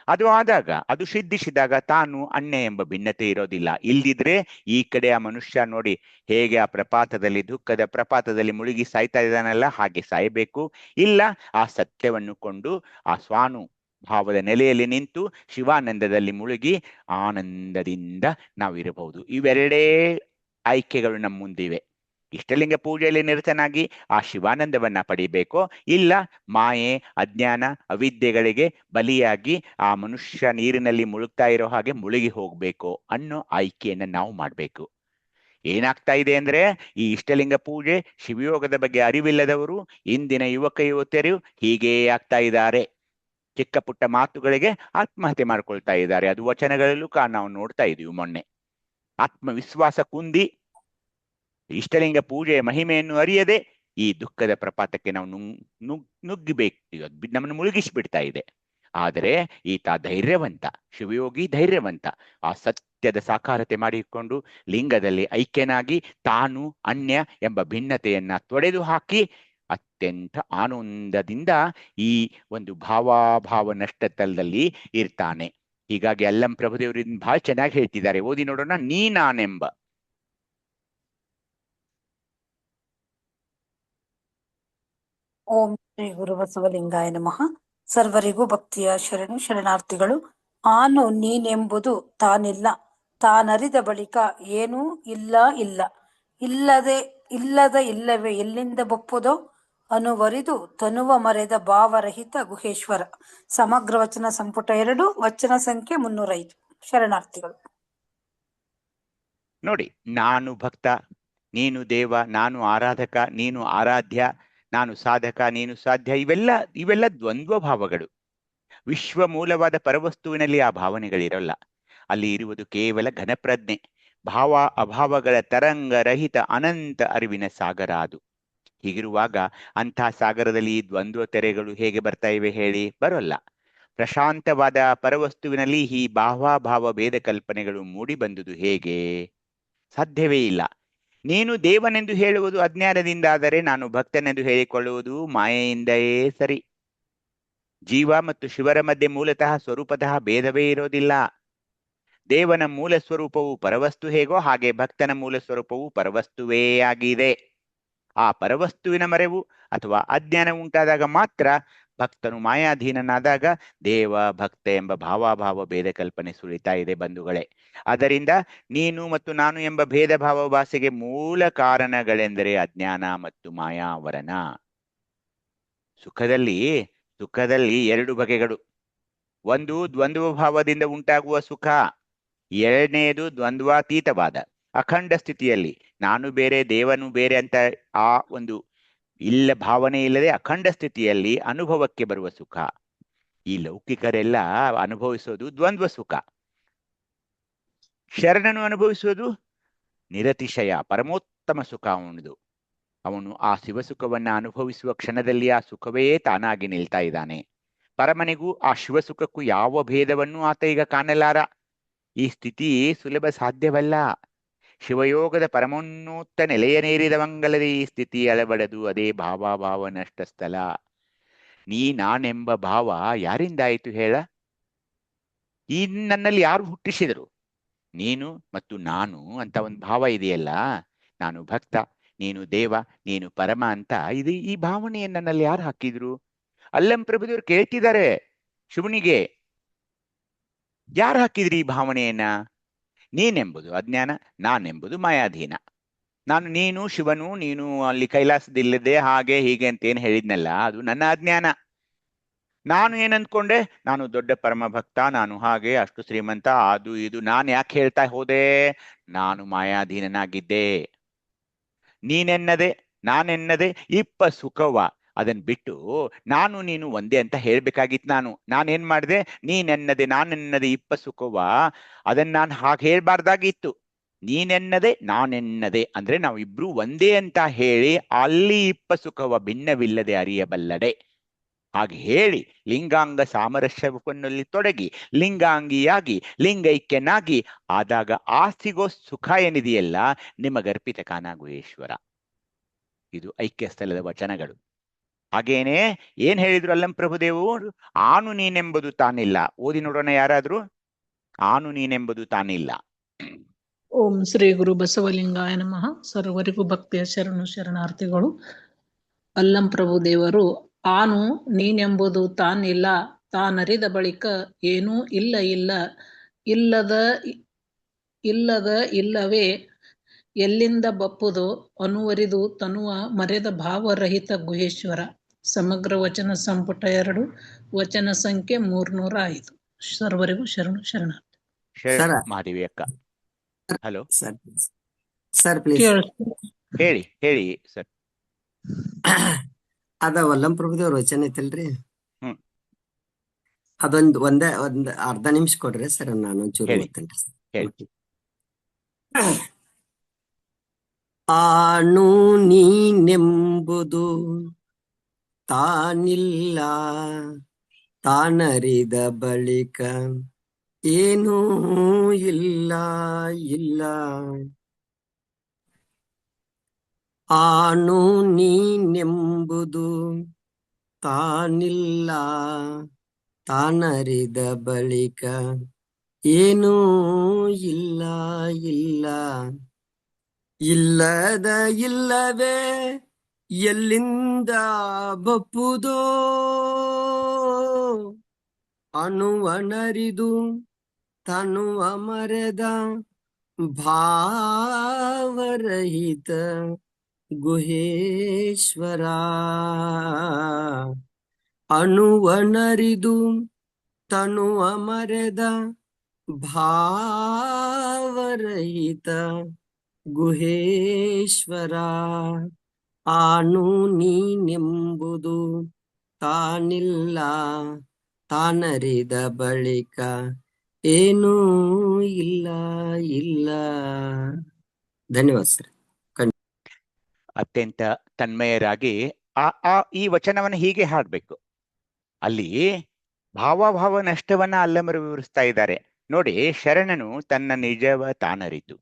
ಅದು ಆದಾಗ, ಅದು ಸಿದ್ಧಿಸಿದಾಗ ತಾನು ಅನ್ಯ ಎಂಬ ಭಿನ್ನತೆ ಇರೋದಿಲ್ಲ. ಇಲ್ದಿದ್ರೆ ಈ ಕಡೆ ಆ ಮನುಷ್ಯ ನೋಡಿ ಹೇಗೆ ಆ ಪ್ರಪಾತದಲ್ಲಿ, ದುಃಖದ ಪ್ರಪಾತದಲ್ಲಿ ಮುಳುಗಿ ಸಾಯ್ತಾ ಇದ್ದಾನಲ್ಲ, ಹಾಗೆ ಸಾಯಬೇಕು. ಇಲ್ಲ, ಆ ಸತ್ಯವನ್ನು ಕೊಂಡು ಆ ಸ್ವಾನು ಭಾವದ ನೆಲೆಯಲ್ಲಿ ನಿಂತು ಶಿವಾನಂದದಲ್ಲಿ ಮುಳುಗಿ ಆನಂದದಿಂದ ನಾವಿರಬಹುದು. ಇವೆರಡೇ ಆಯ್ಕೆಗಳು ನಮ್ಮ ಮುಂದಿವೆ. ಇಷ್ಟಲಿಂಗ ಪೂಜೆಯಲ್ಲಿ ನಿರತನಾಗಿ ಆ ಶಿವಾನಂದವನ್ನ ಪಡಿಬೇಕೋ, ಇಲ್ಲ ಮಾಯೆ, ಅಜ್ಞಾನ, ಅವಿದ್ಯೆಗಳಿಗೆ ಬಲಿಯಾಗಿ ಆ ಮನುಷ್ಯ ನೀರಿನಲ್ಲಿ ಮುಳುಗ್ತಾ ಇರೋ ಹಾಗೆ ಮುಳುಗಿ ಹೋಗ್ಬೇಕು ಅನ್ನೋ ಆಯ್ಕೆಯನ್ನ ನಾವು ಮಾಡ್ಬೇಕು. ಏನಾಗ್ತಾ ಇದೆ ಅಂದ್ರೆ, ಈ ಇಷ್ಟಲಿಂಗ ಪೂಜೆ, ಶಿವಯೋಗದ ಬಗ್ಗೆ ಅರಿವಿಲ್ಲದವರು, ಇಂದಿನ ಯುವಕ ಯುವತಿಯರು ಹೀಗೇ ಆಗ್ತಾ ಇದ್ದಾರೆ. ಚಿಕ್ಕ ಪುಟ್ಟ ಮಾತುಗಳಿಗೆ ಆತ್ಮಹತ್ಯೆ ಮಾಡ್ಕೊಳ್ತಾ ಇದ್ದಾರೆ. ಅದು ವಚನಗಳಲ್ಲೂ ನಾವು ನೋಡ್ತಾ ಇದೀವಿ. ಮೊನ್ನೆ ಆತ್ಮವಿಶ್ವಾಸ ಕುಂದಿ ಇಷ್ಟಲಿಂಗ ಪೂಜೆಯ ಮಹಿಮೆಯನ್ನು ಅರಿಯದೆ ಈ ದುಃಖದ ಪ್ರಪಾತಕ್ಕೆ ನಾವು ನುಗ್ಗಿಬೇಕು. ನಮ್ಮನ್ನು ಮುಳುಗಿಸಿಬಿಡ್ತಾ ಇದೆ. ಆದರೆ ಈತ ಧೈರ್ಯವಂತ, ಶಿವಯೋಗಿ ಧೈರ್ಯವಂತ. ಆ ಸತ್ಯದ ಸಾಕಾರತೆ ಮಾಡಿಕೊಂಡು ಲಿಂಗದಲ್ಲಿ ಐಕ್ಯನಾಗಿ ತಾನು ಅನ್ಯ ಎಂಬ ಭಿನ್ನತೆಯನ್ನ ತೊಡೆದು ಹಾಕಿ ಅತ್ಯಂತ ಆನಂದದಿಂದ ಈ ಒಂದು ಭಾವ ನಷ್ಟತಲದಲ್ಲಿ ಇರ್ತಾನೆ. ಹೀಗಾಗಿ ಅಲ್ಲಂ ಪ್ರಭುದೇವರು ಇದನ್ನ ಬಹಳ ಚೆನ್ನಾಗಿ ಹೇಳ್ತಿದ್ದಾರೆ. ಓದಿ ನೋಡೋಣ. ನೀ ನಾನೆಂಬ ಓಂ ಶ್ರೀ ಗುರು ಬಸವಲಿಂಗಾಯ ನಮಃ. ಸರ್ವರಿಗೂ ಭಕ್ತಿಯ ಶರಣಾರ್ಥಿಗಳು. ಆನು ನೀನೆಂಬುದು ತಾನಿಲ್ಲ, ತಾನರಿದ ಬಳಿಕ ಏನೂ ಇಲ್ಲ. ಇಲ್ಲವೇ ಎಲ್ಲಿಂದ ಬಪ್ಪುದೋ ಅನುವರಿದು ತನುವ ಮರೆದ ಭಾವರಹಿತ ಗುಹೇಶ್ವರ. ಸಮಗ್ರ ವಚನ ಸಂಪುಟ 2, ವಚನ ಸಂಖ್ಯೆ 305. ಶರಣಾರ್ಥಿಗಳು. ನೋಡಿ, ನಾನು ಭಕ್ತ, ನೀನು ದೇವ, ನಾನು ಆರಾಧಕ, ನೀನು ಆರಾಧ್ಯ, ನಾನು ಸಾಧಕ, ನೀನು ಸಾಧ್ಯ, ಇವೆಲ್ಲ ದ್ವಂದ್ವ ಭಾವಗಳು. ವಿಶ್ವ ಮೂಲವಾದ ಪರವಸ್ತುವಿನಲ್ಲಿ ಆ ಭಾವನೆಗಳಿರಲ್ಲ. ಅಲ್ಲಿ ಇರುವುದು ಕೇವಲ ಘನಪ್ರಜ್ಞೆ, ಭಾವ ಅಭಾವಗಳ ತರಂಗರಹಿತ ಅನಂತ ಅರಿವಿನ ಸಾಗರ ಅದು. ಹೀಗಿರುವಾಗ ಅಂಥ ಸಾಗರದಲ್ಲಿ ಈ ದ್ವಂದ್ವ ತೆರೆಗಳು ಹೇಗೆ ಬರ್ತಾ ಇವೆ ಹೇಳಿ? ಬರೋಲ್ಲ. ಪ್ರಶಾಂತವಾದ ಪರವಸ್ತುವಿನಲ್ಲಿ ಈ ಭಾವ ಭೇದ ಕಲ್ಪನೆಗಳು ಮೂಡಿ ಬಂದುದು ಹೇಗೆ? ಸಾಧ್ಯವೇ ಇಲ್ಲ. ನೀನು ದೇವನೆಂದು ಹೇಳುವುದು ಅಜ್ಞಾನದಿಂದ, ಆದರೆ ನಾನು ಭಕ್ತನೆಂದು ಹೇಳಿಕೊಳ್ಳುವುದು ಮಾಯೆಯಿಂದಲೇ ಸರಿ. ಜೀವ ಮತ್ತು ಶಿವರ ಮಧ್ಯೆ ಮೂಲತಃ ಸ್ವರೂಪತಃ ಭೇದವೇ ಇರೋದಿಲ್ಲ. ದೇವನ ಮೂಲ ಸ್ವರೂಪವು ಪರವಸ್ತು ಹೇಗೋ ಹಾಗೆ ಭಕ್ತನ ಮೂಲ ಸ್ವರೂಪವು ಪರವಸ್ತುವೇ ಆಗಿದೆ. ಆ ಪರವಸ್ತುವಿನ ಮರೆವು ಅಥವಾ ಅಜ್ಞಾನ ಉಂಟಾದಾಗ ಮಾತ್ರ ಭಕ್ತನು ಮಾಯಾಧೀನನಾದಾಗ ದೇವ ಭಕ್ತ ಎಂಬ ಭಾವ ಭೇದ ಕಲ್ಪನೆ ಸುಳಿತಾ ಇದೆ ಬಂಧುಗಳೇ. ಅದರಿಂದ ನೀನು ಮತ್ತು ನಾನು ಎಂಬ ಭೇದ ಭಾವ ಭಾಷೆಗೆ ಮೂಲ ಕಾರಣಗಳೆಂದರೆ ಅಜ್ಞಾನ ಮತ್ತು ಮಾಯಾವರಣ. ಸುಖದಲ್ಲಿ 2 ಬಗೆಗಳು. ಒಂದು ದ್ವಂದ್ವ ಭಾವದಿಂದ ಉಂಟಾಗುವ ಸುಖ, ಎರಡನೆಯದು ದ್ವಂದ್ವಾತೀತವಾದ ಅಖಂಡ ಸ್ಥಿತಿಯಲ್ಲಿ ನಾನು ಬೇರೆ ದೇವನು ಬೇರೆ ಅಂತ ಆ ಒಂದು ಭಾವನೆ ಇಲ್ಲದೆ ಅಖಂಡ ಸ್ಥಿತಿಯಲ್ಲಿ ಅನುಭವಕ್ಕೆ ಬರುವ ಸುಖ. ಈ ಲೌಕಿಕರೆಲ್ಲ ಅನುಭವಿಸೋದು ದ್ವಂದ್ವ ಸುಖ. ಶರಣನು ಅನುಭವಿಸುವುದು ನಿರತಿಶಯ ಪರಮೋತ್ತಮ ಸುಖ ಅವನು ಆ ಶಿವಸುಖವನ್ನ ಅನುಭವಿಸುವ ಕ್ಷಣದಲ್ಲಿ ಆ ಸುಖವೇ ತಾನಾಗಿ ನಿಲ್ತಾ ಇದ್ದಾನೆ. ಪರಮನಿಗೂ ಆ ಶಿವಸುಖಕ್ಕೂ ಯಾವ ಭೇದವನ್ನು ಆತ ಈಗ ಕಾಣಲಾರ. ಈ ಸ್ಥಿತಿ ಸುಲಭ ಸಾಧ್ಯವಲ್ಲ. ಶಿವಯೋಗದ ಪರಮೋನ್ನೋತ್ತ ನೆಲೆಯನೇರಿದವಂಗಲದೆ ಈ ಸ್ಥಿತಿ ಅಳಬಡದು. ಅದೇ ಭಾವ ನಷ್ಟ ಸ್ಥಳ. ನೀ ನಾನೆಂಬ ಭಾವ ಯಾರಿಂದಾಯಿತು ಹೇಳ? ಈ ನನ್ನಲ್ಲಿ ಯಾರು ಹುಟ್ಟಿಸಿದರು? ನೀನು ಮತ್ತು ನಾನು ಅಂತ ಒಂದು ಭಾವ ಇದೆಯಲ್ಲ, ನಾನು ಭಕ್ತ, ನೀನು ದೇವ, ನೀನು ಪರಮ ಅಂತ ಈ ಭಾವನೆಯನ್ನು ನನ್ನಲ್ಲಿ ಯಾರು ಹಾಕಿದ್ರು? ಅಲ್ಲಂ ಪ್ರಭುದೇವರು ಕೇಳ್ತಿದ್ದಾರೆ ಶಿವನಿಗೆ, ಯಾರು ಹಾಕಿದ್ರಿ ಈ ಭಾವನೆಯನ್ನ? ನೀನೆಂಬುದು ಅಜ್ಞಾನ, ನಾನೆಂಬುದು ಮಾಯಾಧೀನ. ನೀನು ಶಿವನು, ನೀನು ಅಲ್ಲಿ ಕೈಲಾಸದಿಲ್ಲದೆ ಹಾಗೆ ಹೀಗೆ ಅಂತ ಏನು ಹೇಳಿದ್ನಲ್ಲ, ಅದು ನನ್ನ ಅಜ್ಞಾನ. ನಾನು ಏನಂದ್ಕೊಂಡೆ, ನಾನು ದೊಡ್ಡ ಪರಮ ಭಕ್ತ, ನಾನು ಹಾಗೆ ಅಷ್ಟು ಶ್ರೀಮಂತ, ಅದು ಇದು. ನಾನು ಯಾಕೆ ಹೇಳ್ತಾ ಹೋದೆ? ನಾನು ಮಾಯಾಧೀನನಾಗಿದ್ದೆ. ನೀನೆನ್ನದೆ ನಾನೆನ್ನದೆ ಇಪ್ಪ ಸುಖವ ಅದನ್ನ ಬಿಟ್ಟು ನಾನು ನೀನು ಒಂದೇ ಅಂತ ಹೇಳ್ಬೇಕಾಗಿತ್ತು. ನಾನೇನ್ ಮಾಡಿದೆ? ನೀನೆನ್ನದೆ ನಾನೆನ್ನದೆ ಇಪ್ಪ ಸುಖವ ಅದನ್ನ ನಾನು ಹಾಗೆ ಹೇಳ್ಬಾರ್ದಾಗಿತ್ತು. ನೀನೆನ್ನದೆ ನಾನೆನ್ನದೆ ಅಂದ್ರೆ ನಾವು ಇಬ್ರು ಒಂದೇ ಅಂತ ಹೇಳಿ ಅಲ್ಲಿ ಇಪ್ಪ ಸುಖವ ಭಿನ್ನವಿಲ್ಲದೆ ಅರಿಯಬಲ್ಲಡೆ. ಹಾಗೆ ಹೇಳಿ ಲಿಂಗಾಂಗ ಸಾಮರಸ್ಯವನ್ನಲ್ಲಿ ತೊಡಗಿ ಲಿಂಗಾಂಗಿಯಾಗಿ ಲಿಂಗೈಕ್ಯನಾಗಿ ಆದಾಗ ಆ ಸಿಗೋ ಸುಖ ಏನಿದೆಯಲ್ಲ, ನಿಮಗರ್ಪಿತ ಕಾನಾಗುಹೇಶ್ವರ. ಇದು ಐಕ್ಯ ಸ್ಥಳದ ವಚನಗಳು. ಹಾಗೇನೆ ಏನ್ ಹೇಳಿದ್ರು ಅಲ್ಲಂ ಪ್ರಭುದೇವರು? ಆನು ನೀನೆಂಬುದು ತಾನಿಲ್ಲ. ಓದಿ ನೋಡೋಣ ಯಾರಾದ್ರೂ. ಆನು ನೀನೆಂಬುದು ತಾನಿಲ್ಲ. ಓಂ ಶ್ರೀ ಗುರು ಬಸವಲಿಂಗಾಯ ನಮಃ. ಸರ್ವರಿಗೂ ಭಕ್ತಿಯ ಶರಣಾರ್ಥಿಗಳು. ಅಲ್ಲಂ ಪ್ರಭು ದೇವರು ಆನು ನೀನೆಂಬುದು ತಾನಿಲ್ಲ, ತಾನರಿದ ಬಳಿಕ ಏನೂ ಇಲ್ಲ ಇಲ್ಲ, ಇಲ್ಲದ ಇಲ್ಲವೇ ಎಲ್ಲಿಂದ ಬಪ್ಪುದೋ ಅನುವರಿದು ತನುವ ಮರೆದ ಭಾವರಹಿತ ಗುಹೇಶ್ವರ. ಸಮಗ್ರ ವಚನ ಸಂಪುಟ 2 ವಚನ ಸಂಖ್ಯೆ 305. ಸರ್ವರಿಗೂ ಶರಣಾರ್ಥಿ. ಮಾದೇವಿ ಅಕ್ಕ. ಹಲೋ ಸರ್ ಪ್ಲೀಸ್ ಹೇಳಿ ಸರ್. ಅದ ವಲ್ಲಂ ಪ್ರಭುದೇವ್ರ ವಚನ ಐತಲ್ರಿ, ಒಂದ್ ಅರ್ಧ ನಿಮಿಷ ಕೊಡ್ರಿ ಸರ್, ನಾನು ಚೂರು ಓದ್ತೇನ್ರಿ. ಆನು ನೀನೆಂಬುದು ತಾನಿಲ್ಲ, ತಾನರಿದ ಬಳಿಕ ಏನೂ ಇಲ್ಲ ಇಲ್ಲ. ಆನು ನೀನೆಂಬುದು ತಾನಿಲ್ಲ, ತಾನರಿದ ಬಳಿಕ ಏನೂ ಇಲ್ಲ ಇಲ್ಲ. ಇಲ್ಲದ ಇಲ್ಲವೇ ಎಲ್ಲಿಂದ ಬಪ್ಪುದೋ ಅಣುವಣರಿದು ತನುವ ಮರೆದ ಭಾವರಹಿತ ಗುಹೇಶ್ವರ. ಅಣುವಣರಿದು ತನುವ ಮರೆದ ಭಾವರಹಿತ ಗುಹೇಶ್ವರ. ಆನು ನೀನೆಂಬುದು ತಾನಿಲ್ಲ, ತಾನರಿದ ಬಳಿಕ ಏನೂ ಇಲ್ಲ ಇಲ್ಲ. ಧನ್ಯವಾದ ಸರ್. ಅತ್ಯಂತ ತನ್ಮಯರಾಗಿ ಈ ವಚನವನ್ನು ಹೀಗೆ ಹಾಡ್ಬೇಕು. ಅಲ್ಲಿ ಭಾವ ನಷ್ಟವನ್ನ ಅಲ್ಲಮರು ವಿವರಿಸ್ತಾ ಇದ್ದಾರೆ ನೋಡಿ. ಶರಣನು ತನ್ನ ನಿಜವ ತಾನರಿತು,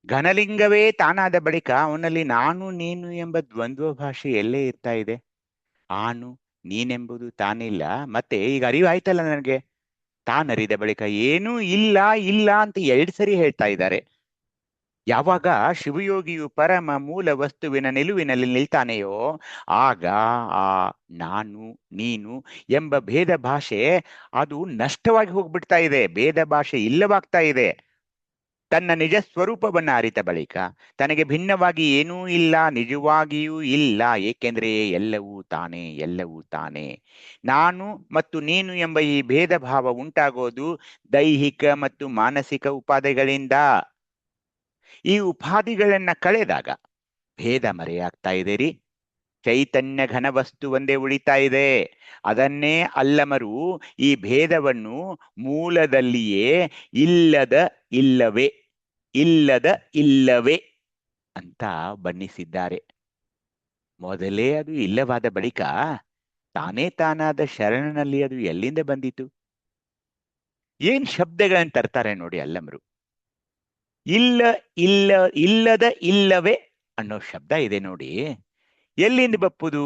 ಘನಲಿಂಗವೇ ತಾನಾದ ಬಳಿಕ ಅವನಲ್ಲಿ ನಾನು ನೀನು ಎಂಬ ದ್ವಂದ್ವ ಭಾಷೆ ಎಲ್ಲೇ ಇರ್ತಾ ಇದೆ. ಆನು ನೀನೆಂಬುದು ತಾನಿಲ್ಲ, ಮತ್ತೆ ಈಗ ಅರಿವಾಯ್ತಲ್ಲ ನನಗೆ, ತಾನರಿದ ಬಳಿಕ ಏನೂ ಇಲ್ಲ ಇಲ್ಲ ಅಂತ 2 ಸರಿ ಹೇಳ್ತಾ ಇದ್ದಾರೆ. ಯಾವಾಗ ಶಿವಯೋಗಿಯು ಪರಮ ಮೂಲ ವಸ್ತುವಿನ ನಿಲುವಿನಲ್ಲಿ ನಿಲ್ತಾನೆಯೋ ಆಗ ಆ ನಾನು ನೀನು ಎಂಬ ಭೇದ ಭಾಷೆ ಅದು ನಷ್ಟವಾಗಿ ಹೋಗ್ಬಿಡ್ತಾ ಇದೆ, ಭೇದ ಭಾಷೆ ಇಲ್ಲವಾಗ್ತಾ ಇದೆ. ತನ್ನ ನಿಜ ಸ್ವರೂಪವನ್ನ ಅರಿತ ಬಳಿಕ ತನಗೆ ಭಿನ್ನವಾಗಿ ಏನೂ ಇಲ್ಲ, ನಿಜವಾಗಿಯೂ ಇಲ್ಲ. ಏಕೆಂದ್ರೆ ಎಲ್ಲವೂ ತಾನೇ, ಎಲ್ಲವೂ ತಾನೇ. ನಾನು ಮತ್ತು ನೀನು ಎಂಬ ಈ ಭೇದ ಭಾವ ಉಂಟಾಗೋದು ದೈಹಿಕ ಮತ್ತು ಮಾನಸಿಕ ಉಪಾಧಿಗಳಿಂದ. ಈ ಉಪಾಧಿಗಳನ್ನ ಕಳೆದಾಗ ಭೇದ ಮರೆಯಾಗ್ತಾ ಇದೆ ರೀ. ಚೈತನ್ಯ ಘನ ವಸ್ತು ಒಂದೇ ಉಳಿತಾ ಇದೆ. ಅದನ್ನೇ ಅಲ್ಲಮರು ಈ ಭೇದವನ್ನು ಮೂಲದಲ್ಲಿಯೇ ಇಲ್ಲದ ಇಲ್ಲವೇ ಅಂತ ಬಣ್ಣಿಸಿದ್ದಾರೆ. ಮೊದಲೇ ಅದು ಇಲ್ಲವಾದ ಬಳಿಕ ತಾನೇ ತಾನಾದ ಶರಣನಲ್ಲಿ ಅದು ಎಲ್ಲಿಂದ ಬಂದಿತು? ಏನ್ ಶಬ್ದಗಳನ್ನ ತರ್ತಾರೆ ನೋಡಿ ಅಲ್ಲಮರು. ಇಲ್ಲ ಇಲ್ಲ ಇಲ್ಲದ ಇಲ್ಲವೇ ಅನ್ನೋ ಶಬ್ದ ಇದೆ ನೋಡಿ. ಎಲ್ಲಿಂದ ಬಪ್ಪುದು?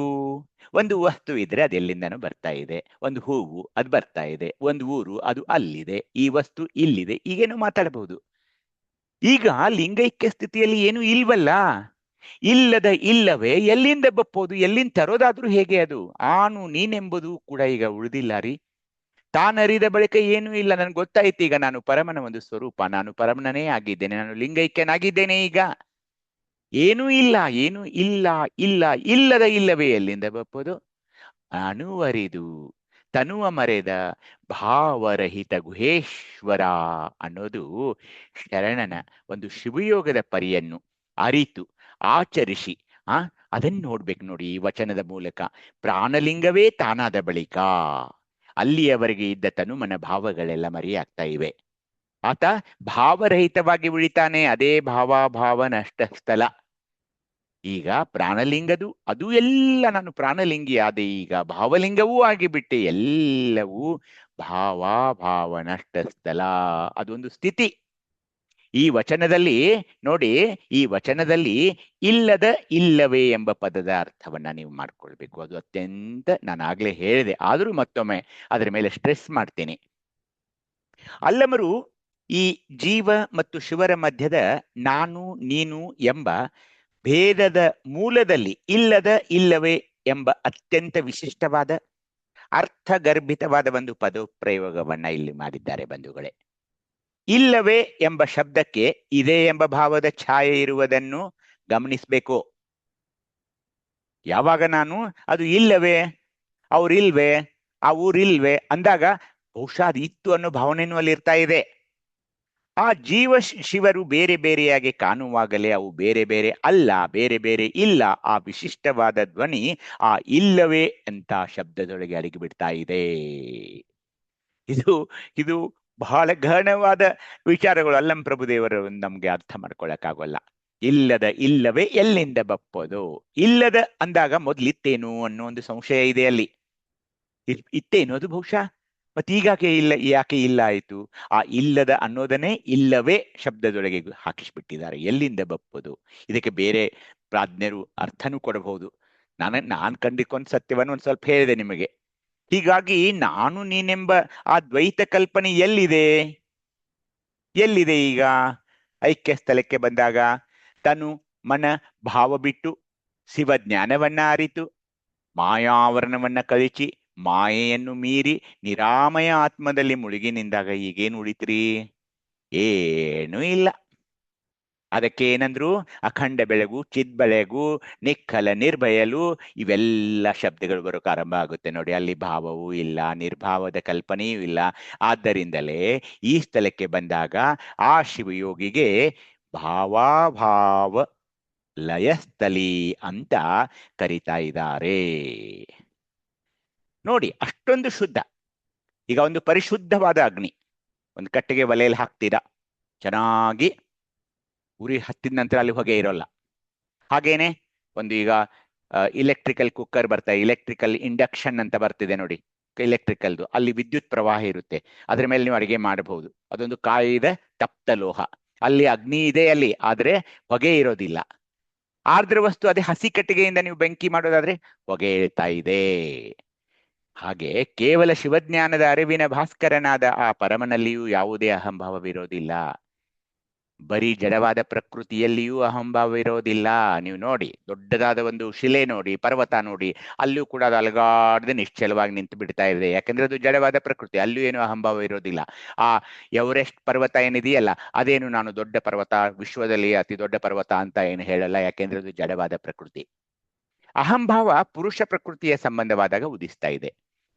ಒಂದು ವಸ್ತು ಇದ್ರೆ ಅದು ಎಲ್ಲಿಂದನೂ ಬರ್ತಾ ಇದೆ. ಒಂದು ಹೂವು ಅದು ಬರ್ತಾ ಇದೆ, ಒಂದು ಊರು ಅದು ಅಲ್ಲಿದೆ, ಈ ವಸ್ತು ಇಲ್ಲಿದೆ, ಈಗೇನು ಮಾತಾಡಬಹುದು. ಈಗ ಲಿಂಗೈಕ್ಯ ಸ್ಥಿತಿಯಲ್ಲಿ ಏನು ಇಲ್ವಲ್ಲ. ಇಲ್ಲದ ಇಲ್ಲವೇ ಎಲ್ಲಿಂದ ಬಪ್ಪೋದು? ಎಲ್ಲಿಂದ ತರೋದಾದ್ರೂ ಹೇಗೆ? ಅದು ಆನು ನೀನೆಂಬುದು ಕೂಡ ಈಗ ಉಳಿದಿಲ್ಲ ರೀ. ತಾನರಿದ ಬಳಿಕ ಏನೂ ಇಲ್ಲ. ನನ್ಗೆ ಗೊತ್ತಾಯ್ತು ಈಗ ನಾನು ಪರಮನ ಒಂದು ಸ್ವರೂಪ, ನಾನು ಪರಮನೇ ಆಗಿದ್ದೇನೆ, ನಾನು ಲಿಂಗೈಕ್ಯನಾಗಿದ್ದೇನೆ. ಈಗ ಏನೂ ಇಲ್ಲ, ಏನೂ ಇಲ್ಲ, ಇಲ್ಲ ಇಲ್ಲದ ಇಲ್ಲವೇ ಎಲ್ಲಿಂದ ಬಪ್ಪೋದು? ಅಣುವರಿದು ತನುವ ಮರೆದ ಭಾವರಹಿತ ಗುಹೇಶ್ವರ ಅನ್ನೋದು ಶರಣನ ಒಂದು ಶಿವಯೋಗದ ಪರಿಯನ್ನು ಅರಿತು ಆಚರಿಸಿ ಅದನ್ನು ನೋಡ್ಬೇಕು ನೋಡಿ. ಈ ವಚನದ ಮೂಲಕ ಪ್ರಾಣಲಿಂಗವೇ ತಾನಾದ ಬಳಿಕ ಅಲ್ಲಿಯವರೆಗೆ ಇದ್ದ ತನುಮನ ಭಾವಗಳೆಲ್ಲ ಮರೆಯಾಗ್ತಾ ಇವೆ. ಆತ ಭಾವರಹಿತವಾಗಿ ಉಳಿತಾನೆ. ಅದೇ ಭಾವ ನಷ್ಟ ಸ್ಥಳ. ಈಗ ಪ್ರಾಣಲಿಂಗದು ಅದು ಎಲ್ಲ ನಾನು ಪ್ರಾಣಲಿಂಗಿ ಆದೆ, ಈಗ ಭಾವಲಿಂಗವೂ ಆಗಿಬಿಟ್ಟೆ. ಎಲ್ಲವೂ ಭಾವ ನಷ್ಟ ಸ್ಥಳ. ಅದೊಂದು ಸ್ಥಿತಿ. ಈ ವಚನದಲ್ಲಿ ನೋಡಿ, ಈ ವಚನದಲ್ಲಿ ಇಲ್ಲದ ಇಲ್ಲವೇ ಎಂಬ ಪದದ ಅರ್ಥವನ್ನ ನೀವು ಮಾಡ್ಕೊಳ್ಬೇಕು. ಅದು ಅತ್ಯಂತ, ನಾನು ಆಗ್ಲೇ ಹೇಳಿದೆ, ಆದರೂ ಮತ್ತೊಮ್ಮೆ ಅದರ ಮೇಲೆ ಸ್ಟ್ರೆಸ್ ಮಾಡ್ತೀನಿ. ಅಲ್ಲಮರು ಈ ಜೀವ ಮತ್ತು ಶಿವರ ಮಧ್ಯದ ನಾನು ನೀನು ಎಂಬ ಭೇದದ ಮೂಲದಲ್ಲಿ ಇಲ್ಲದ ಇಲ್ಲವೇ ಎಂಬ ಅತ್ಯಂತ ವಿಶಿಷ್ಟವಾದ ಅರ್ಥಗರ್ಭಿತವಾದ ಒಂದು ಪದಪ್ರಯೋಗವನ್ನ ಇಲ್ಲಿ ಮಾಡಿದ್ದಾರೆ ಬಂಧುಗಳೇ. ಇಲ್ಲವೇ ಎಂಬ ಶಬ್ದಕ್ಕೆ ಇದೆ ಎಂಬ ಭಾವದ ಛಾಯೆ ಇರುವುದನ್ನು ಗಮನಿಸಬೇಕು. ಯಾವಾಗ ನಾನು ಅದು ಇಲ್ಲವೇ, ಅವ್ರಿಲ್ವೇ, ಆ ಊರಿಲ್ವೇ ಅಂದಾಗ ಬಹುಶಃ ಅದು ಇತ್ತು ಅನ್ನೋ ಭಾವನೆಯೂ ಅಲ್ಲಿ ಇರ್ತಾ ಇದೆ. ಆ ಜೀವ ಶಿವರು ಬೇರೆ ಬೇರೆಯಾಗಿ ಕಾಣುವಾಗಲೇ ಅವು ಬೇರೆ ಬೇರೆ ಅಲ್ಲ, ಬೇರೆ ಬೇರೆ ಇಲ್ಲ. ಆ ವಿಶಿಷ್ಟವಾದ ಧ್ವನಿ ಆ ಇಲ್ಲವೇ ಅಂತ ಶಬ್ದದೊಳಗೆ ಅಡಗಿ ಬಿಡ್ತಾ ಇದೆ. ಇದು ಬಹಳ ಗಹನವಾದ ವಿಚಾರಗಳು. ಅಲ್ಲಂ ಪ್ರಭುದೇವರು ನಮ್ಗೆ ಅರ್ಥ ಮಾಡ್ಕೊಳಕ್ಕಾಗಲ್ಲ. ಇಲ್ಲದ ಇಲ್ಲವೇ ಎಲ್ಲಿಂದ ಬಪ್ಪೋದು? ಇಲ್ಲದ ಅಂದಾಗ ಮೊದ್ಲಿತ್ತೇನು ಅನ್ನೋ ಒಂದು ಸಂಶಯ ಇದೆ ಅಲ್ಲಿ. ಇತ್ತೇನು ಅದು ಬಹುಶಃ? ಮತ್ತೆ ಈಗಾಕೆ ಇಲ್ಲ, ಯಾಕೆ ಇಲ್ಲ ಆಯ್ತು? ಆ ಇಲ್ಲದ ಅನ್ನೋದನ್ನೇ ಇಲ್ಲವೇ ಶಬ್ದದೊಳಗೆ ಹಾಕಿಸ್ಬಿಟ್ಟಿದ್ದಾರೆ. ಎಲ್ಲಿಂದ ಬಪ್ಪೋದು? ಇದಕ್ಕೆ ಬೇರೆ ಪ್ರಾಜ್ಞರು ಅರ್ಥನೂ ಕೊಡಬಹುದು. ನಾನು ಕಂಡಿಕೊಂಡ್ ಸತ್ಯವನ್ನು ಒಂದ್ ಸ್ವಲ್ಪ ಹೇಳಿದೆ ನಿಮಗೆ. ಹೀಗಾಗಿ ನಾನು ನೀನೆಂಬ ಆ ದ್ವೈತ ಕಲ್ಪನೆ ಎಲ್ಲಿದೆ? ಈಗ ಐಕ್ಯ ಸ್ಥಳಕ್ಕೆ ಬಂದಾಗ ತನು ಮನ ಭಾವ ಬಿಟ್ಟು ಶಿವ ಜ್ಞಾನವನ್ನ ಅರಿತು ಮಾಯಾವರಣವನ್ನ ಕಳಿಸಿ ಮಾಯೆಯನ್ನು ಮೀರಿ ನಿರಾಮಯ ಆತ್ಮದಲ್ಲಿ ಮುಳುಗಿ ನಿಂದಾಗ ಈಗೇನು ಉಳಿತ್ರಿ? ಏನೂ ಇಲ್ಲ. ಅದಕ್ಕೆ ಏನಂದ್ರು? ಅಖಂಡ ಬೆಳಗು, ಚಿದ್ಬೆಳಗು, ನಿಖಲ ನಿರ್ಭಯಲು, ಇವೆಲ್ಲ ಶಬ್ದಗಳು ಬರೋಕೆ ಆರಂಭ ಆಗುತ್ತೆ ನೋಡಿ. ಅಲ್ಲಿ ಭಾವವೂ ಇಲ್ಲ, ನಿರ್ಭಾವದ ಕಲ್ಪನೆಯೂ ಇಲ್ಲ. ಆದ್ದರಿಂದಲೇ ಈ ಸ್ಥಳಕ್ಕೆ ಬಂದಾಗ ಆ ಶಿವಯೋಗಿಗೆ ಭಾವಾಭಾವ ಲಯಸ್ಥಲಿ ಅಂತ ಕರಿತಾ ಇದ್ದಾರೆ ನೋಡಿ. ಅಷ್ಟೊಂದು ಶುದ್ಧ. ಈಗ ಒಂದು ಪರಿಶುದ್ಧವಾದ ಅಗ್ನಿ, ಒಂದು ಕಟ್ಟಿಗೆ ಒಲೆಯಲ್ಲಿ ಹಾಕ್ತೀರಾ, ಚೆನ್ನಾಗಿ ಉರಿ ಹತ್ತಿದ ನಂತರ ಅಲ್ಲಿ ಹೊಗೆ ಇರೋಲ್ಲ. ಹಾಗೇನೆ ಒಂದು ಈಗ ಇಲೆಕ್ಟ್ರಿಕಲ್ ಕುಕ್ಕರ್ ಬರ್ತಾ, ಇಲೆಕ್ಟ್ರಿಕಲ್ ಇಂಡಕ್ಷನ್ ಅಂತ ಬರ್ತಿದೆ ನೋಡಿ, ಎಲೆಕ್ಟ್ರಿಕಲ್ದು. ಅಲ್ಲಿ ವಿದ್ಯುತ್ ಪ್ರವಾಹ ಇರುತ್ತೆ, ಅದ್ರ ಮೇಲೆ ನೀವು ಅಡಿಗೆ ಮಾಡಬಹುದು. ಅದೊಂದು ಕಾಯಿದ ತಪ್ತ ಲೋಹ. ಅಲ್ಲಿ ಅಗ್ನಿ ಇದೆ ಅಲ್ಲಿ, ಆದ್ರೆ ಹೊಗೆ ಇರೋದಿಲ್ಲ. ಆರ್ದ್ರ ವಸ್ತು ಅದೇ ಹಸಿ ಕಟ್ಟಿಗೆಯಿಂದ ನೀವು ಬೆಂಕಿ ಮಾಡೋದಾದ್ರೆ ಹೊಗೆ ಇಳ್ತಾ ಇದೆ. ಹಾಗೆ ಕೇವಲ ಶಿವಜ್ಞಾನದ ಅರಿವಿನ ಭಾಸ್ಕರನಾದ ಆ ಪರಮನಲ್ಲಿಯೂ ಯಾವುದೇ ಅಹಂಭಾವವಿರೋದಿಲ್ಲ. ಬರೀ ಜಡವಾದ ಪ್ರಕೃತಿಯಲ್ಲಿಯೂ ಅಹಂಭಾವ ಇರೋದಿಲ್ಲ. ನೀವು ನೋಡಿ, ದೊಡ್ಡದಾದ ಒಂದು ಶಿಲೆ ನೋಡಿ, ಪರ್ವತ ನೋಡಿ, ಅಲ್ಲೂ ಕೂಡ ಅದು ಅಲಗಾಡದೆ ನಿಶ್ಚಲವಾಗಿ ನಿಂತು ಬಿಡ್ತಾ ಇದೆ. ಯಾಕಂದ್ರೆ ಅದು ಜಡವಾದ ಪ್ರಕೃತಿ, ಅಲ್ಲೂ ಏನು ಅಹಂಭಾವ ಇರೋದಿಲ್ಲ. ಆ ಎವರೆಸ್ಟ್ ಪರ್ವತ ಏನಿದೆಯಲ್ಲ, ಅದೇನು ನಾನು ದೊಡ್ಡ ಪರ್ವತ, ವಿಶ್ವದಲ್ಲಿ ಅತಿ ದೊಡ್ಡ ಪರ್ವತ ಅಂತ ಏನು ಹೇಳಲ್ಲ, ಯಾಕೆಂದ್ರೆ ಅದು ಜಡವಾದ ಪ್ರಕೃತಿ. ಅಹಂಭಾವ ಪುರುಷ ಪ್ರಕೃತಿಯ ಸಂಬಂಧವಾದಾಗ ಉದಿಸ್ತಾ ಇದೆ.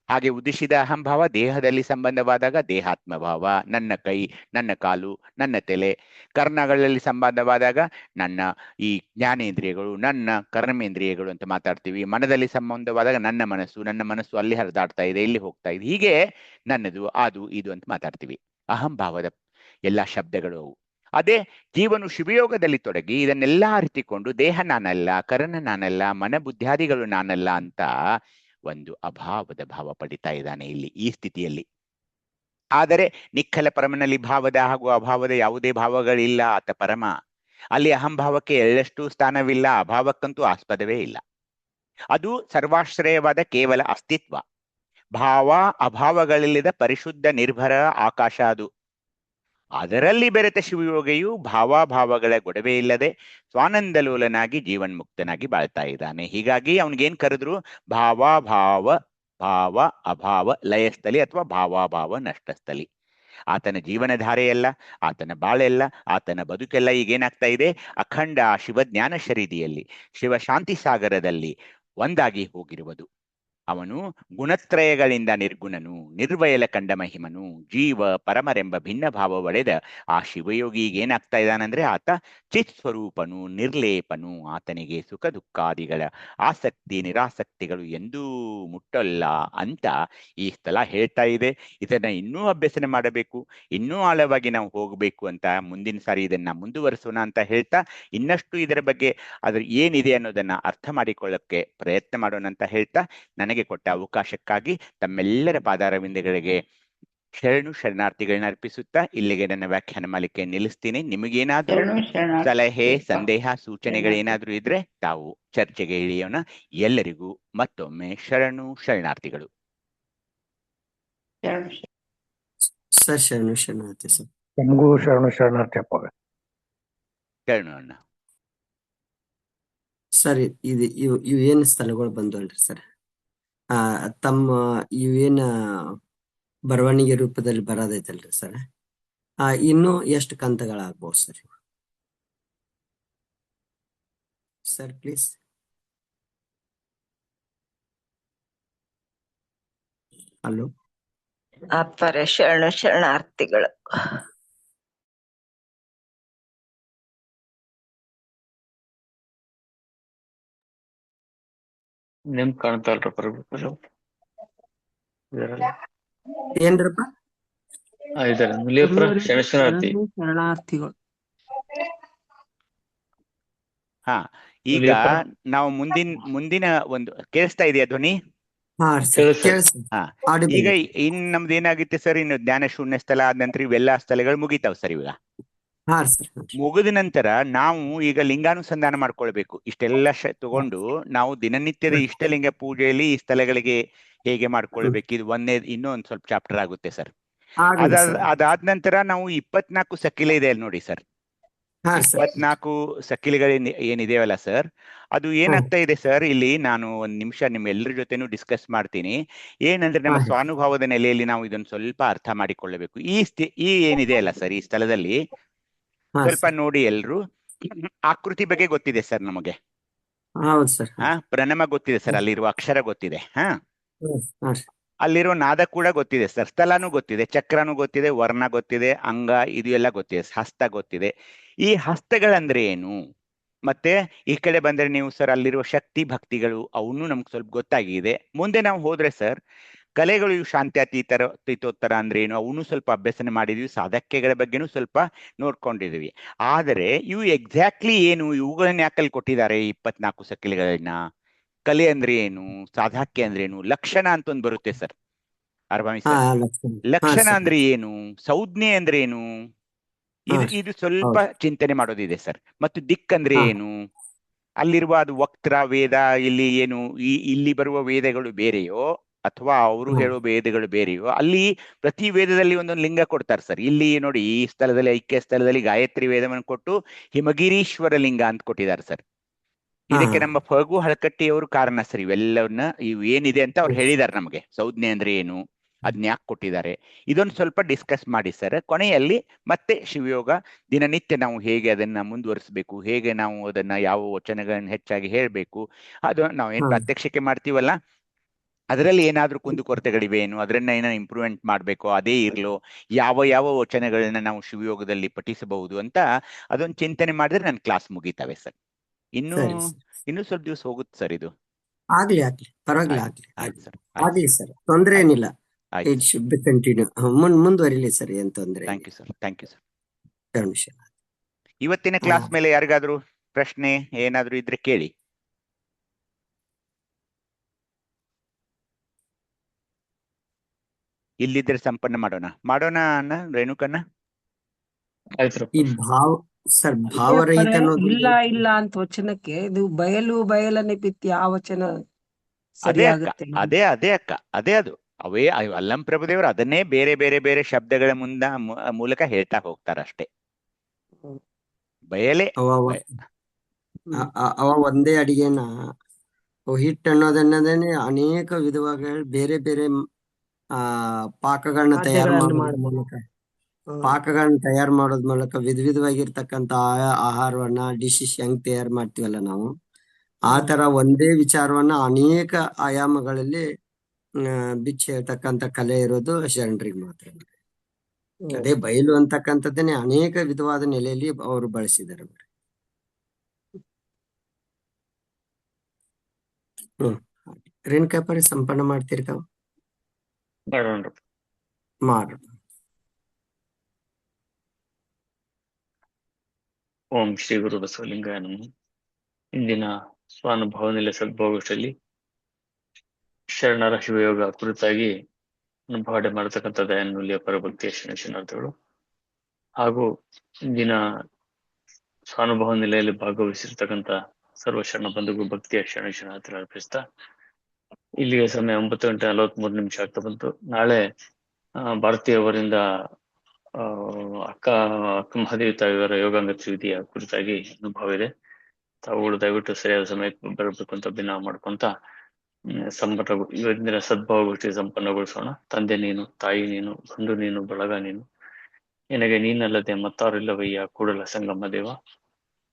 ಹಾಗೆ ಉದಿಸಿದ ಅಹಂಭಾವ ದೇಹದಲ್ಲಿ ಸಂಬಂಧವಾದಾಗ ದೇಹಾತ್ಮಭಾವ, ನನ್ನ ಕೈ, ನನ್ನ ಕಾಲು, ನನ್ನ ತಲೆ. ಕರ್ಣಗಳಲ್ಲಿ ಸಂಬಂಧವಾದಾಗ ನನ್ನ ಈ ಜ್ಞಾನೇಂದ್ರಿಯಗಳು, ನನ್ನ ಕರ್ಮೇಂದ್ರಿಯಗಳು ಅಂತ ಮಾತಾಡ್ತೀವಿ. ಮನದಲ್ಲಿ ಸಂಬಂಧವಾದಾಗ ನನ್ನ ಮನಸ್ಸು ಅಲ್ಲಿ ಹರಿದಾಡ್ತಾ ಇದೆ, ಇಲ್ಲಿ ಹೋಗ್ತಾ ಇದೆ. ಹೀಗೆ ನನ್ನದು, ಅದು, ಇದು ಅಂತ ಮಾತಾಡ್ತೀವಿ. ಅಹಂಭಾವದ ಎಲ್ಲ ಶಬ್ದಗಳು ಅವು. ಅದೇ ಜೀವನು ಶಿವಯೋಗದಲ್ಲಿ ತೊಡಗಿ ಇದನ್ನೆಲ್ಲ ಅರಿತುಕೊಂಡು ದೇಹ ನಾನಲ್ಲ, ಕರ್ಣ ನಾನಲ್ಲ, ಮನ ಬುದ್ಧಾದಿಗಳು ನಾನಲ್ಲ ಅಂತ ಒಂದು ಅಭಾವದ ಭಾವ ಪಡಿತಾ ಇದ್ದಾನೆ ಇಲ್ಲಿ ಈ ಸ್ಥಿತಿಯಲ್ಲಿ. ಆದರೆ ನಿಖಲ ಪರಮನಲ್ಲಿ ಭಾವದ ಹಾಗೂ ಅಭಾವದ ಯಾವುದೇ ಭಾವಗಳಿಲ್ಲ. ಆತ ಪರಮ. ಅಲ್ಲಿ ಅಹಂಭಾವಕ್ಕೆ ಎಳ್ಳಷ್ಟು ಸ್ಥಾನವಿಲ್ಲ, ಅಭಾವಕ್ಕಂತೂ ಆಸ್ಪದವೇ ಇಲ್ಲ. ಅದು ಸರ್ವಾಶ್ರಯವಾದ ಕೇವಲ ಅಸ್ತಿತ್ವ. ಭಾವ ಅಭಾವಗಳಿಲ್ಲದ ಪರಿಶುದ್ಧ ನಿರ್ಭರ ಆಕಾಶ ಅದು. ಅದರಲ್ಲಿ ಬೆರೆತ ಶಿವಯೋಗಿಯು ಭಾವಾಭಾವಗಳ ಗೊಡವೆ ಇಲ್ಲದೆ ಸ್ವಾನಂದಲೋಲನಾಗಿ ಜೀವನ್ಮುಕ್ತನಾಗಿ ಬಾಳ್ತಾ ಇದ್ದಾನೆ. ಹೀಗಾಗಿ ಅವನಿಗೇನ್ ಕರೆದ್ರು? ಭಾವಾಭಾವ ಭಾವ ಅಭಾವ ಲಯಸ್ಥಲಿ ಅಥವಾ ಭಾವಾಭಾವ ನಷ್ಟಸ್ಥಲಿ. ಆತನ ಜೀವನಧಾರೆಯಲ್ಲ, ಆತನ ಬಾಳೆಲ್ಲ, ಆತನ ಬದುಕೆಲ್ಲ ಈಗೇನಾಗ್ತಾ ಇದೆ? ಅಖಂಡ ಶಿವಜ್ಞಾನ ಶರೀದಿಯಲ್ಲಿ, ಶಿವಶಾಂತಿ ಸಾಗರದಲ್ಲಿ ಒಂದಾಗಿ ಹೋಗಿರುವುದು. ಅವನು ಗುಣತ್ರಯಗಳಿಂದ ನಿರ್ಗುಣನು, ನಿರ್ವಯಲ ಕಂಡ ಮಹಿಮನು, ಜೀವ ಪರಮರೆಂಬ ಭಿನ್ನ ಭಾವ ಒಡೆದ ಆ ಶಿವಯೋಗಿ ಏನಾಗ್ತಾ ಇದ್ದಾನಂದ್ರೆ ಆತ ಚಿತ್ ಸ್ವರೂಪನು, ನಿರ್ಲೇಪನು. ಆತನಿಗೆ ಸುಖ ದುಃಖಾದಿಗಳ ಆಸಕ್ತಿ ನಿರಾಸಕ್ತಿಗಳು ಎಂದೂ ಮುಟ್ಟಲ್ಲ ಅಂತ ಈ ಸ್ಥಳ ಹೇಳ್ತಾ ಇದೆ. ಇದನ್ನ ಇನ್ನೂ ಅಭ್ಯಸನ ಮಾಡಬೇಕು, ಇನ್ನೂ ಆಳವಾಗಿ ನಾವು ಹೋಗಬೇಕು ಅಂತ ಮುಂದಿನ ಸಾರಿ ಇದನ್ನ ಮುಂದುವರಿಸೋಣ ಅಂತ ಹೇಳ್ತಾ, ಇನ್ನಷ್ಟು ಇದರ ಬಗ್ಗೆ ಅದ್ರ ಏನಿದೆ ಅನ್ನೋದನ್ನ ಅರ್ಥ ಮಾಡಿಕೊಳ್ಳಕ್ಕೆ ಪ್ರಯತ್ನ ಮಾಡೋಣ ಅಂತ ಹೇಳ್ತಾ, ನನಗೆ ಕೊಟ್ಟ ಅವಕಾಶಕ್ಕಾಗಿ ತಮ್ಮೆಲ್ಲರ ಪಾದಾರವಿಂದಗಳಿಗೆ ಶರಣಾರ್ಥಿಗಳನ್ನ ಅರ್ಪಿಸುತ್ತಾ ಇಲ್ಲಿಗೆ ನನ್ನ ವ್ಯಾಖ್ಯಾನ ಮಾಲಿಕೆ ನಿಲ್ಲಿಸ್ತೀನಿ. ನಿಮಗೇನಾದ್ರೂ ಸಲಹೆ ಸಂದೇಹ ಸೂಚನೆಗಳೇನಾದ್ರೂ ಇದ್ರೆ ತಾವು ಚರ್ಚೆಗೆ ಇಳಿಯೋಣ. ಎಲ್ಲರಿಗೂ ಮತ್ತೊಮ್ಮೆ ಶರಣಾರ್ಥಿಗಳು. ಸರ್ ಶರಣಾರ್ಥಿ ಸರ್. ನನಗೂ ಶರಣಾರ್ಥಿ ಅಪ್ಪ. ಶರಣ ಸರ್, ಇವು ಏನು ಸ್ಥಳಗಳು ಬಂದವಲ್ರಿ ಸರ್, ತಮ್ಮ ಇವೇನ ಬರವಣಿಗೆ ರೂಪದಲ್ಲಿ ಬರೋದೈತಲ್ರಿ ಸರ್, ಇನ್ನೂ ಎಷ್ಟು ಕಂತಗಳಾಗ್ಬೋದು ಸರ್? Sir please. ಹಲೋ ಅಪ್ಪರೇ ಶರಣಾರ್ಥಿಗಳು. ನಿಮ್ ಕಾಣ್ತಾ ಇಲ್ರ ಪ್ರಭು? ಏನ್ರಪ್ಪ? ಶರಣಾರ್ಥಿಗಳು. ಹಾ, ಈಗ ನಾವು ಮುಂದಿನ ಒಂದು ಕೇಳಿಸ್ತಾ ಇದೆಯಾ ಧ್ವನಿ? ಹಾ, ಈಗ ಇನ್ ನಮ್ದು ಏನಾಗುತ್ತೆ ಸರ್, ಇನ್ನು ಜ್ಞಾನ ಶೂನ್ಯ ಸ್ಥಳ ಆದ ನಂತರ ಇವೆಲ್ಲ ಸ್ಥಳಗಳು ಮುಗಿತಾವ್ ಸರ್. ಇವಾಗ ಮುಗಿದ ನಂತರ ನಾವು ಈಗ ಲಿಂಗಾನುಸಂಧಾನ ಮಾಡ್ಕೊಳ್ಬೇಕು. ಇಷ್ಟೆಲ್ಲ ತಗೊಂಡು ನಾವು ದಿನನಿತ್ಯದ ಇಷ್ಟಲಿಂಗ ಪೂಜೆಯಲ್ಲಿ ಈ ಸ್ಥಳಗಳಿಗೆ ಹೇಗೆ ಮಾಡ್ಕೊಳ್ಬೇಕು, ಇದು ಇನ್ನೊಂದು ಸ್ವಲ್ಪ ಚಾಪ್ಟರ್ ಆಗುತ್ತೆ ಸರ್. ಅದಾದ ನಂತರ ನಾವು 24 ಸಕ್ಕಿಲೆ ಇದೆ ಅಲ್ಲಿ ನೋಡಿ ಸರ್. 24 ಸಕ್ಕಿಲೆಗಳು ಏನಿದೆಯಲ್ಲ ಸರ್, ಅದು ಏನಾಗ್ತಾ ಇದೆ ಸರ್, ಇಲ್ಲಿ ನಾನು ಒಂದ್ ನಿಮಿಷ ನಿಮ್ಮೆಲ್ಲರ ಜೊತೆನೂ ಡಿಸ್ಕಸ್ ಮಾಡ್ತೀನಿ. ಏನಂದ್ರೆ ನಮ್ಮ ಸ್ವಾನುಭಾವದ ನೆಲೆಯಲ್ಲಿ ನಾವು ಇದನ್ನು ಸ್ವಲ್ಪ ಅರ್ಥ ಮಾಡಿಕೊಳ್ಳಬೇಕು. ಈ ಏನಿದೆ ಅಲ್ಲ ಸರ್, ಈ ಸ್ಥಳದಲ್ಲಿ ಸ್ವಲ್ಪ ನೋಡಿ ಎಲ್ರು. ಆಕೃತಿ ಬಗ್ಗೆ ಗೊತ್ತಿದೆ ಸರ್ ನಮಗೆ. ಪ್ರಣಮ ಗೊತ್ತಿದೆ ಸರ್, ಅಲ್ಲಿರುವ ಅಕ್ಷರ ಗೊತ್ತಿದೆ. ಅಲ್ಲಿರೋ ನಾದ ಕೂಡ ಗೊತ್ತಿದೆ ಸರ್. ಸ್ಥಳನೂ ಗೊತ್ತಿದೆ, ಚಕ್ರನೂ ಗೊತ್ತಿದೆ, ವರ್ಣ ಗೊತ್ತಿದೆ, ಅಂಗ ಇದು ಎಲ್ಲ ಗೊತ್ತಿದೆ, ಹಸ್ತ ಗೊತ್ತಿದೆ. ಈ ಹಸ್ತಗಳಂದ್ರೆ ಏನು? ಮತ್ತೆ ಈ ಕಡೆ ಬಂದ್ರೆ ನೀವು ಸರ್ ಅಲ್ಲಿರುವ ಶಕ್ತಿ ಭಕ್ತಿಗಳು ಅವನು ನಮ್ಗೆ ಸ್ವಲ್ಪ ಗೊತ್ತಾಗಿದೆ. ಮುಂದೆ ನಾವು ಹೋದ್ರೆ ಸರ್ ಕಲೆಗಳು, ಇವು ಶಾಂತ್ಯಾತೀತೋತ್ತರ ಅಂದ್ರೆ ಏನು, ಅವನು ಸ್ವಲ್ಪ ಅಭ್ಯಸನ ಮಾಡಿದ್ವಿ. ಸಾಧಕ್ಯಗಳ ಬಗ್ಗೆನೂ ಸ್ವಲ್ಪ ನೋಡ್ಕೊಂಡಿದ್ವಿ. ಆದರೆ ಇವು ಎಕ್ಸಾಕ್ಟ್ಲಿ ಏನು, ಇವುಗಳನ್ನ ಯಾಕಲ್ಲಿ ಕೊಟ್ಟಿದ್ದಾರೆ 24 ಸಕ್ಕಿಲೆಗಳನ್ನ? ಕಲೆ ಅಂದ್ರೆ ಏನು, ಸಾಧಕ್ಯ ಅಂದ್ರೆ ಏನು, ಲಕ್ಷಣ ಅಂತ ಒಂದು ಬರುತ್ತೆ ಸರ್ ಅರ್ಭಾಮಿ ಸರ್. ಲಕ್ಷಣ ಅಂದ್ರೆ ಏನು, ಸಂಜ್ಞೆ ಅಂದ್ರೆ ಏನು, ಇದು ಸ್ವಲ್ಪ ಚಿಂತನೆ ಮಾಡೋದಿದೆ ಸರ್. ಮತ್ತು ದಿಕ್ಕಂದ್ರೆ ಏನು, ಅಲ್ಲಿರುವ ಅದು ವಕ್ರ ವೇದ, ಇಲ್ಲಿ ಏನು ಇಲ್ಲಿ ಬರುವ ವೇದಗಳು ಬೇರೆಯೋ ಅಥವಾ ಅವರು ಹೇಳೋ ವೇದಗಳು ಬೇರೆಯೋ? ಅಲ್ಲಿ ಪ್ರತಿ ವೇದದಲ್ಲಿ ಒಂದೊಂದು ಲಿಂಗ ಕೊಡ್ತಾರೆ ಸರ್. ಇಲ್ಲಿ ನೋಡಿ ಈ ಸ್ಥಳದಲ್ಲಿ, ಐಕ್ಯ ಸ್ಥಳದಲ್ಲಿ ಗಾಯತ್ರಿ ವೇದವನ್ನು ಕೊಟ್ಟು ಹಿಮಗಿರೀಶ್ವರ ಲಿಂಗ ಅಂತ ಕೊಟ್ಟಿದ್ದಾರೆ ಸರ್. ಇದಕ್ಕೆ ನಮ್ಮ ಫಗು ಹಳಕಟ್ಟಿಯವರು ಕಾರಣ ಸರ್. ಇವೆಲ್ಲವನ್ನ ಇವು ಏನಿದೆ ಅಂತ ಅವ್ರು ಹೇಳಿದ್ದಾರೆ ನಮಗೆ. ಸಂಜ್ಞೆ ಅಂದ್ರೆ ಏನು, ಅದನ್ನ ಯಾಕೆ ಕೊಟ್ಟಿದ್ದಾರೆ, ಇದೊಂದು ಸ್ವಲ್ಪ ಡಿಸ್ಕಸ್ ಮಾಡಿ ಸರ್. ಕೊನೆಯಲ್ಲಿ ಮತ್ತೆ ಶಿವಯೋಗ ದಿನನಿತ್ಯ ನಾವು ಹೇಗೆ ಅದನ್ನ ಮುಂದುವರಿಸಬೇಕು, ಹೇಗೆ ನಾವು ಅದನ್ನ ಯಾವ ವಚನಗಳನ್ನ ಹೆಚ್ಚಾಗಿ ಹೇಳ್ಬೇಕು, ಅದು ನಾವು ಏನ್ ಪ್ರಾತ್ಯಕ್ಷಿಕೆ ಮಾಡ್ತೀವಲ್ಲ ಅದರಲ್ಲಿ ಏನಾದ್ರೂ ಕುಂದುಕೊರತೆಗಳಿವೆ ಏನು, ಅದನ್ನ ಏನೋ ಇಂಪ್ರೂವ್ಮೆಂಟ್ ಮಾಡ್ಬೇಕು, ಅದೇ ಇರ್ಲೋ, ಯಾವ ವಚನಗಳನ್ನ ನಾವು ಶಿವಯೋಗದಲ್ಲಿ ಪಠಿಸಬಹುದು ಅಂತ ಅದೊಂದು ಚಿಂತನೆ ಮಾಡಿದ್ರೆ ನನ್ನ ಕ್ಲಾಸ್ ಮುಗಿತಾವೆ ಸರ್. ಇನ್ನೂ ಸ್ವಲ್ಪ ದಿವಸ ಹೋಗುತ್ತೆ ಸರ್ ಇದು. ಆಗ್ಲಿ ಪರವಾಗಿಲ್ಲ, ಆಗ್ಲಿ ಸರ್, ತೊಂದ್ರೆ ಏನಿಲ್ಲ. ಇಟ್ ಶುಡ್ ಬಿ ಕಂಟಿನ್ಯೂ, ಮುಂದುವರಿಲಿ ಸರ್, ಏನ್ ತೊಂದ್ರೆ. Thank you sir. ಇವತ್ತಿನ ಕ್ಲಾಸ್ ಮೇಲೆ ಯಾರಿಗಾದ್ರೂ ಪ್ರಶ್ನೆ ಏನಾದ್ರೂ ಇದ್ರೆ ಕೇಳಿ. ಇಲ್ಲಿದ್ರೆ ಸಂಪನ್ನ ಮಾಡೋಣ ಅಣ್ಣ ರೇಣುಕಣ್ಣ. ಈ ಭಾವರಹಿತ ಅನ್ನೋದು ಇಲ್ಲ ಇಲ್ಲ ಅಂತ ವಚನಕ್ಕೆ ಇದು ಬಯಲನೆ ಬಿತ್ತಿ ಆ ವಚನ ಅದೇ ಅಕ್ಕ, ಸರಿಯಾಗುತ್ತೆ. ಅದೇ ಅಕ್ಕ, ಅದೇ ಅದು ಅವೇ ಅಲ್ಲಂ ಪ್ರಭುದೇವರು ಅದನ್ನೇ ಬೇರೆ ಬೇರೆ ಬೇರೆ ಶಬ್ದಗಳ ಮೂಲಕ ಹೇಳ್ತಾ ಹೋಗ್ತಾರಷ್ಟೇ. ಬಯಲೆ ಅವ ಒಂದೇ ಅಡಿಗೆನ ಹಿಟ್ಟು ಅನ್ನೋದನ್ನದೇನೆ ಅನೇಕ ವಿಧವಾಗಿ ಬೇರೆ ಬೇರೆ ಪಾಕಗಳನ್ನ ತಯಾರು ಮಾಡೋದ್ ಮೂಲಕ ವಿಧ ವಿಧವಾಗಿರ್ತಕ್ಕಂತ ಆಹಾರವನ್ನ ಡಿಶಸ್ ಹೆಂಗ್ ತಯಾರು ಮಾಡ್ತೀವಲ್ಲ ನಾವು, ಆ ತರ ಒಂದೇ ವಿಚಾರವನ್ನ ಅನೇಕ ಆಯಾಮಗಳಲ್ಲಿ ಬಿಚ್ಚಿ ಹೇಳ್ತಕ್ಕಂತ ಕಲೆ ಇರೋದು ಶರಣರಿಗೆ ಮಾತ್ರ. ಅದೇ ಬಯಲು ಅಂತಕ್ಕಂಥದ್ದನ್ನೇ ಅನೇಕ ವಿಧವಾದ ನೆಲೆಯಲ್ಲಿ ಅವರು ಬಳಸಿದ್ದಾರೆ. ರೇಣುಕಾಪುರ ಸಂಪನ್ನ ಮಾಡ್ತಿರ್ತಾವ ಮಾಡ. ಓಂ ಶ್ರೀ ಗುರು ಬಸವಲಿಂಗಾಯ ನಮಃ. ಇಂದಿನ ಸ್ವಾನುಭವ ನೆಲೆ ಸದ್ಭಾವಗೋಷ್ಠಿಯಲ್ಲಿ ಶರಣರ ಶಿವಯೋಗ ಕುರಿತಾಗಿ ಅನುಭಾವನೆ ಮಾಡತಕ್ಕಂಥ ದಯಾನುಲ್ಯ ಪರಭಕ್ತಿಯ ಶರಣಾರ್ಥಿಗಳು ಹಾಗೂ ಇಂದಿನ ಸ್ವಾನುಭವ ನೆಲೆಯಲ್ಲಿ ಭಾಗವಹಿಸಿರ್ತಕ್ಕಂಥ ಸರ್ವ ಶರಣ ಬಂಧುಗಳು ಭಕ್ತಿಯ ಶರಣಾರ್ಥಿಗಳು ಅರ್ಪಿಸ್ತಾ ಇಲ್ಲಿಗೆ ಸಮಯ 9:43 ಆಗ್ತಾ ಬಂತು. ನಾಳೆ ಭಾರತೀಯವರಿಂದ ಅಕ್ಕ ಮಹಾದೇವಿ ತಾಯಿಯವರ ಯೋಗಾಂಗ ವಿಧಿಯ ಕುರಿತಾಗಿ ಅನುಭವ ಇದೆ. ತಾವುಗಳು ದಯವಿಟ್ಟು ಸರಿಯಾದ ಸಮಯಕ್ಕೆ ಬರಬೇಕು ಅಂತ ಭಿನ್ನ ಮಾಡ್ಕೊಂತ ಇವತ್ತಿನ ಸದ್ಭಾವಗೋಷ್ಠಿ ಸಂಪನ್ನಗೊಳಿಸೋಣ. ತಂದೆ ನೀನು, ತಾಯಿ ನೀನು, ಗಂಡು ನೀನು, ಬಳಗ ನೀನು, ನಿನಗೆ ನೀನಲ್ಲದೆ ಮತ್ತಾರಿಲ್ಲವಯ್ಯ ಕೂಡಲ ಸಂಗಮ ದೇವ.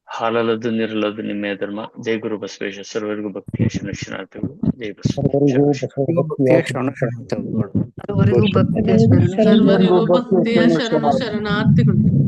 ಹಾಲಲ್ಲದು ನೀರಲ್ಲದು ನಿಮ್ಮೆಯ ಧರ್ಮ. ಜೈ ಗುರು ಬಸವೇಶ. ಸರ್ವರಿಗೂ ಭಕ್ತಿಯ ಶರಣಾರ್ಥಿಗಳು. ಜೈ ಸರ್ವರಿಗೂ ಭಕ್ತಿಯ ಸರ್ವರಿಗೂ ಭಕ್ತಿಯ ಶರಣಾರ್ಥಿಗಳು.